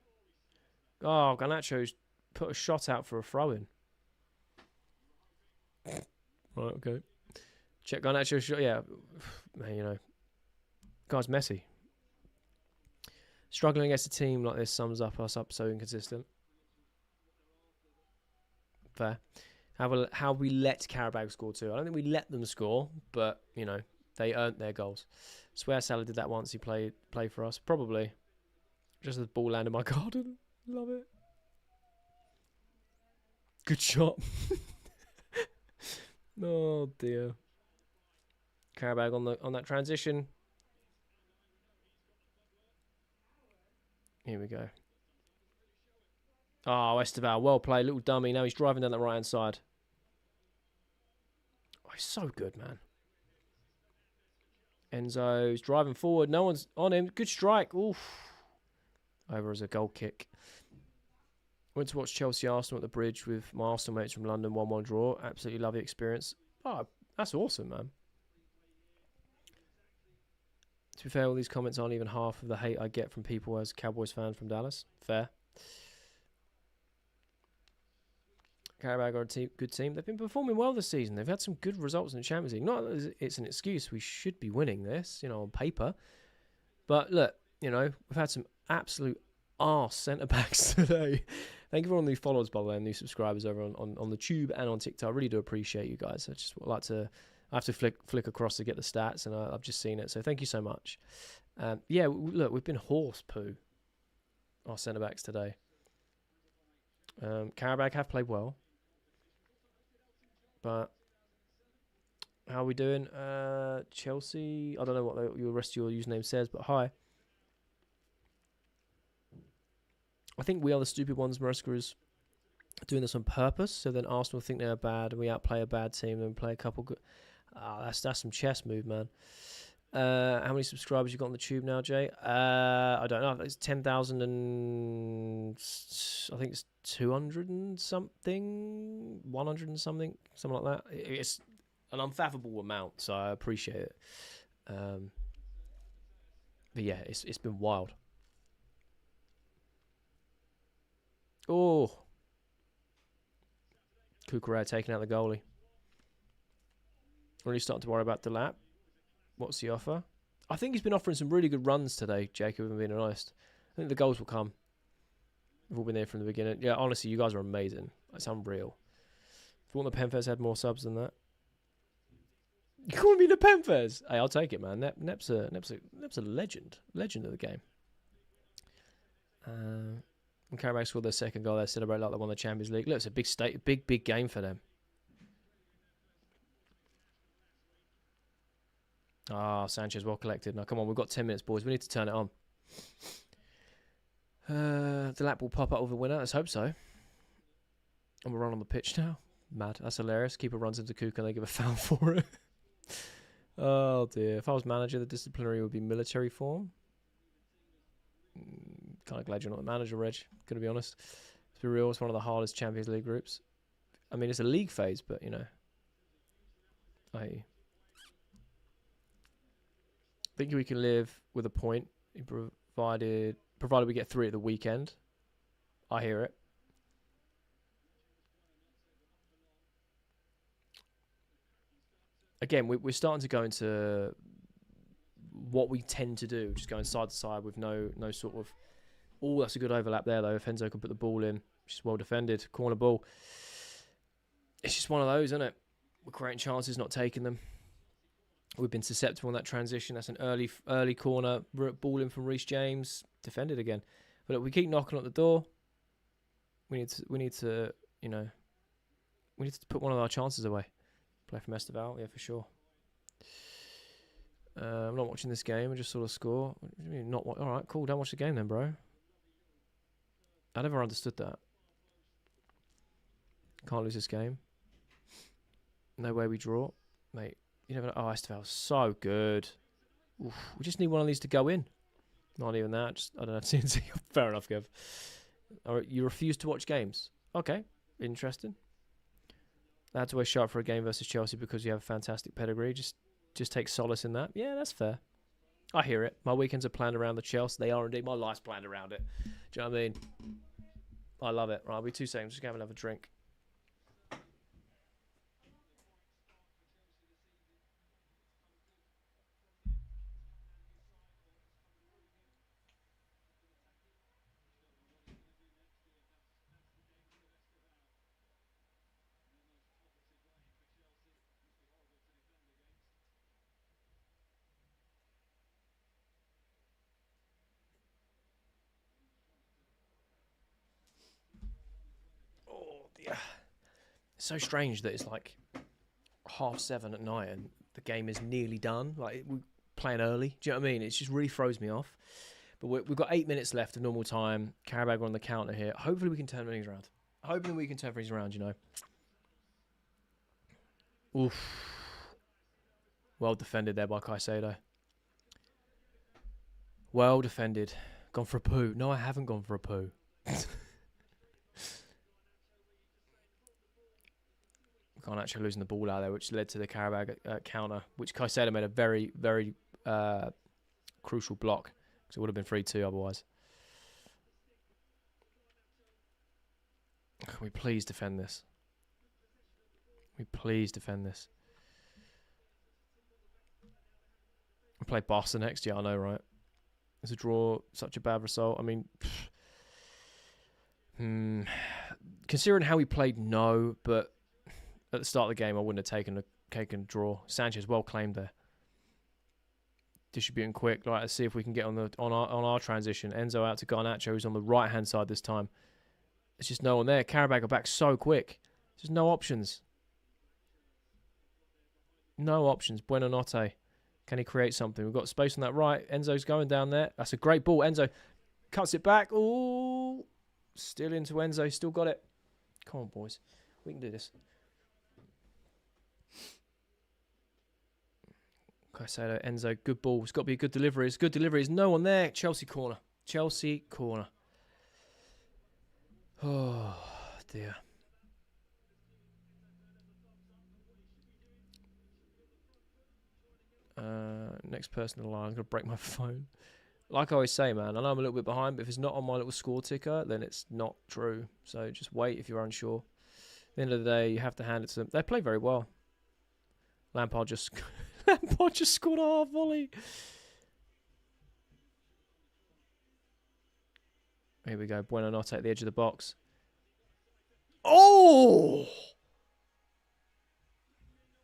Speaker 1: Oh, Garnacho's put a shot out for a throw-in. Right, okay. Check Garnacho's shot. Yeah, man, you know, guy's messy. Struggling against a team like this sums up us up so inconsistent. Fair. How we let Qarabag score too. I don't think we let them score, but you know they earned their goals. Swear Salah did that once. He played for us, probably. Just as the ball landed in my garden. Love it. Good shot. Oh dear. Qarabag on that transition. Here we go. Oh, Esteval, well played. Little dummy. Now he's driving down the right-hand side. Oh, he's so good, man. Enzo's driving forward. No one's on him. Good strike. Oof. Over as a goal kick. Went to watch Chelsea Arsenal at the Bridge with my Arsenal mates from London. 1-1 draw. Absolutely love the experience. Oh, that's awesome, man. To be fair, all these comments aren't even half of the hate I get from people as Cowboys fans from Dallas. Fair. Qarabag are a good team. They've been performing well this season. They've had some good results in the Champions League. Not that it's an excuse. We should be winning this, you know, on paper. But look, you know, we've had some absolute arse centre-backs today. Thank you for all the followers, by the way, and new subscribers over on the Tube and on TikTok. I really do appreciate you guys. I just would like to... I have to flick across to get the stats, and I've just seen it. So thank you so much. Yeah, look, we've been horse poo, our centre-backs today. Qarabag have played well. But how are we doing? Chelsea, I don't know what the rest of your username says, but hi. I think we are the stupid ones. Maresca is doing this on purpose, so then Arsenal think they're bad, and we outplay a bad team, and we play a couple good... that's some chess move, man. How many subscribers you got on the Tube now, Jay? I don't know. It's 10,000 and... I think it's 200 and something, 100 and something like that. It's an unfathomable amount, so I appreciate it. But yeah, it's been wild. Oh, Kukurea taking out the goalie. Already starting to worry about Delap. What's the offer? I think he's been offering some really good runs today, Jacob, if I'm being honest. I think the goals will come. We've all been there from the beginning. Yeah, honestly, you guys are amazing. That's unreal. If you want the Penfez had more subs than that. You calling me the Penfez? Hey, I'll take it, man. Nep's a legend. Legend of the game. When Qarabag scored their second goal, they celebrate like they won the Champions League. Look, it's a big game for them. Ah, Sanchez, well collected. Now, come on, we've got 10 minutes, boys. We need to turn it on. The lap will pop up with a winner. Let's hope so. And we'll run on the pitch now. Mad. That's hilarious. Keeper runs into Kuka and they give a foul for it. Oh, dear. If I was manager, the disciplinary would be military form. Kind of glad you're not the manager, Reg. Gonna be honest. To be real, it's one of the hardest Champions League groups. I mean, it's a league phase, but, you know. I think we can live with a point, provided we get 3 at the weekend. I hear it. Again, we're starting to go into what we tend to do, just going side to side with no sort of... Oh, that's a good overlap there, though. If Enzo can put the ball in, which is well defended. Corner ball. It's just one of those, isn't it? We're creating chances, not taking them. We've been susceptible in that transition. That's an early corner. Ball in from Reece James. Defended again. But look, we keep knocking at the door. We need to, you know... We need to put one of our chances away. Play from Esteval, yeah, for sure. I'm not watching this game. I just saw the score. What do you mean not? All right, cool. Don't watch the game then, bro. I never understood that. Can't lose this game. No way we draw, mate. You never know. Oh, Esteval's so good. Oof, we just need one of these to go in. Not even that. Just I don't know. TNT. Fair enough, Kev. All right, you refuse to watch games. Okay, interesting. I had to wear sharp for a game versus Chelsea because you have a fantastic pedigree. Just take solace in that. Yeah, that's fair. I hear it. My weekends are planned around the Chelsea. They are indeed. My life's planned around it. Do you know what I mean? I love it. Right, I'll be 2 seconds. Just going to have another drink. Oh, dear. It's so strange that it's like 7:30 at night and the game is nearly done. Like, we're playing early. Do you know what I mean? It just really throws me off. But we've got 8 minutes left of normal time. Qarabag are on the counter here. Hopefully we can turn things around. Hopefully we can turn things around, you know. Oof. Well defended there by Caicedo. Well defended. Gone for a poo. No, I haven't gone for a poo. Garnacho losing the ball out there, which led to the Qarabag counter, which Caicedo made a very, very crucial block, because it would have been 3-2 otherwise. Can we please defend this? Can we please defend this? We play Barca next year, I know, right? Is a draw such a bad result? I mean, considering how we played, no, but at the start of the game, I wouldn't have taken a draw. Sanchez well claimed there. Distributing quick. Right, let's see if we can get on our transition. Enzo out to Garnacho, who's on the right hand side this time. There's just no one there. Qarabag are back so quick. There's no options. No options. Buonanotte. Can he create something? We've got space on that right. Enzo's going down there. That's a great ball. Enzo cuts it back. Ooh. Still into Enzo. Still got it. Come on, boys. We can do this. Caicedo, Enzo, good ball. It's got to be a good delivery. It's good delivery. There's no one there. Chelsea corner. Chelsea corner. Oh, dear. Next person in the line. I'm going to break my phone. Like I always say, man, I know I'm a little bit behind, but if it's not on my little score ticker, then it's not true. So just wait if you're unsure. At the end of the day, you have to hand it to them. They play very well. Lampard just scored a half volley. Here we go. Buonanotte at the edge of the box. Oh!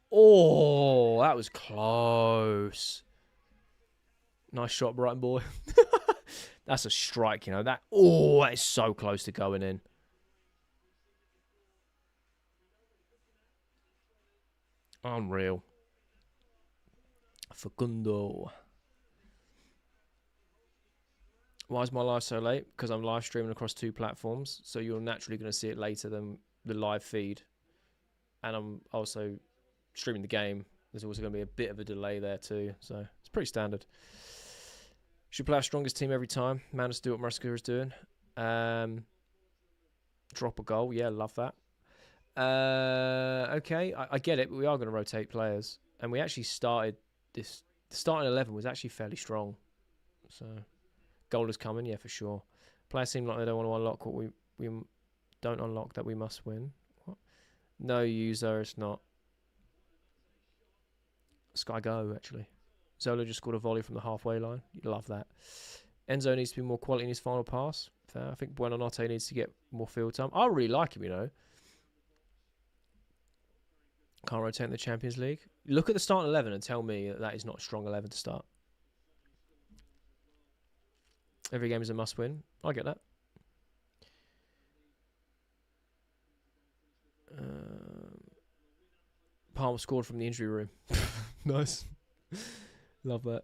Speaker 1: Oh, that was close. Nice shot, Brighton boy. That's a strike, you know. That is so close to going in. Unreal. Facundo. Why is my live so late? Because I'm live streaming across 2 platforms, so you're naturally going to see it later than the live feed. And I'm also streaming the game. There's also going to be a bit of a delay there too, so it's pretty standard. Should play our strongest team every time. Managed to do what Maresca is doing. Drop a goal. Yeah, love that. Okay, I get it, but we are going to rotate players. And we actually started this. The starting 11 was actually fairly strong. So, goal is coming, yeah, for sure. Players seem like they don't want to unlock what we don't unlock that we must win. What? No user, it's not. Sky Go, actually. Zola just scored a volley from the halfway line. You love that. Enzo needs to be more quality in his final pass. I think Buonanotte needs to get more field time. I really like him, you know. Can't rotate in the Champions League. Look at the starting 11 and tell me that is not a strong 11 to start. Every game is a must-win. I get that. Palmer scored from the injury room. Nice. Love that.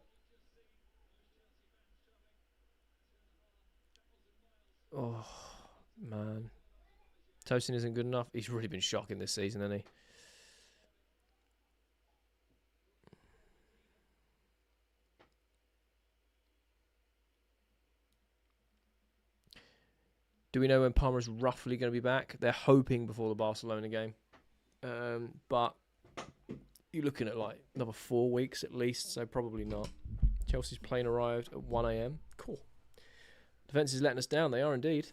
Speaker 1: Oh, man. Tosin isn't good enough. He's really been shocking this season, hasn't he? Do we know when Palmer's roughly going to be back? They're hoping before the Barcelona game. But you're looking at like another 4 weeks at least, so probably not. Chelsea's plane arrived at 1 a.m. Cool. Defence is letting us down. They are indeed.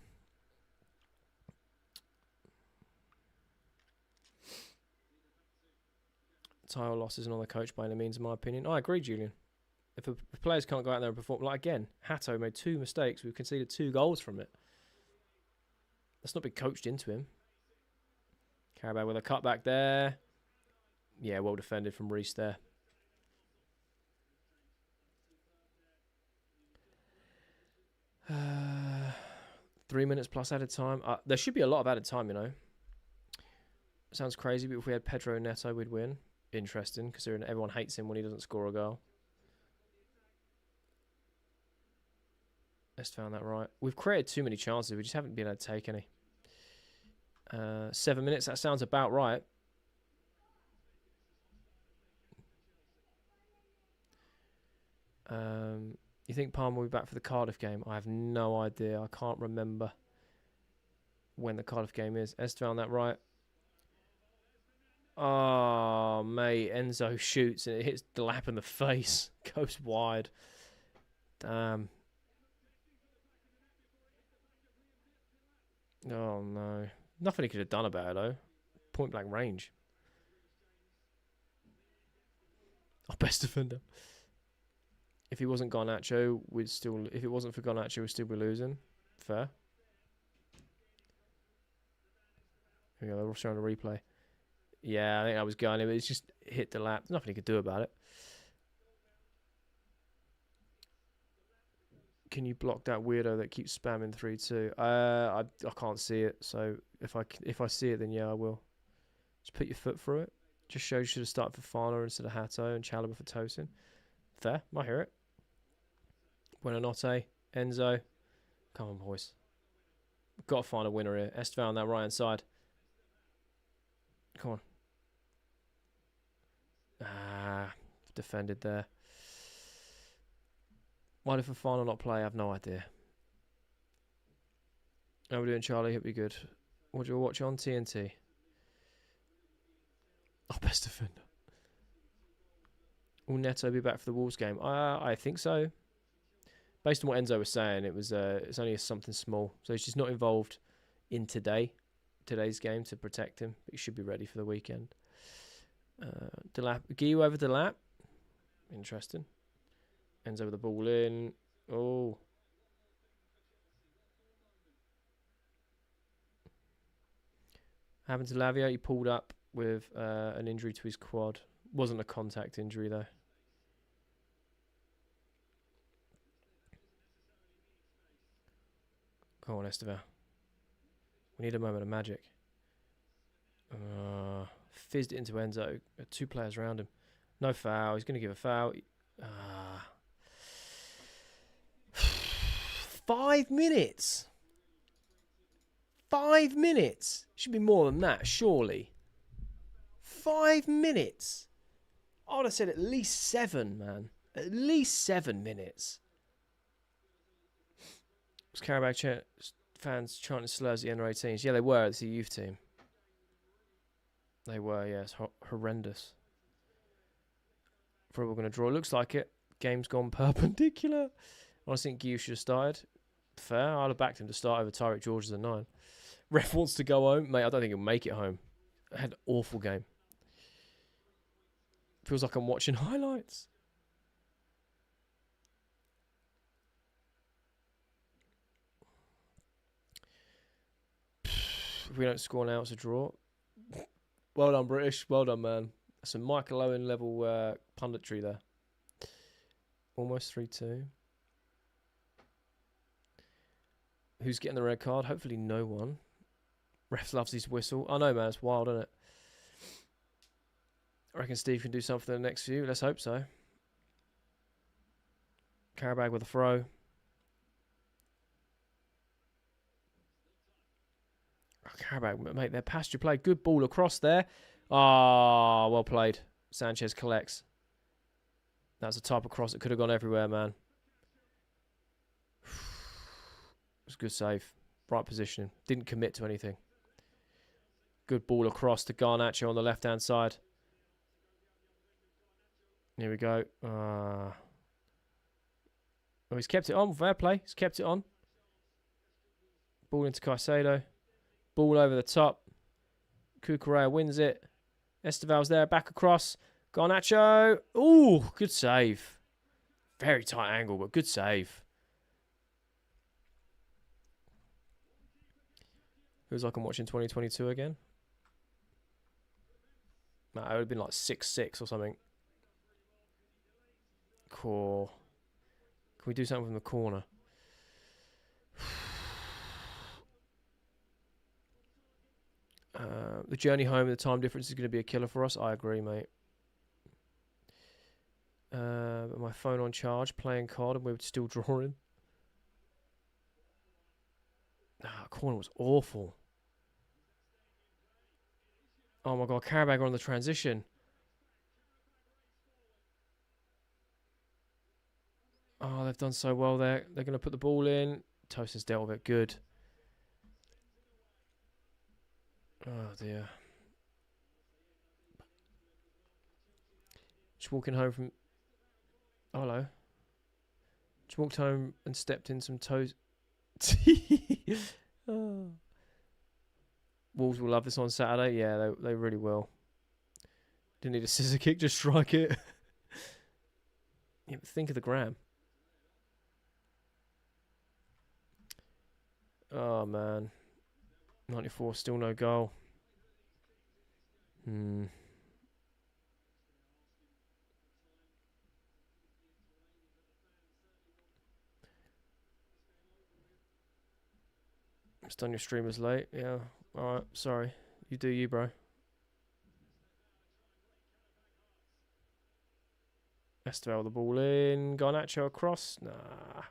Speaker 1: Title loss isn't on the coach by any means, in my opinion. I agree, Julian. If players can't go out there and perform, like again, Hato made 2 mistakes. We've conceded 2 goals from it. That's not been coached into him. Qarabag with a cutback there. Yeah, well defended from Reece there. Uh, 3 minutes plus added time. There should be a lot of added time, you know. Sounds crazy, but if we had Pedro Neto, we'd win. Interesting, considering everyone hates him when he doesn't score a goal. Let's found that right. We've created too many chances. We just haven't been able to take any. 7 minutes. That sounds about right. You think Palmer will be back for the Cardiff game? I have no idea. I can't remember when the Cardiff game is. Esther found that right. Oh, mate. Enzo shoots and it hits Delap in the face. Goes wide. Damn. Oh, no. Nothing he could have done about it, though. Point blank range. Our best defender. If he wasn't Garnacho, we'd still... If it wasn't for Garnacho, we'd still be losing. Fair. Here we go. We're showing a replay. Yeah, I think I was going. It's just hit the lap. There's nothing he could do about it. Can you block that weirdo that keeps spamming 3-2? I can't see it. So if I see it, then yeah, I will. Just put your foot through it. Just shows you should have started for Fana instead of Hato and Chalobah for Tosin. Fair. I hear it. Buonanotte. Enzo. Come on, boys. We've got to find a winner here. Estevao on that right-hand side. Come on. Defended there. Why did Fofana not play? I have no idea. How we doing, Charlie? Hope you're good. What do you watch on TNT? Our best defender. Will Neto be back for the Wolves game? I think so. Based on what Enzo was saying, it's only something small, so he's just not involved in today's game to protect him. But he should be ready for the weekend. Delap, Guiu over Delap. Interesting. Enzo with the ball in. Oh. Happened to Lavia. He pulled up with an injury to his quad. Wasn't a contact injury though. Come on, Estevao. We need a moment of magic. Fizzed it into Enzo. 2 players around him. No foul. He's going to give a foul. 5 minutes. 5 minutes. Should be more than that, surely. 5 minutes. I would have said at least 7, man. At least 7 minutes. Was Qarabag fans chanting slurs at the under-18s? Yeah, they were. It's a youth team. They were, yes. Horrendous. Probably going to draw. Looks like it. Game's gone perpendicular. I think Guiu should have started. Fair. I'd have backed him to start over Tyreek George as a 9. Ref wants to go home. Mate, I don't think he'll make it home. I had an awful game. Feels like I'm watching highlights. If we don't score now, it's a draw. Well done, British. Well done, man. That's some Michael Owen level punditry there. Almost 3-2. Who's getting the red card? Hopefully no one. Ref loves his whistle. I know, man. It's wild, isn't it? I reckon Steve can do something for the next few. Let's hope so. Qarabag with a throw. Oh, Qarabag, mate, their pasture play. Good ball across there. Ah, well played. Sanchez collects. That's a type of cross that could have gone everywhere, man. It was a good save. Right positioning. Didn't commit to anything. Good ball across to Garnacho on the left-hand side. Here we go. Oh, he's kept it on. Fair play. He's kept it on. Ball into Caicedo. Ball over the top. Cucurella wins it. Esteval's there. Back across. Garnacho. Ooh, good save. Very tight angle, but good save. Feels like I'm watching 2022 again. Nah, it would have been like 6-6 or something. Cool. Can we do something from the corner? The journey home and the time difference is going to be a killer for us. I agree, mate. But my phone on charge, playing COD, and we're still drawing. Corner was awful. Oh my god, Qarabag are on the transition. Oh, they've done so well there. They're going to put the ball in. Tosa's dealt with it. Good. Oh dear. Just walking home from... Oh, hello. Just walked home and stepped in some toes. Oh. Wolves will love this on Saturday. Yeah, they really will. Didn't need a scissor kick, just strike it. Yeah, but think of the gram. Oh, man. 94, still no goal. Just done your streamers late. Yeah. Alright, sorry. You do you, bro. Esteval the ball in. Garnacho across. Nah.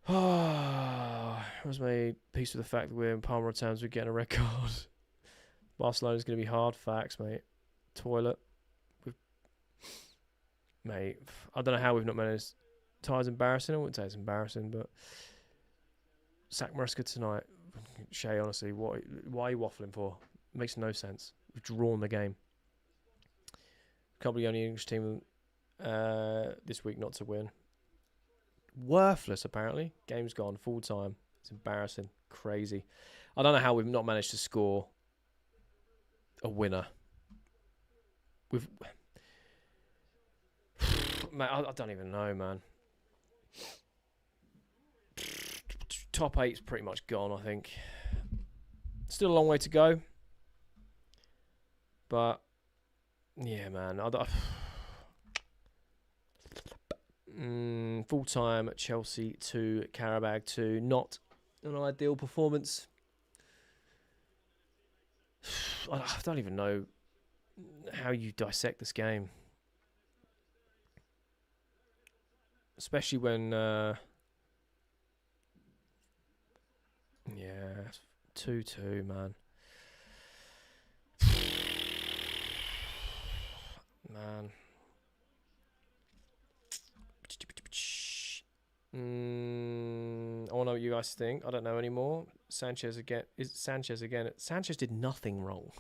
Speaker 1: I was made peace with the fact that we're in Palmer terms, we're getting a red card. Barcelona's going to be hard. Facts, mate. Toilet. Mate, I don't know how we've not managed. Ty's embarrassing. I wouldn't say it's embarrassing, but sack Maresca tonight. Shay, honestly, why are you waffling for? It makes no sense. We've drawn the game. Can't be the only English team this week not to win. Worthless, apparently. Game's gone. Full time. It's embarrassing. Crazy. I don't know how we've not managed to score a winner. Man, I don't even know, man. Top 8's pretty much gone, I think. Still a long way to go. But, yeah, man. Full time at Chelsea 2, Qarabag 2. Not an ideal performance. I don't even know how you dissect this game. Especially when, yeah, 2-2, man. Man. I want to know what you guys think. I don't know anymore. Sanchez again. Sanchez did nothing wrong.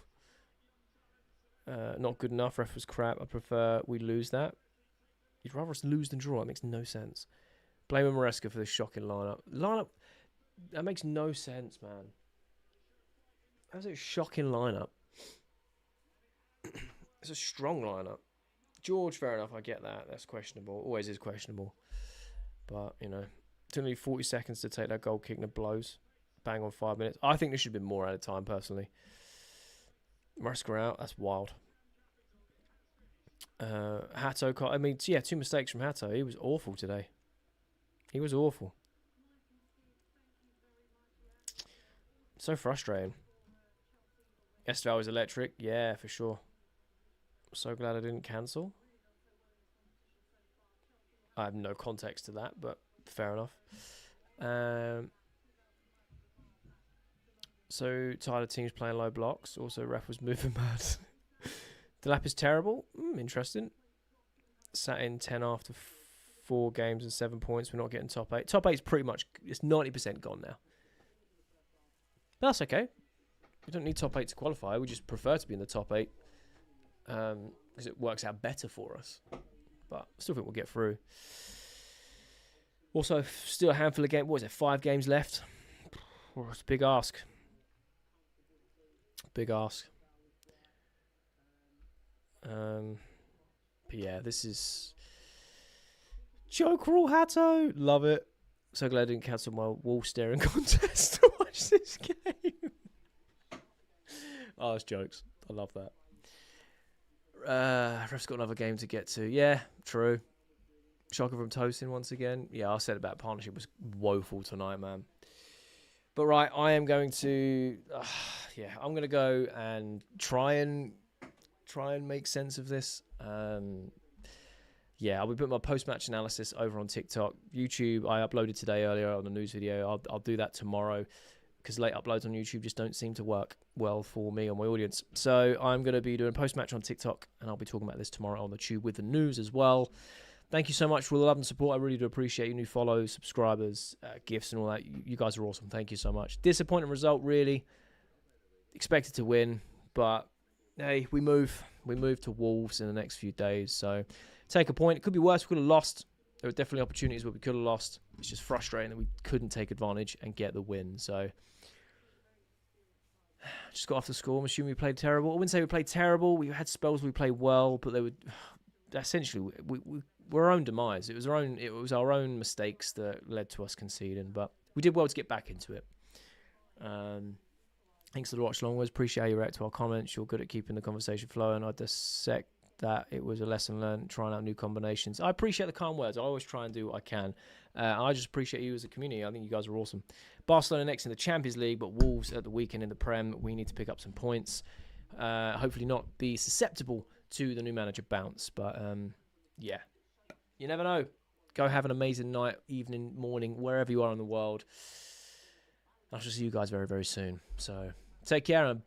Speaker 1: Not good enough. Ref was crap. I prefer we lose that. You'd rather us lose than draw. It makes no sense. Blame Maresca for this shocking lineup. That makes no sense, man. That's a shocking lineup. It's a strong lineup. George, fair enough. I get that. That's questionable. Always is questionable. But, you know, took me 40 seconds to take that goal kick and it blows. Bang on 5 minutes. I think there should have been more at a time, personally. Maresca out. That's wild. Hato, I mean, yeah, 2 mistakes from Hato. He was awful today. He was awful. So frustrating. Esteval was electric. Yeah, for sure. So glad I didn't cancel. I have no context to that, but fair enough. So tired of teams playing low blocks. Also, ref was moving mad. Delap is terrible. Interesting. Sat in 10 after 4 games and 7 points. We're not getting top 8. Top 8's pretty much, it's 90% gone now. But that's okay. We don't need top 8 to qualify. We just prefer to be in the top 8 because it works out better for us. but I still think we'll get through. Also, still a handful of games. What is it? 5 games left. Oh, it's a big ask. Big ask. But yeah, this is Joe Crawl Hatto. Love it. So glad I didn't cancel my wall staring contest to watch this game. Oh, it's jokes. I love that. Ref's got another game to get to. Yeah, true. Shocker from Tosin once again. Yeah, I said about partnership was woeful tonight, man. But right, I am going to, I'm going to go and try and make sense of this. I'll be putting my post-match analysis over on TikTok. YouTube, I uploaded today earlier on the news video. I'll do that tomorrow because late uploads on YouTube just don't seem to work well for me or my audience. So I'm going to be doing a post-match on TikTok, and I'll be talking about this tomorrow on the tube with the news as well. Thank you so much for all the love and support. I really do appreciate you. New follows, subscribers, gifts and all that. You guys are awesome. Thank you so much. Disappointing result, really. Expected to win, but hey, we move to Wolves in the next few days. So take a point. It could be worse. We could have lost. There were definitely opportunities where we could have lost. It's just frustrating that we couldn't take advantage and get the win. So just got off the score. I'm assuming we played terrible. I wouldn't say we played terrible. We had spells where we played well, but they were essentially we're our own demise. It was our own mistakes that led to us conceding, but we did well to get back into it. Thanks for the watch long. Always appreciate how you react to our comments. You're good at keeping the conversation flowing. I dissect that it was a lesson learned, trying out new combinations. I appreciate the kind words. I always try and do what I can. I just appreciate you as a community. I think you guys are awesome. Barcelona next in the Champions League, but Wolves at the weekend in the Prem. We need to pick up some points. Hopefully not be susceptible to the new manager bounce. But yeah, you never know. Go have an amazing night, evening, morning, wherever you are in the world. I shall see you guys very, very soon. So take care and